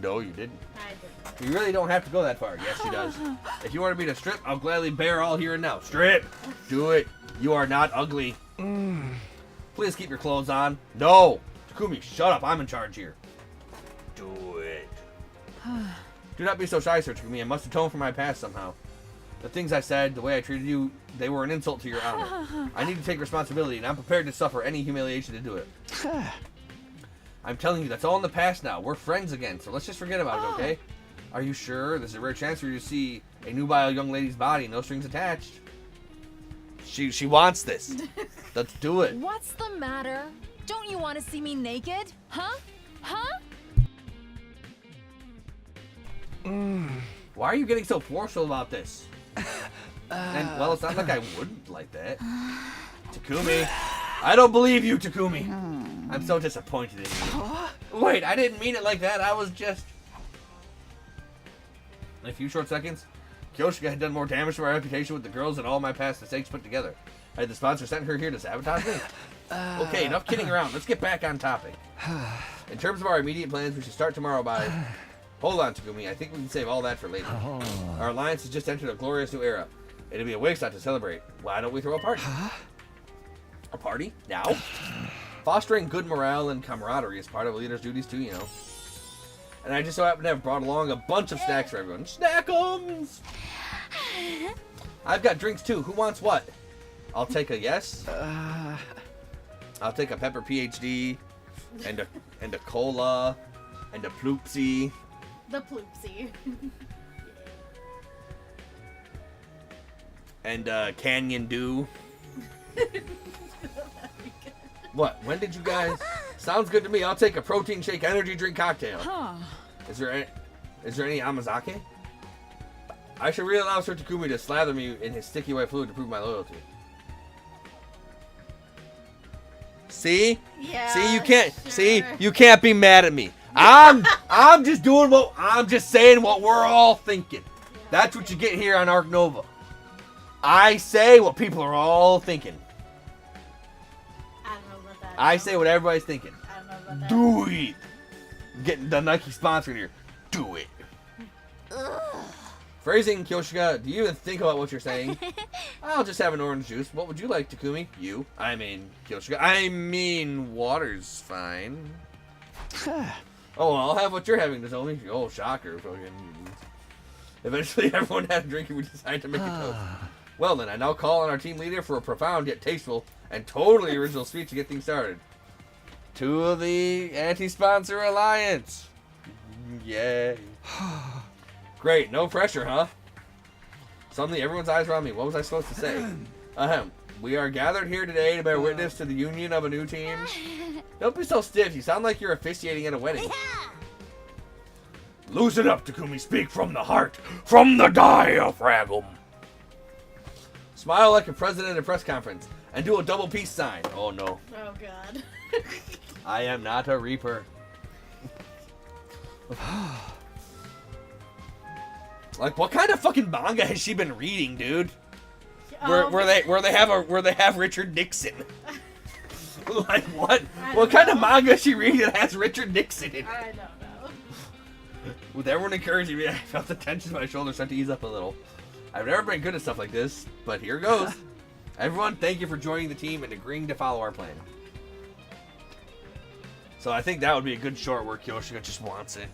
S1: No, you didn't.
S9: I didn't.
S1: You really don't have to go that far. Yes, she does. If you want me to strip, I'll gladly bear all here and now. Strip! Do it. You are not ugly. Please keep your clothes on. No! Takumi, shut up. I'm in charge here. Do it. Do not be so shy, Sir Takumi. I must atone for my past somehow. The things I said, the way I treated you, they were an insult to your honor. I need to take responsibility, and I'm prepared to suffer any humiliation to do it. I'm telling you, that's all in the past now. We're friends again, so let's just forget about it, okay? Are you sure? There's a rare chance for you to see a nubile young lady's body, no strings attached. She wants this. Let's do it.
S2: What's the matter? Don't you want to see me naked? Huh? Huh?
S1: Why are you getting so forceful about this? And, well, it's not like I wouldn't like that. Takumi. I don't believe you, Takumi. I'm so disappointed in you. Wait, I didn't mean it like that. I was just... In a few short seconds, Kyoshika had done more damage to my reputation with the girls than all my past mistakes put together. Had the sponsor sent her here to sabotage me? Okay, enough kidding around. Let's get back on topic. In terms of our immediate plans, we should start tomorrow by... Hold on, Takumi. I think we can save all that for later. Our alliance has just entered a glorious new era. It'd be a waste not to celebrate. Why don't we throw a party? A party? Now? Fostering good morale and camaraderie is part of a leader's duties too, you know. And I just so happen to have brought along a bunch of snacks for everyone. Snackums! I've got drinks too. Who wants what? I'll take a yes. I'll take a pepper PhD and a cola and a ploopsie.
S9: The ploopsie.
S1: And Canyon Dew. What? When did you guys? Sounds good to me. I'll take a protein shake energy drink cocktail. Is there any Amazake? I should really allow Sir Takumi to slather me in his sticky white fluid to prove my loyalty. See?
S9: Yeah.
S1: See, you can't.
S9: Sure.
S1: See, you can't be mad at me. I'm just doing what I'm just saying what we're all thinking. That's what you get here on Arc Nova. I say what people are all thinking.
S9: I don't know about that.
S1: I say what everybody's thinking.
S9: I don't know about that.
S1: Do it. Getting the Nike sponsor here. Do it. Phrasing, Kyoshika, do you even think about what you're saying? I'll just have an orange juice. What would you like, Takumi? You. I mean, Kyoshika. I mean, water's fine. Oh, I'll have what you're having, Nozomi. Oh, shocker. Eventually, everyone had a drink and we decided to make a toast. Well, then, I now call on our team leader for a profound yet tasteful and totally original speech to get things started. To the Anti-Sponsor Alliance. Yay. Great, no pressure, huh? Suddenly, everyone's eyes were on me. What was I supposed to say? We are gathered here today to bear witness to the union of a new team. Don't be so stiff. You sound like you're officiating at a wedding. Loosen up, Takumi. Speak from the heart. From the diaphragm. Smile like a president at a press conference and do a double peace sign. Oh no.
S9: Oh god.
S1: I am not a Reaper. Like, what kind of fucking manga has she been reading, dude? Where they have Richard Nixon? Like what? What kind of manga is she reading that has Richard Nixon in it?
S9: I don't know.
S1: With everyone encouraging me, I felt the tension in my shoulders start to ease up a little. I've never been good at stuff like this, but here goes. Everyone, thank you for joining the team and agreeing to follow our plan. So I think that would be a good short where Kyoshika just wants it.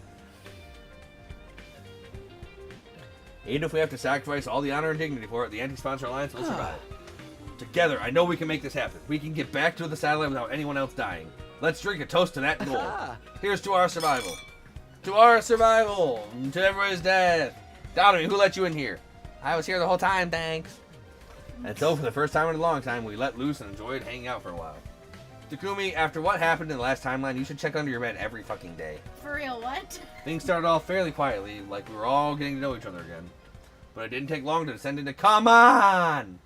S1: Even if we have to sacrifice all the honor and dignity for it, the anti-sponsor alliance will survive. Together, I know we can make this happen. We can get back to the satellite without anyone else dying. Let's drink a toast to that goal. Here's to our survival. To our survival. To everybody's death. Donovan, who let you in here? I was here the whole time, thanks. And so, for the first time in a long time, we let loose and enjoyed hanging out for a while. Takumi, after what happened in the last timeline, you should check under your bed every fucking day.
S9: For real, what?
S1: Things started off fairly quietly, like we were all getting to know each other again. But it didn't take long to descend into come on!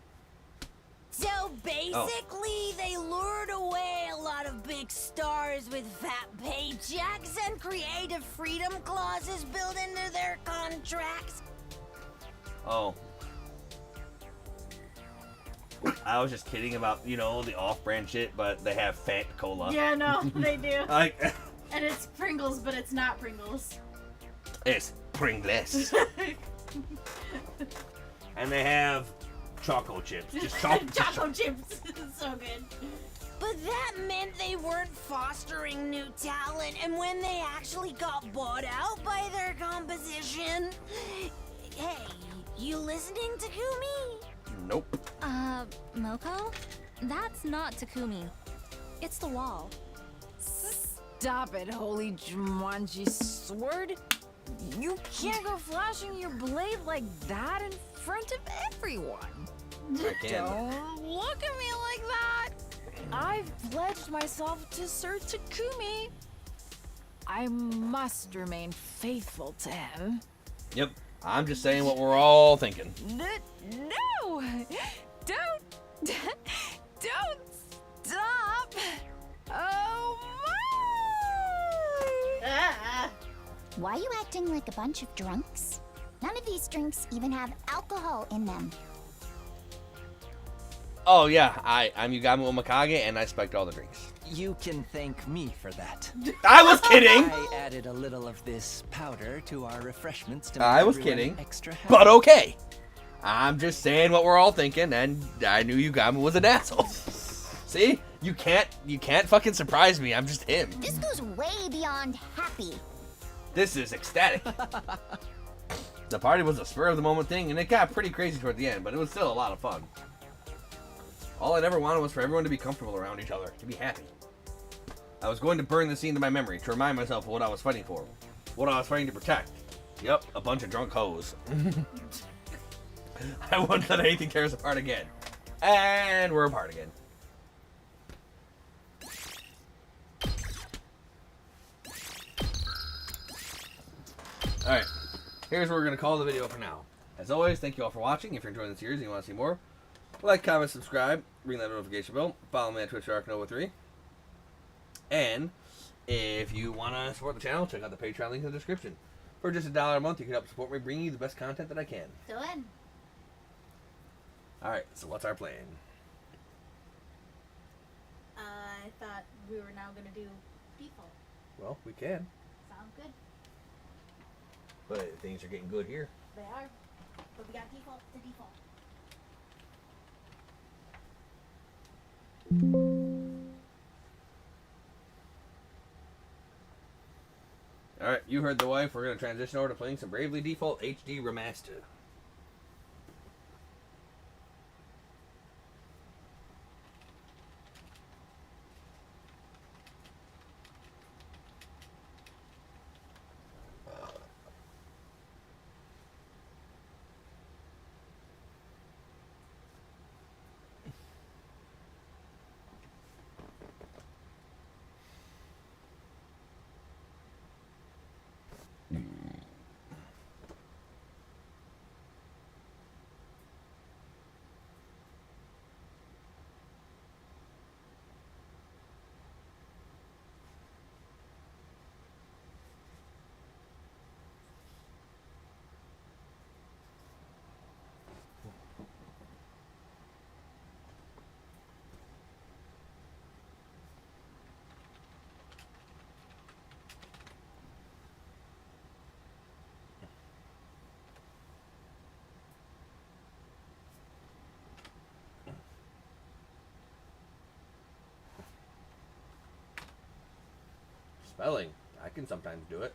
S7: So basically, they lured away a lot of big stars with fat paychecks and creative freedom clauses built into their contracts.
S1: Oh. I was just kidding about, you know, the off-brand shit, but they have Fat Cola.
S9: Yeah, no, they do.
S1: Like,
S9: and it's Pringles, but it's not Pringles.
S1: it's Pringles. And they have Choco Chips. Just
S9: Choco Chips. So good.
S7: But that meant they weren't fostering new talent, and when they actually got bought out by their composition... Hey, you listening, Takumi?
S1: Nope.
S15: Moko? That's not Takumi. It's the wall.
S2: Stop it, holy Jumanji sword. You can't go flashing your blade like that in front of everyone.
S1: I can.
S2: Don't look at me like that. I've pledged myself to Sir Takumi. I must remain faithful to him.
S1: Yep. I'm just saying what we're all thinking.
S2: No! Don't stop! Oh my!
S5: Why are you acting like a bunch of drunks? None of these drinks even have alcohol in them.
S1: Oh yeah, I'm Yugamo Omakage and I spiked all the drinks.
S13: You can thank me for that.
S1: I was kidding!
S13: I added a little of this powder to our refreshments to make
S1: I was
S13: everyone
S1: kidding.
S13: Extra happy.
S1: But okay. I'm just saying what we're all thinking, and I knew Yugamo was an asshole. See? You can't fucking surprise me. I'm just him.
S5: This goes way beyond happy.
S1: This is ecstatic. The party was a spur of the moment thing, and it got pretty crazy toward the end, but it was still a lot of fun. All I'd ever wanted was for everyone to be comfortable around each other, to be happy. I was going to burn the scene to my memory to remind myself of what I was fighting for, what I was fighting to protect. Yep, a bunch of drunk hoes. I wouldn't let anything tear us apart again. And we're apart again. Alright, here's where we're going to call the video for now. As always, thank you all for watching. If you're enjoying the series and you want to see more, like, comment, subscribe, ring that notification bell, follow me on Twitch, ArkNova3. And if you want to support the channel, check out the Patreon link in the description. For just $1 a month, you can help support me bringing you the best content that I can.
S9: Still in.
S1: Alright, so what's our plan?
S9: I thought we were now going to do default.
S1: Well, we can.
S9: Sounds good.
S1: But things are getting good here.
S9: They are. But we got default to default.
S1: Alright, you heard the wife. We're going to transition over to playing some Bravely Default HD Remastered. Spelling. I can sometimes do it.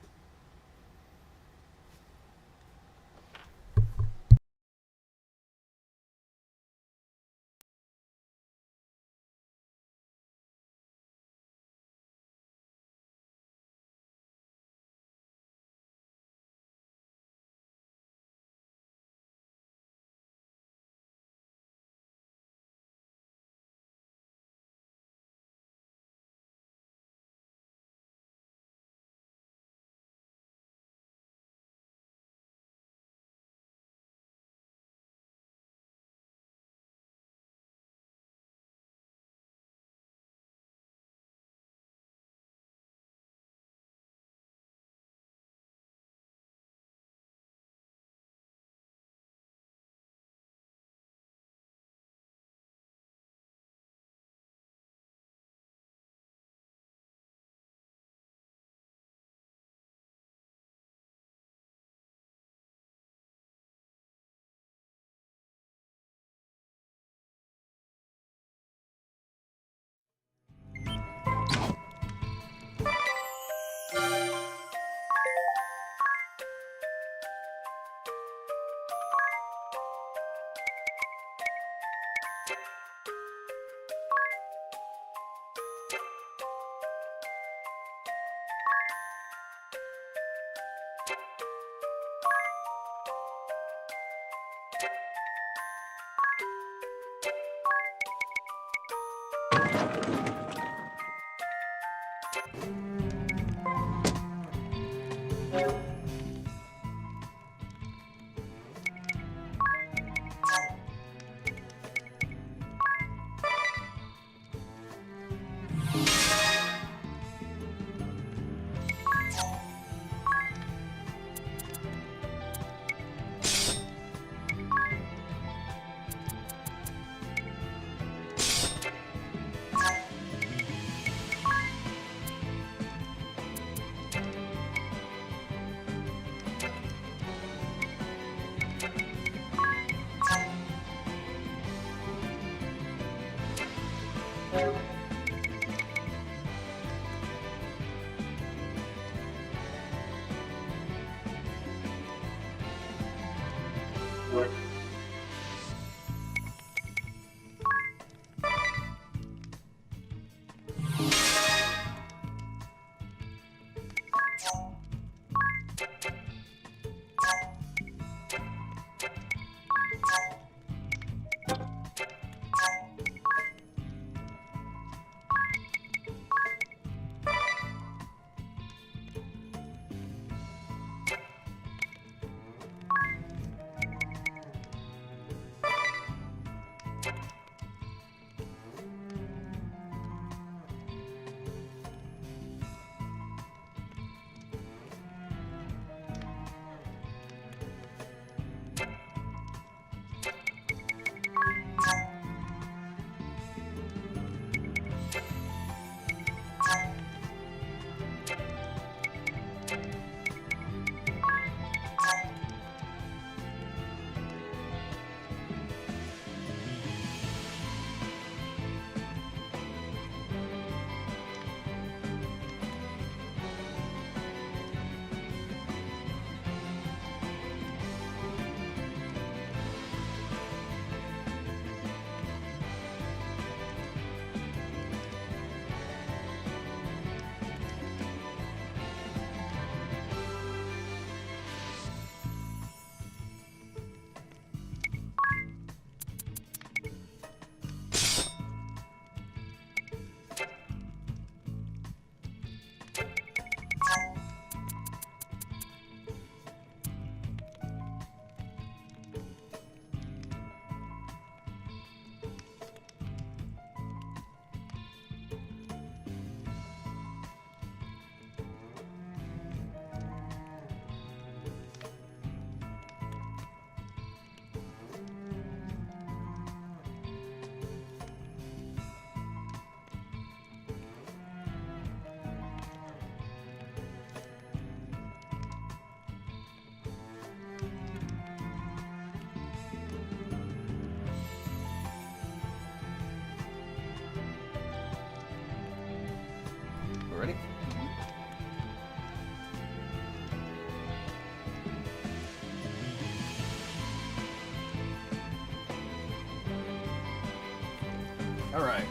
S1: Alright.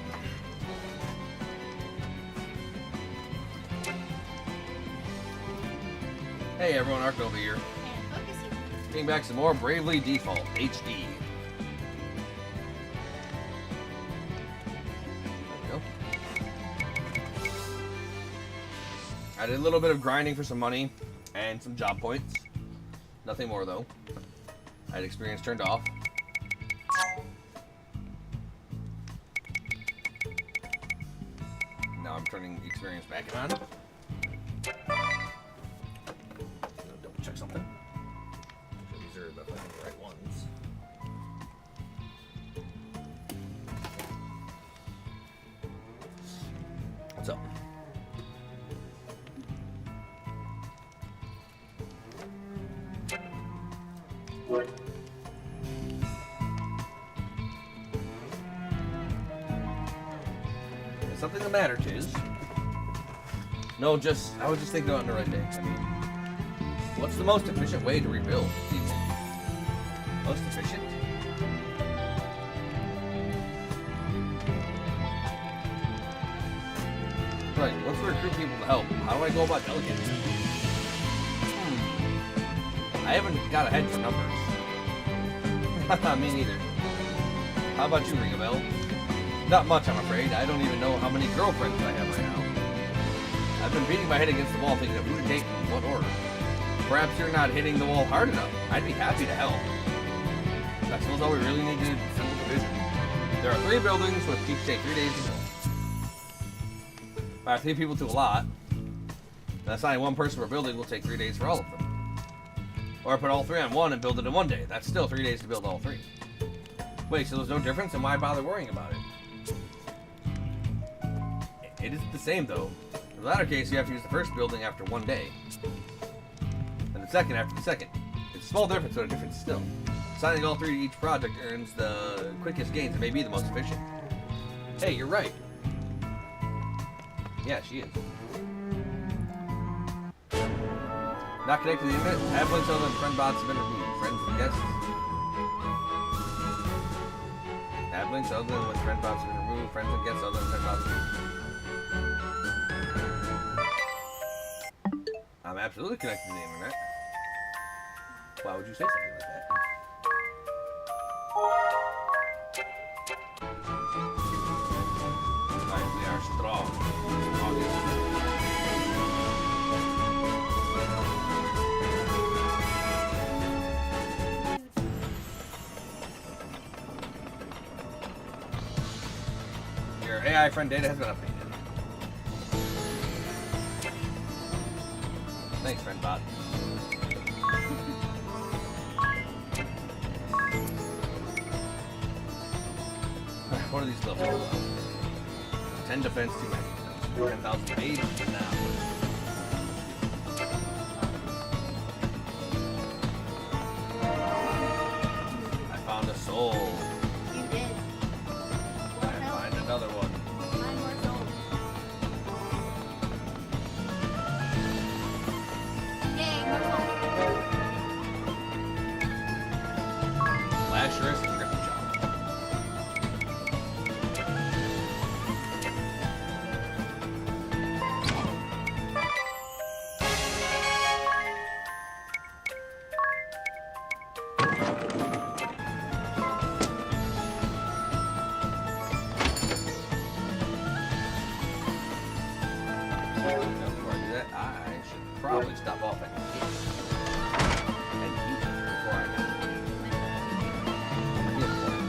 S1: Hey everyone, Ark over here. Bring back some more Bravely Default HD. There we go. I did a little bit of grinding for some money and some job points. Nothing more though. I had experience turned off. Now I'm turning experience back on. Double check something. Make sure these are the right ones. What's up? Is something the matter, Tiz? No, I was just thinking on the right day. I mean, what's the most efficient way to rebuild people? Most efficient? Right, once we recruit people to help, how do I go about delegating? I haven't got ahead for numbers. Me neither. How about you, Ring a Bell? Not much, I'm afraid. I don't even know how many girlfriends I have right now. I've been beating my head against the wall thinking of who to take in what order. Perhaps you're not hitting the wall hard enough. I'd be happy to help. I suppose all we really need to do is simple division. There are 3 buildings which each take 3 days to build. If I have 3 people to a lot, then assigning 1 person per building will take 3 days for all of them. Or put all 3 on one and build it in 1 day. That's still 3 days to build all 3. Wait, so there's no difference? Then why bother worrying about it? It isn't the same, though. In the latter case, you have to use the first building after 1 day. And the second after the second. It's a small difference, but a difference still. Assigning all 3 to each project earns the quickest gains and may be the most efficient. Hey, you're right. Yeah, she is. Not connected to the internet. App links other than friend bots have been removed. Friends and guests. App links other than with friend bots have been removed. Friends and guests other than friend bots have been removed. I'm absolutely connected to the internet. Why would you say something like that? Right, we are strong. Strongest. Your AI friend data has been updated. Thanks, friend bot. What are these levels? 10 defense, 2 magic defense. 10,000 aid now. I found a soul.
S9: You did.
S1: I find another one.
S9: Mine more soul. Yay, more soul.
S1: Lasherus and Griffin Jaw. Before I do that, I should probably stop off at the gate and eat before I heal before I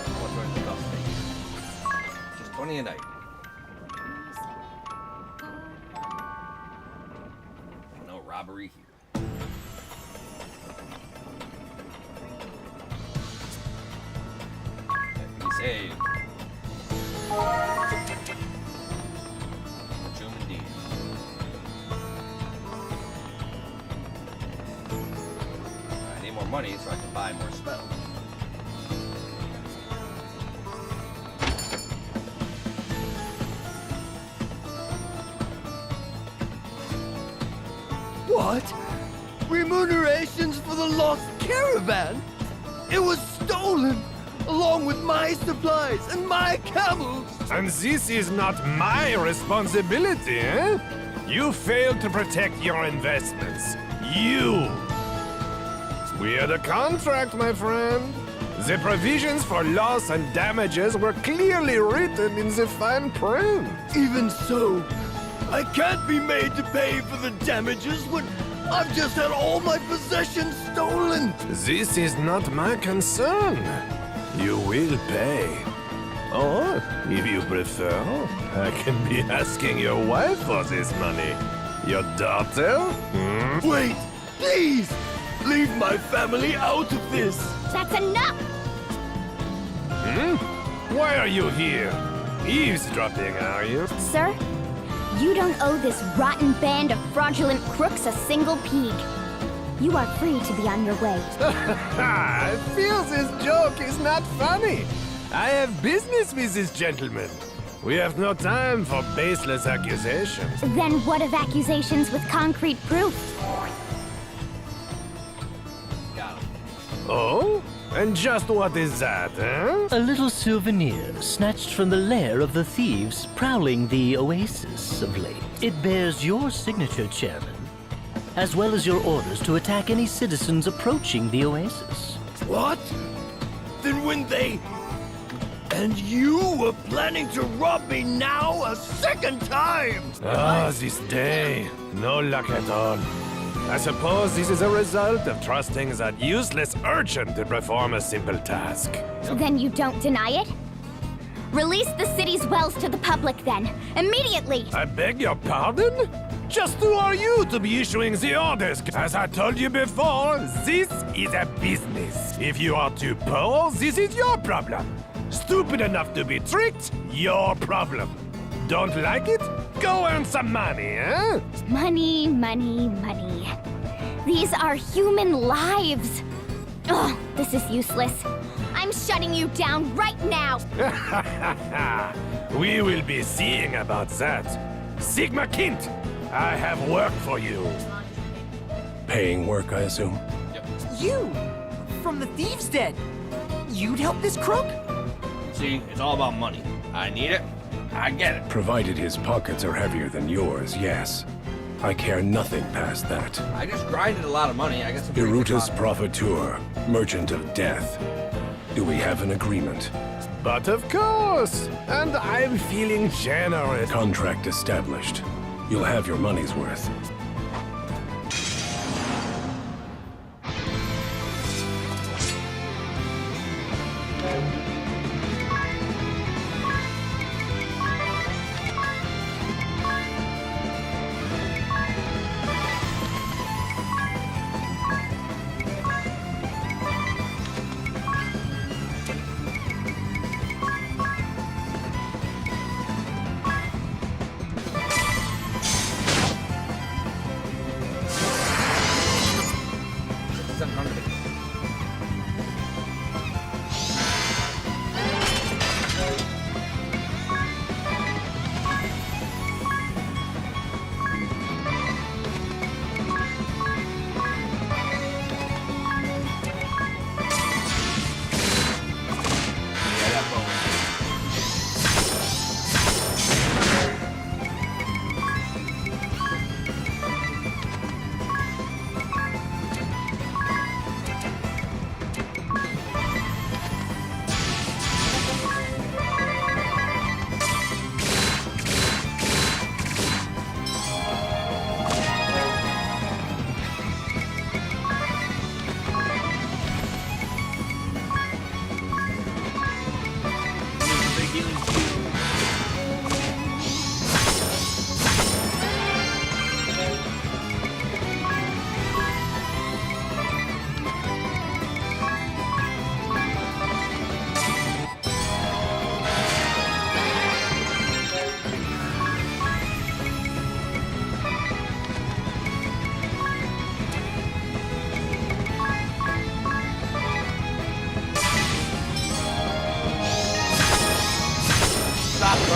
S1: How much would it cost me? Just 20 a night. No robbery here. Be saved. June indeed. money so I can buy more spells.
S16: What? Remunerations for the lost caravan? It was stolen, along with my supplies and my camels.
S17: And this is not my responsibility, eh? You failed to protect your investments. You! We had a contract, my friend. The provisions for loss and damages were clearly written in the fine print.
S16: Even so, I can't be made to pay for the damages when I've just had all my possessions stolen.
S17: This is not my concern. You will pay. Or, if you prefer, I can be asking your wife for this money. Your daughter? Hmm?
S16: Wait, please! Leave my family out of this!
S12: That's enough!
S17: Hmm? Why are you here? Eavesdropping, are you?
S12: Sir, you don't owe this rotten band of fraudulent crooks a single peeg. You are free to be on your way.
S17: I feel this joke is not funny. I have business with this gentleman. We have no time for baseless accusations.
S12: Then what of accusations with concrete proof?
S17: Oh? And just what is that, eh?
S18: A little souvenir snatched from the lair of the thieves prowling the oasis of late. It bears your signature, Chairman, as well as your orders to attack any citizens approaching the oasis.
S16: What? Then when they... And you were planning to rob me now a second time!
S17: Ah, this day. No luck at all. I suppose this is a result of trusting that useless urchin to perform a simple task.
S12: Then you don't deny it? Release the city's wells to the public then, immediately!
S17: I beg your pardon? Just who are you to be issuing the orders? As I told you before, this is a business. If you are too poor, this is your problem. Stupid enough to be tricked, your problem. Don't like it? Go earn some money, eh?
S12: Money, money, money. These are human lives. Ugh, this is useless. I'm shutting you down right now.
S17: We will be seeing about that. Sigma Kint, I have work for you.
S19: Paying work, I assume?
S6: You! From the Thieves' Den! You'd help this crook?
S1: See, it's all about money. I need it, I get it.
S19: Provided his pockets are heavier than yours, yes. I care nothing past that.
S1: I just grinded a lot of money. I got some pretty good
S19: Irutus
S1: profit.
S19: Profitur, Merchant of Death. Do we have an agreement?
S17: But of course! And I'm feeling generous.
S19: Contract established. You'll have your money's worth.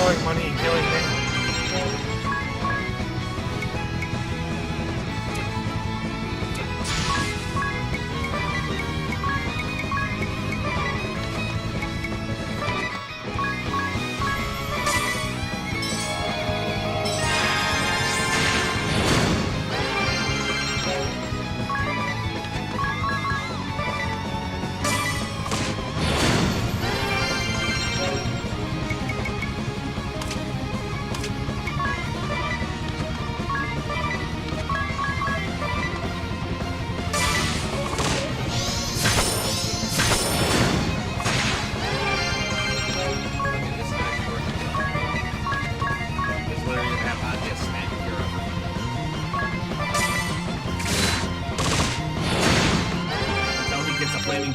S17: throwing money and killing me.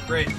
S1: Great.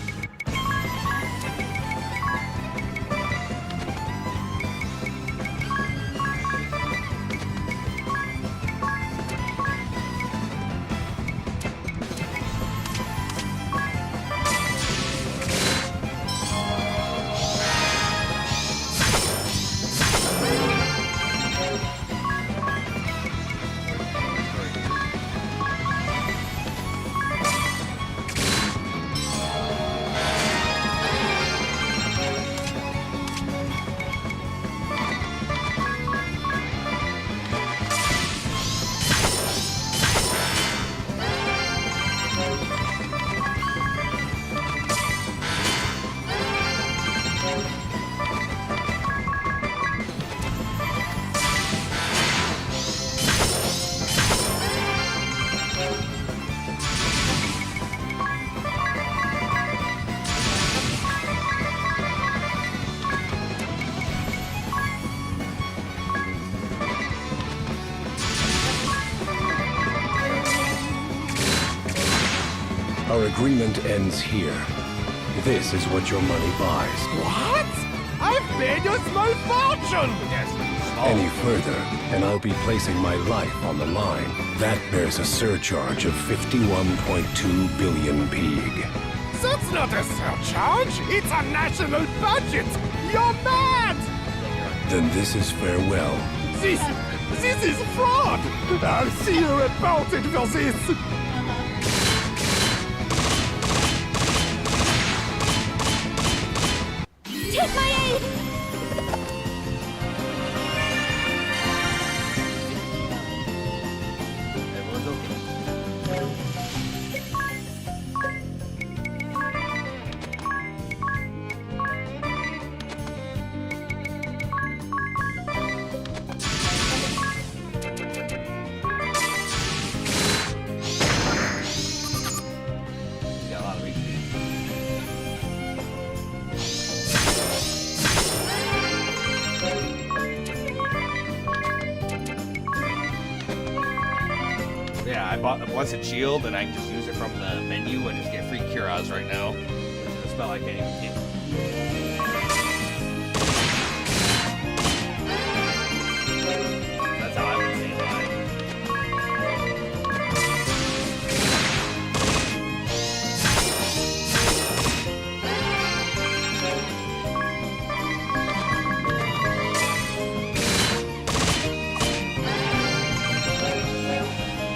S19: Our agreement ends here. This is what your money buys.
S17: What? I've paid you a small fortune!
S1: Yes, small.
S19: Any further, and I'll be placing my life on the line. That bears a surcharge of 51.2 billion pig.
S17: That's not a surcharge! It's a national budget! You're mad!
S19: Then this is farewell.
S17: This is fraud! I'll see you reported for this!
S12: Take my aid!
S1: Everyone's okay. Got a lot of reach. Yeah, I bought the Blessed Shield, and I can just use it from the menu and just get free Curas right now. Which is a spell I can't even keep. That's how I would stay alive.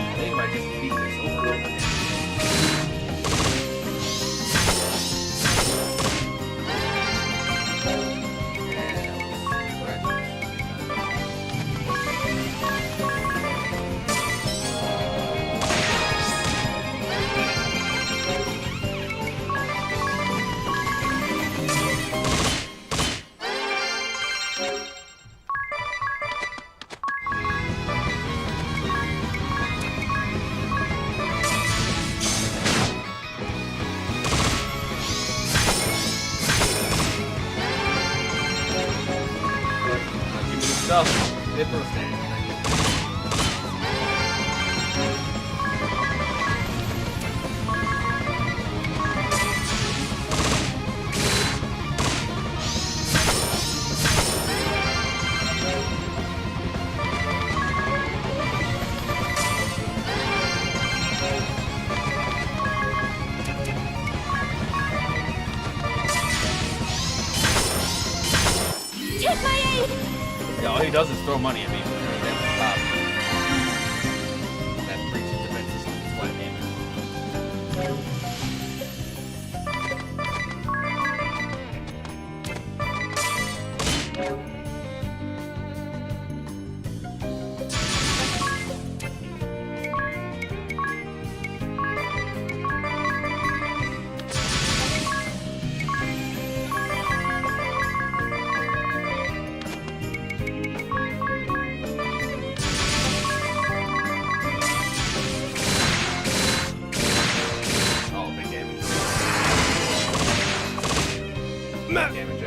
S1: I think if I just beat this over and over again. Stuff. Dipper stand.
S12: Take my aid!
S1: Yeah, all he does is throw money at me from the top. And that breaches defense system. It's flat damage.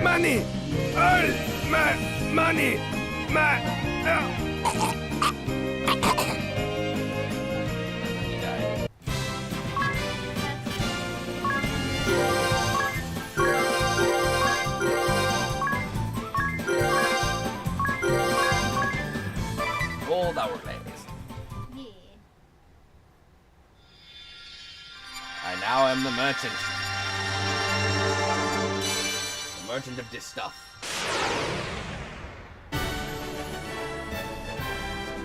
S17: Money! All my money! My...
S1: Gold hourglass. I now am the merchant. The merchant of this stuff.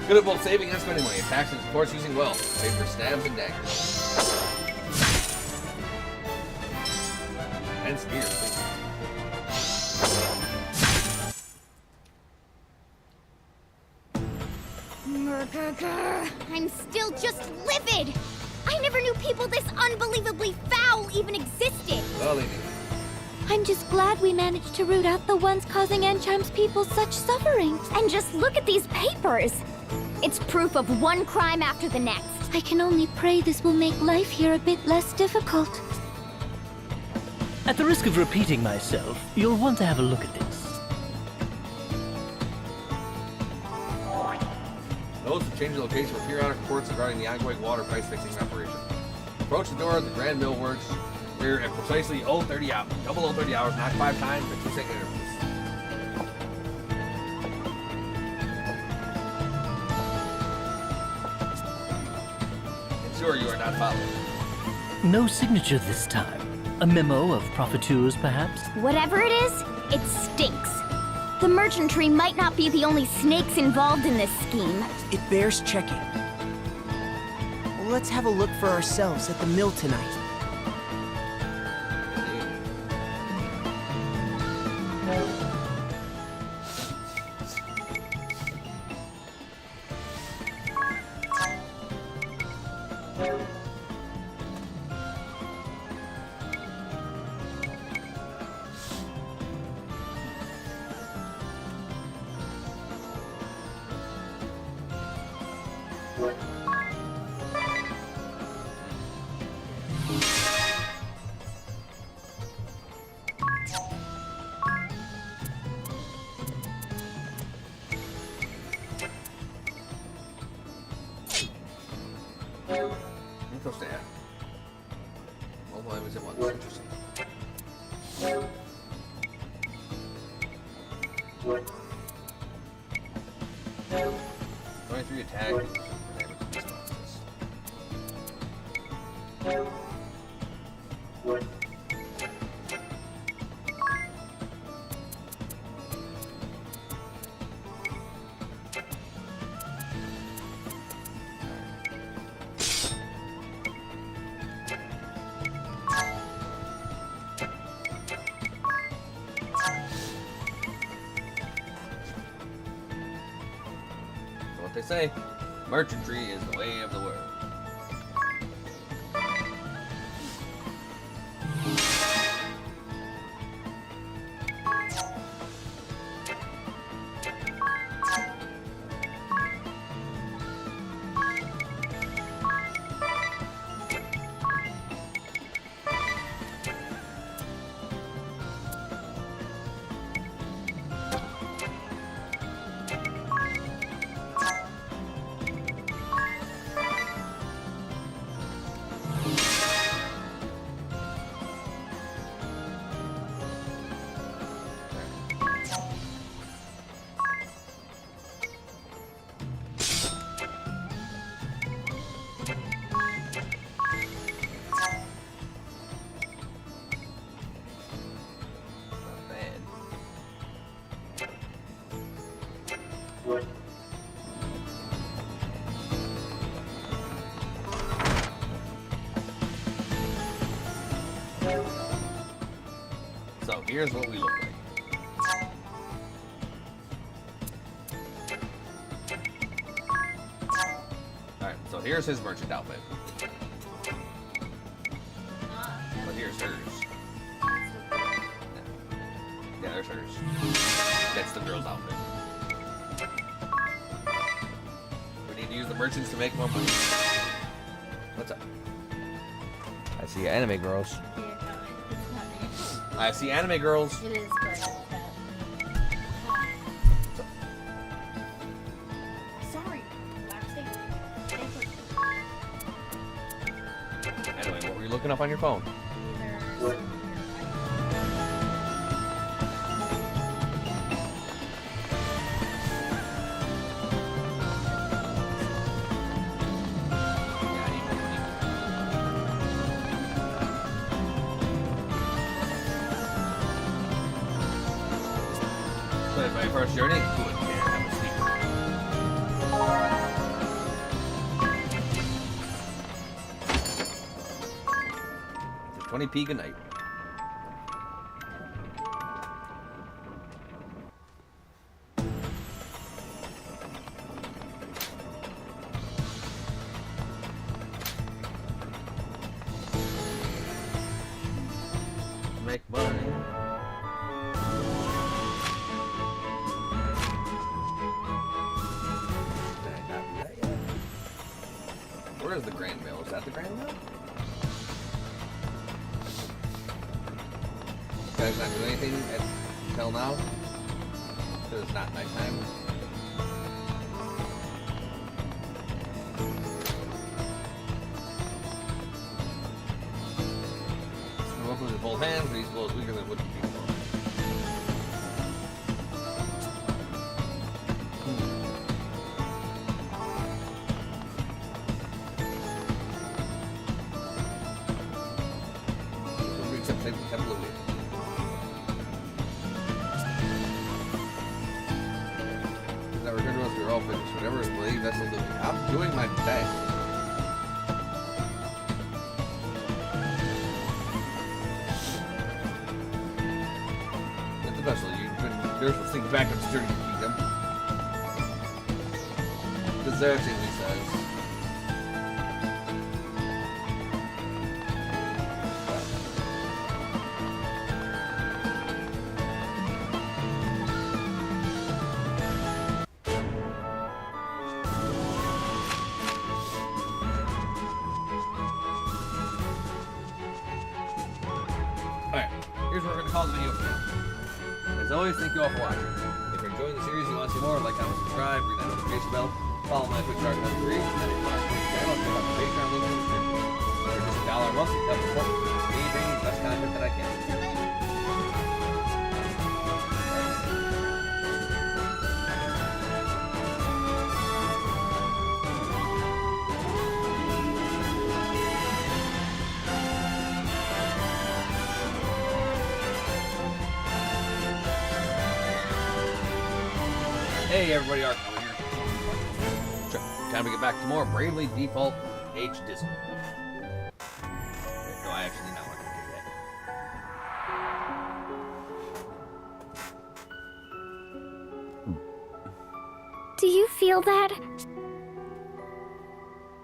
S1: Good at both saving and spending money. Attacks and supports using wealth. Great for stabs and daggers. And spears.
S12: I'm still just livid! I never knew people this unbelievably foul even existed!
S1: Well, they do.
S12: I'm just glad we managed to root out the ones causing Encham's people such suffering. And just look at these papers! It's proof of one crime after the next. I can only pray this will make life here a bit less difficult.
S18: At the risk of repeating myself, you'll want to have a look at this.
S1: Notice to change the location for periodic reports regarding the ongoing water price fixing operation. Approach the door of the Grand Mill Works here at precisely 030 hours. Double 030 hours, not 5 times, but 2-second intervals. Ensure you are not followed.
S18: No signature this time. A memo of profiteers, perhaps?
S12: Whatever it is, it stinks. The merchantry might not be the only snakes involved in this scheme.
S6: It bears checking. Well, let's have a look for ourselves at the mill tonight.
S1: Interesting. Multiple items at once. Interesting. 23 attack. What they say, merchantry is the way of the world. So here's what we look like. Alright, so here's his merchant outfit. But here's hers. Yeah, there's hers. That's the girl's outfit. We need to use the merchants to make more money. What's up? I see anime girls. I see anime girls.
S9: It is great. Sorry.
S1: Anyway, what were you looking up on your phone? My first journey to it. It's 20p good night. Make money. Where is the Grand Mill? Is that the Grand Mill? You guys not doing anything until now? Because it's not nighttime. Smoke with both hands, but these blows weaker than wooden people. Whatever is believed, that's what I'm doing my best. That's the best. There's this thing back up security kingdom. Desertingly says. Here's what we're going to call the video for now. As always, thank you all for watching. If you're enjoying the series and you want to see more, like, comment, subscribe, ring that notification bell, follow my Twitch channel, and if you want to channel, check out the Patreon link in the description. For just $1 a month, you help support me bringing the best content that I can. Hey everybody, Ark over here. Time to get back to more Bravely Default H Dizzle. No, I actually not want to do that.
S12: Do you feel that?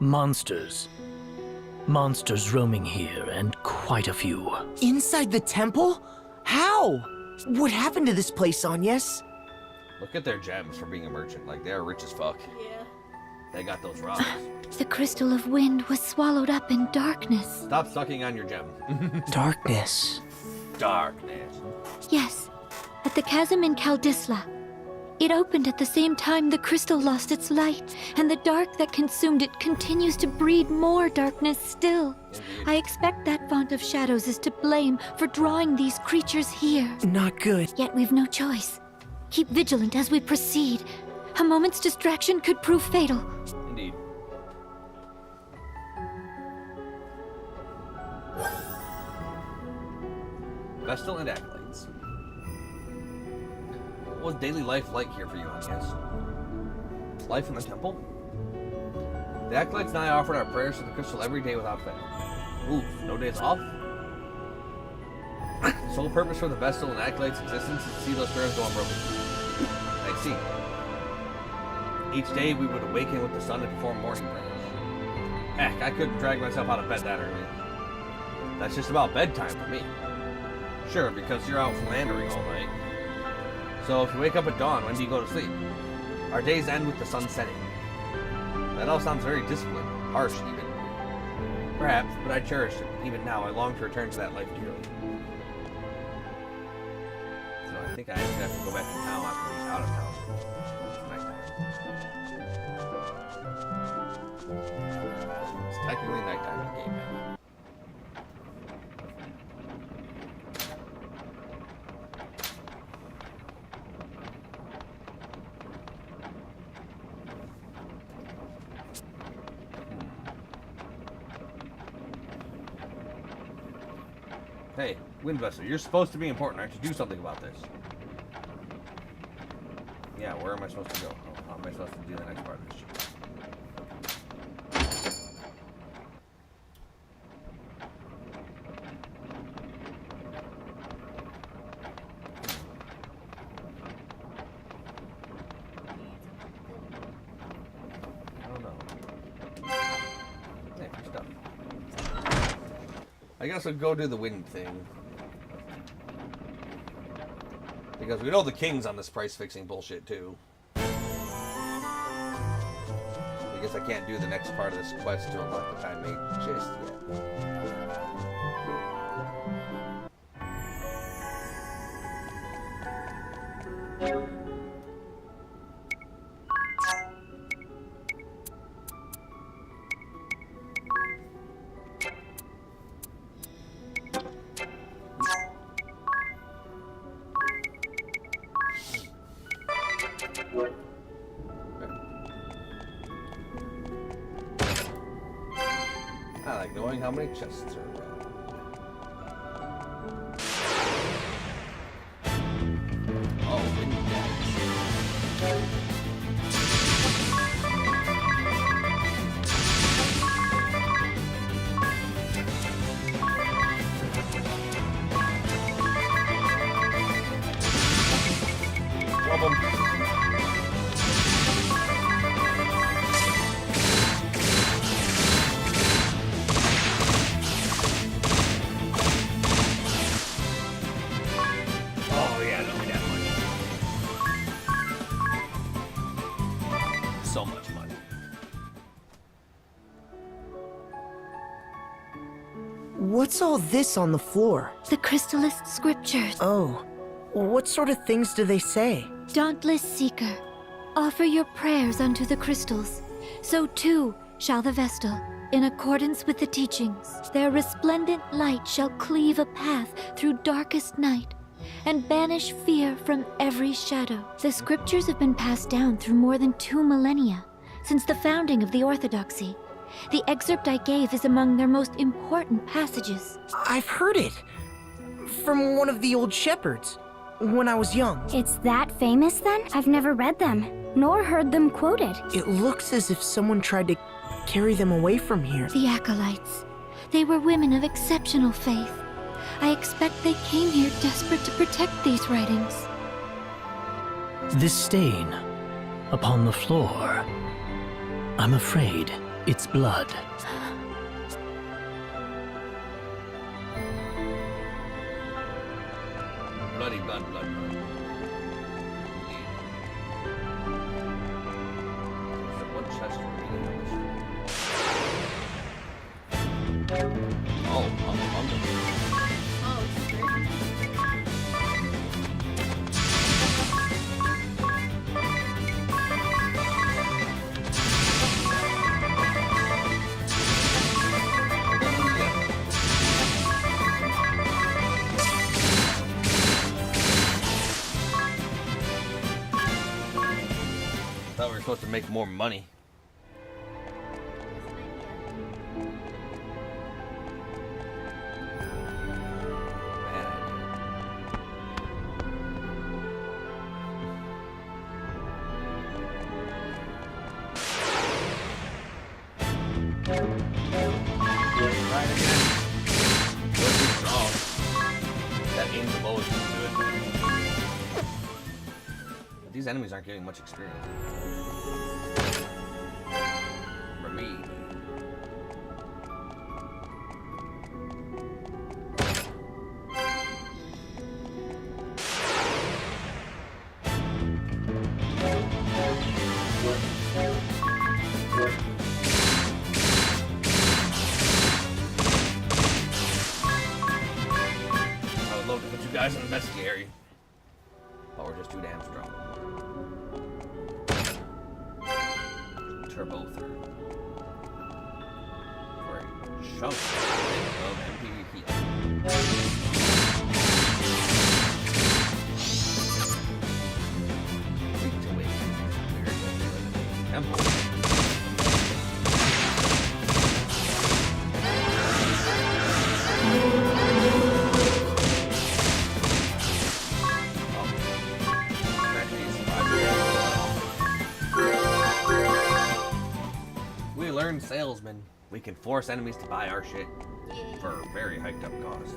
S18: Monsters. Monsters roaming here, and quite a few.
S20: Inside the temple? How? What happened to this place, Agnes?
S1: Look at their gems for being a merchant. Like, they're rich as fuck.
S9: Yeah.
S1: They got those rocks.
S12: The crystal of wind was swallowed up in darkness.
S1: Stop sucking on your gem.
S20: Darkness.
S1: Darkness.
S12: Yes, at the chasm in Kaldisla. It opened at the same time the crystal lost its light, and the dark that consumed it continues to breed more darkness still. I expect that font of shadows is to blame for drawing these creatures here.
S20: Not good.
S12: Yet we've no choice. Keep vigilant as we proceed. A moment's distraction could prove fatal.
S1: Indeed. Vestal and Acolytes. What was daily life like here for you, I guess? Life in the temple? The Acolytes and I offered our prayers to the crystal every day without fail. Oof, no days off? The sole purpose for the Vestal and Acolyte's existence is to see those prayers go unbroken. I see. Each day we would awaken with the sun and perform morning prayers. Heck, I couldn't drag myself out of bed that early. That's just about bedtime for me. Sure, because you're out philandering all night. So if you wake up at dawn, when do you go to sleep? Our days end with the sun setting. That all sounds very disciplined, harsh even. Perhaps, but I cherish it. Even now, I long to return to that life dearly. So I think I actually have to go back to town after he's out of town. It's nighttime. It's technically nighttime in the game now. Hey, Wind Vessel, you're supposed to be important. Aren't you? Do something about this. Yeah, where am I supposed to go? Oh, how am I supposed to do the next part of this shit? I don't know. Hey, free stuff. I guess I'll go do the wind thing. Because we know the king's on this price-fixing bullshit, too. I guess I can't do the next part of this quest to unlock the time made just yet. I like knowing how many chests are around. Oh, wind Love 'em. So much money.
S20: What's all this on the floor?
S12: The Crystallist scriptures.
S20: Oh, what sort of things do they say?
S12: Dauntless Seeker, offer your prayers unto the crystals. So too shall the Vestal, in accordance with the teachings. Their resplendent light shall cleave a path through darkest night and banish fear from every shadow. The scriptures have been passed down through more than 2 millennia, since the founding of the Orthodoxy. The excerpt I gave is among their most important passages.
S20: I've heard it. From one of the old shepherds, when I was young.
S12: It's that famous then? I've never read them, nor heard them quoted.
S20: It looks as if someone tried to carry them away from here.
S12: The Acolytes. They were women of exceptional faith. I expect they came here desperate to protect these writings.
S18: This stain upon the floor, I'm afraid it's blood.
S1: Bloody blood, blood, blood. There's one chest remaining on this one. Oh, thought we were supposed to make more money. The bow is good. But these enemies aren't getting much experience. For me. Guys in the bestiary. But we're just too damn strong. Turbo third. For a chunk of MPV heal. Weak to wait. Weird that they live in a temple. Salesman, we can force enemies to buy our shit for very hiked up costs.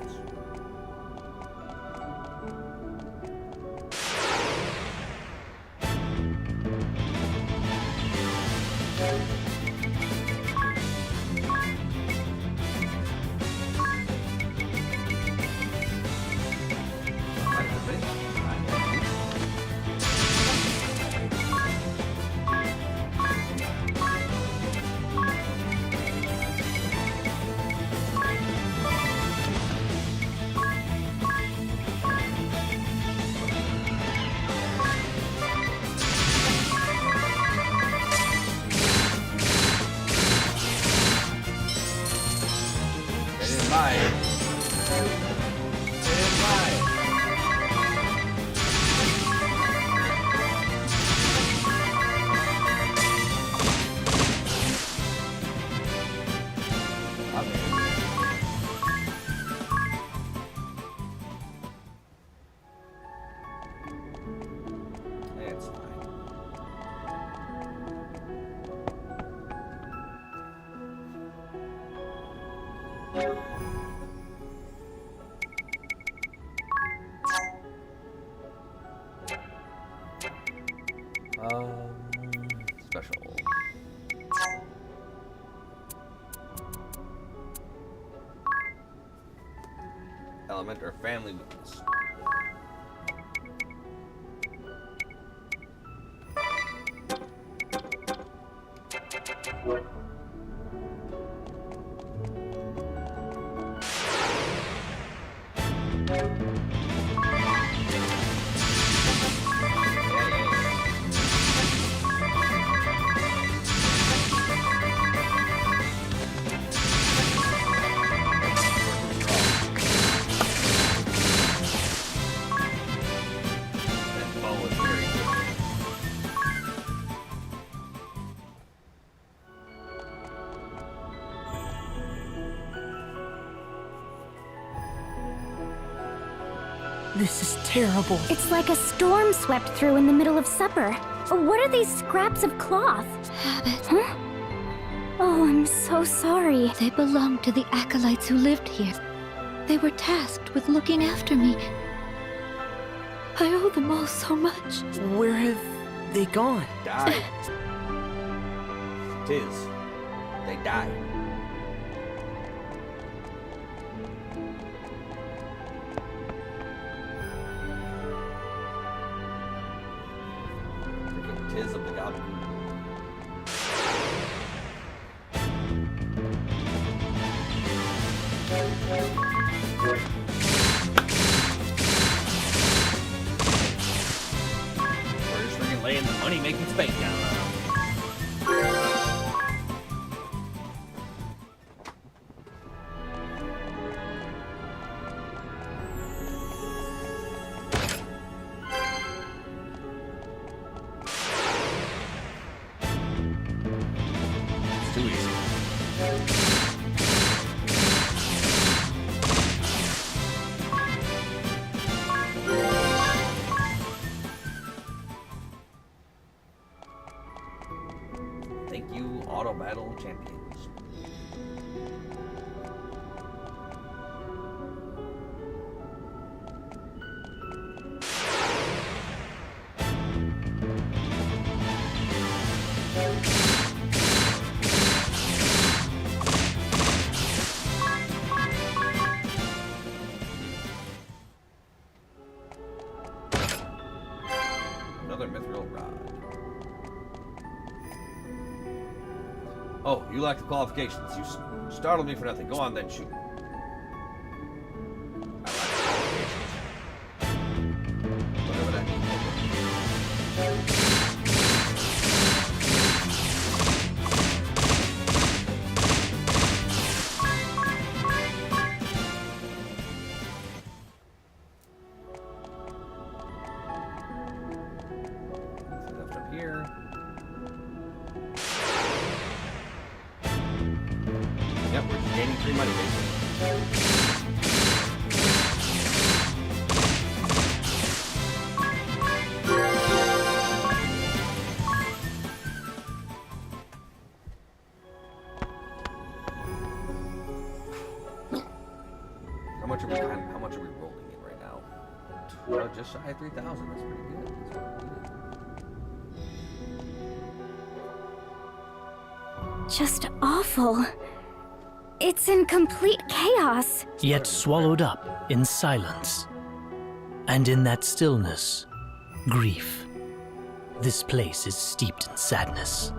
S1: Special. Element or family weakness.
S20: This is terrible.
S12: It's like a storm swept through in the middle of supper. What are these scraps of cloth?
S14: Habit.
S12: Huh? Oh, I'm so sorry.
S14: They belonged to the acolytes who lived here. They were tasked with looking after me. I owe them all so much.
S20: Where have they gone?
S1: Died. Tis. They died. Tis of the goblin. We're just freaking laying the money making spank down on them. Thank you, Auto Battle Champions. another mithril rod. Oh, you lack the qualifications. You startled me for nothing. Go on then, shoot. Whatever that means. Left up here. Yep, we're just gaining 3 money basically. How much are we rolling in right now? Well, just shy of 3,000. That's pretty good. That's pretty good.
S12: Just awful. It's in complete chaos.
S18: Yet swallowed up in silence. And in that stillness, grief. This place is steeped in sadness.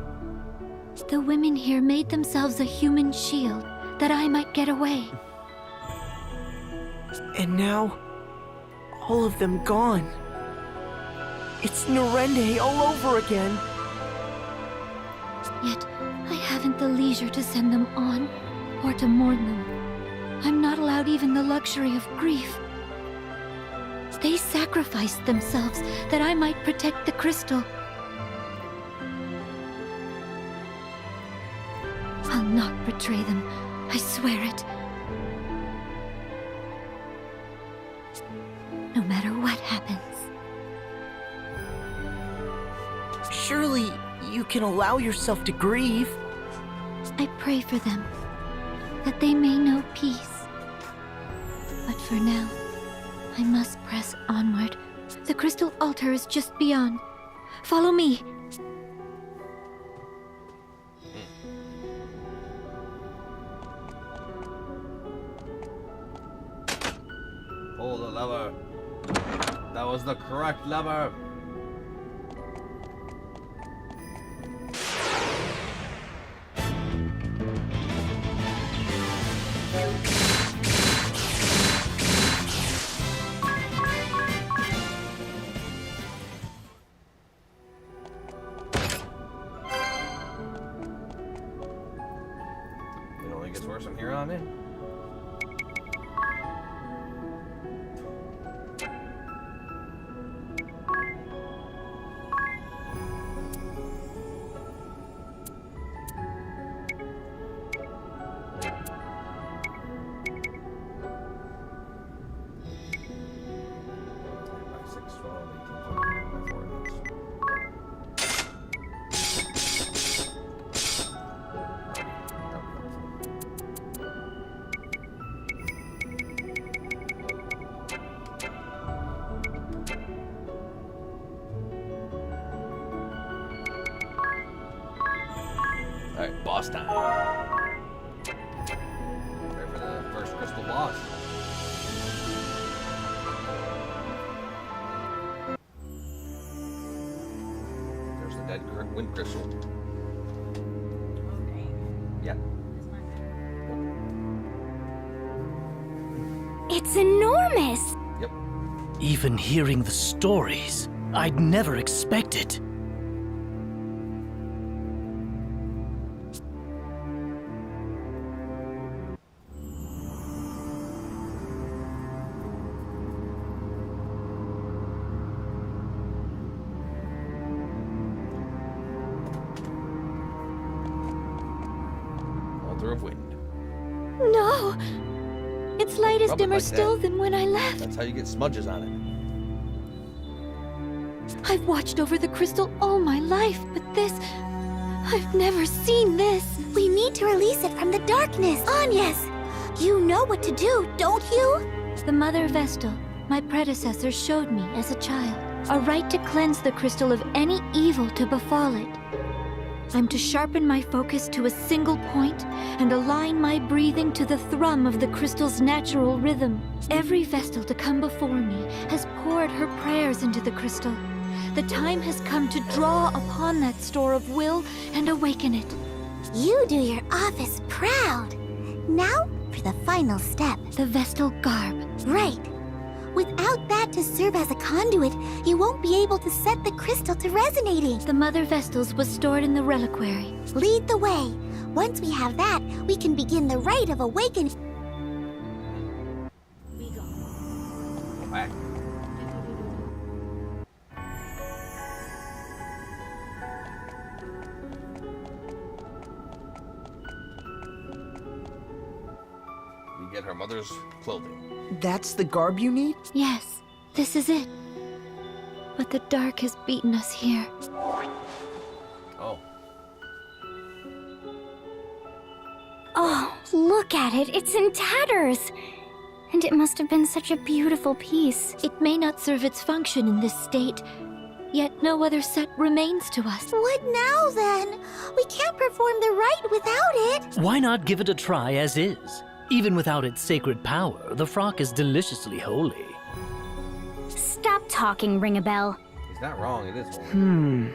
S14: The women here made themselves a human shield that I might get away.
S20: And now, all of them gone. It's Narende all over again.
S14: Yet, I haven't the leisure to send them on, or to mourn them. I'm not allowed even the luxury of grief. They sacrificed themselves that I might protect the crystal. I'll not betray them, I swear it. No matter what happens.
S20: Surely you can allow yourself to grieve.
S14: I pray for them, that they may know peace. But for now, I must press onward. The crystal altar is just beyond. Follow me.
S1: Pull the lever. That was the correct lever. It only gets worse from here on in. Alright, boss time. Prepare for the first crystal boss. There's the dead wind crystal. Yeah.
S12: It's enormous!
S1: Yep.
S18: Even hearing the stories, I'd never expect it.
S1: Altar of Wind.
S14: No! Its light is
S1: Rub it
S14: dimmer
S1: like
S14: still
S1: that.
S14: than when I left.
S1: That's how you get smudges on it.
S14: I've watched over the crystal all my life, but this... I've never seen this.
S12: We need to release it from the darkness. Agnes, you know what to do, don't you?
S14: The Mother Vestal, my predecessor, showed me as a child. A right to cleanse the crystal of any evil to befall it. I'm to sharpen my focus to a single point and align my breathing to the thrum of the crystal's natural rhythm. Every Vestal to come before me has poured her prayers into the crystal, the time has come to draw upon that store of will and awaken it.
S12: You do your office proud. Now for the final step.
S14: The Vestal garb.
S12: Right. Without that to serve as a conduit, you won't be able to set the crystal to resonating.
S14: The Mother Vestals was stored in the reliquary.
S12: Lead the way. Once we have that, we can begin the rite of awakening.
S1: Back. We get her mother's clothing.
S20: That's the garb you need?
S14: Yes, this is it. But the dark has beaten us here.
S1: Oh.
S12: Oh, look at it. It's in tatters. And it must have been such a beautiful piece.
S14: It may not serve its function in this state, yet no other set remains to us.
S12: What now, then? We can't perform the rite without it.
S18: Why not give it a try as is? Even without its sacred power, the frock is deliciously holy.
S12: Stop talking, Ring-a-Bell.
S1: He's not wrong, it is holy.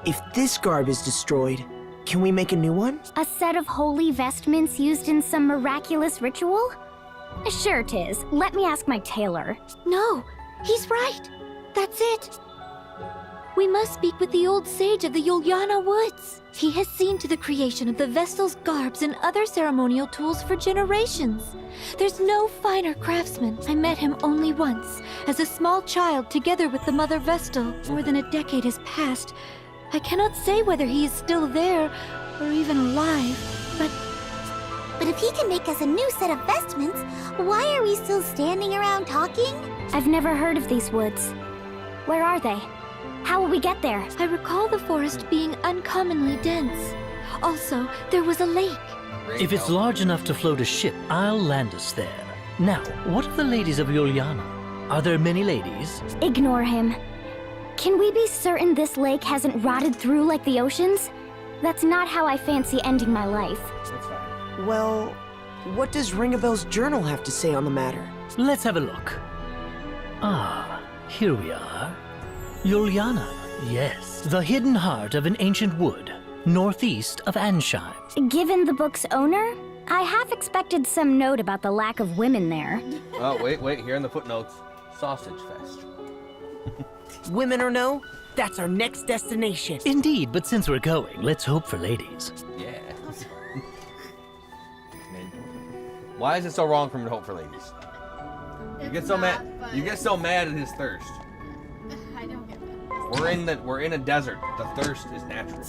S20: If this garb is destroyed, can we make a new one?
S12: A set of holy vestments used in some miraculous ritual? Sure it is. Let me ask my tailor.
S14: No, he's right. That's it. We must speak with the old sage of the Yuliana Woods. He has seen to the creation of the Vestal's garbs and other ceremonial tools for generations. There's no finer craftsman. I met him only once, as a small child together with the Mother Vestal. More than a decade has passed. I cannot say whether he is still there, or even alive, but
S12: if he can make us a new set of vestments, why are we still standing around talking? I've never heard of these woods. Where are they? How will we get there?
S14: I recall the forest being uncommonly dense. Also, there was a lake.
S18: If it's large enough to float a ship, I'll land us there. Now, what of the ladies of Yuliana? Are there many ladies?
S12: Ignore him. Can we be certain this lake hasn't rotted through like the oceans? That's not how I fancy ending my life.
S1: That's fine.
S20: Well, what does Ring-a-Bell's journal have to say on the matter?
S18: Let's have a look. Ah, here we are. Yuliana, yes. The hidden heart of an ancient wood, northeast of Ansheim.
S12: Given the book's owner, I half expected some note about the lack of women there.
S1: Oh, wait, here in the footnotes. Sausage Fest.
S20: Women or no, that's our next destination.
S18: Indeed, but since we're going, let's hope for ladies.
S1: Yeah. Why is it so wrong for him to hope for ladies? You get so mad. You get so mad at his thirst.
S9: I don't get that.
S1: We're in a desert. The thirst is natural.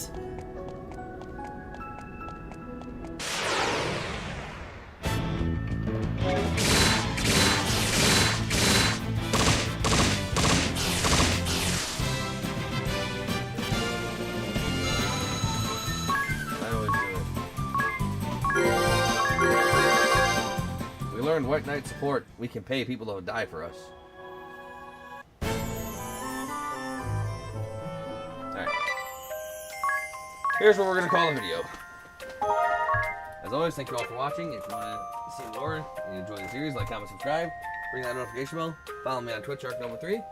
S1: Learned White Knight support. We can pay people to die for us. Alright. Here's what we're gonna call the video. As always, thank you all for watching. If you want to see more and you enjoy the series, like, comment, subscribe, ring that notification bell, follow me on Twitch, ArcNova3.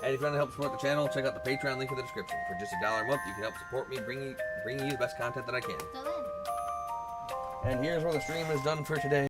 S1: And if you want to help support the channel, check out the Patreon link in the description. For just $1 a month, you can help support me, bringing you the best content that I can. And here's where the stream is done for today.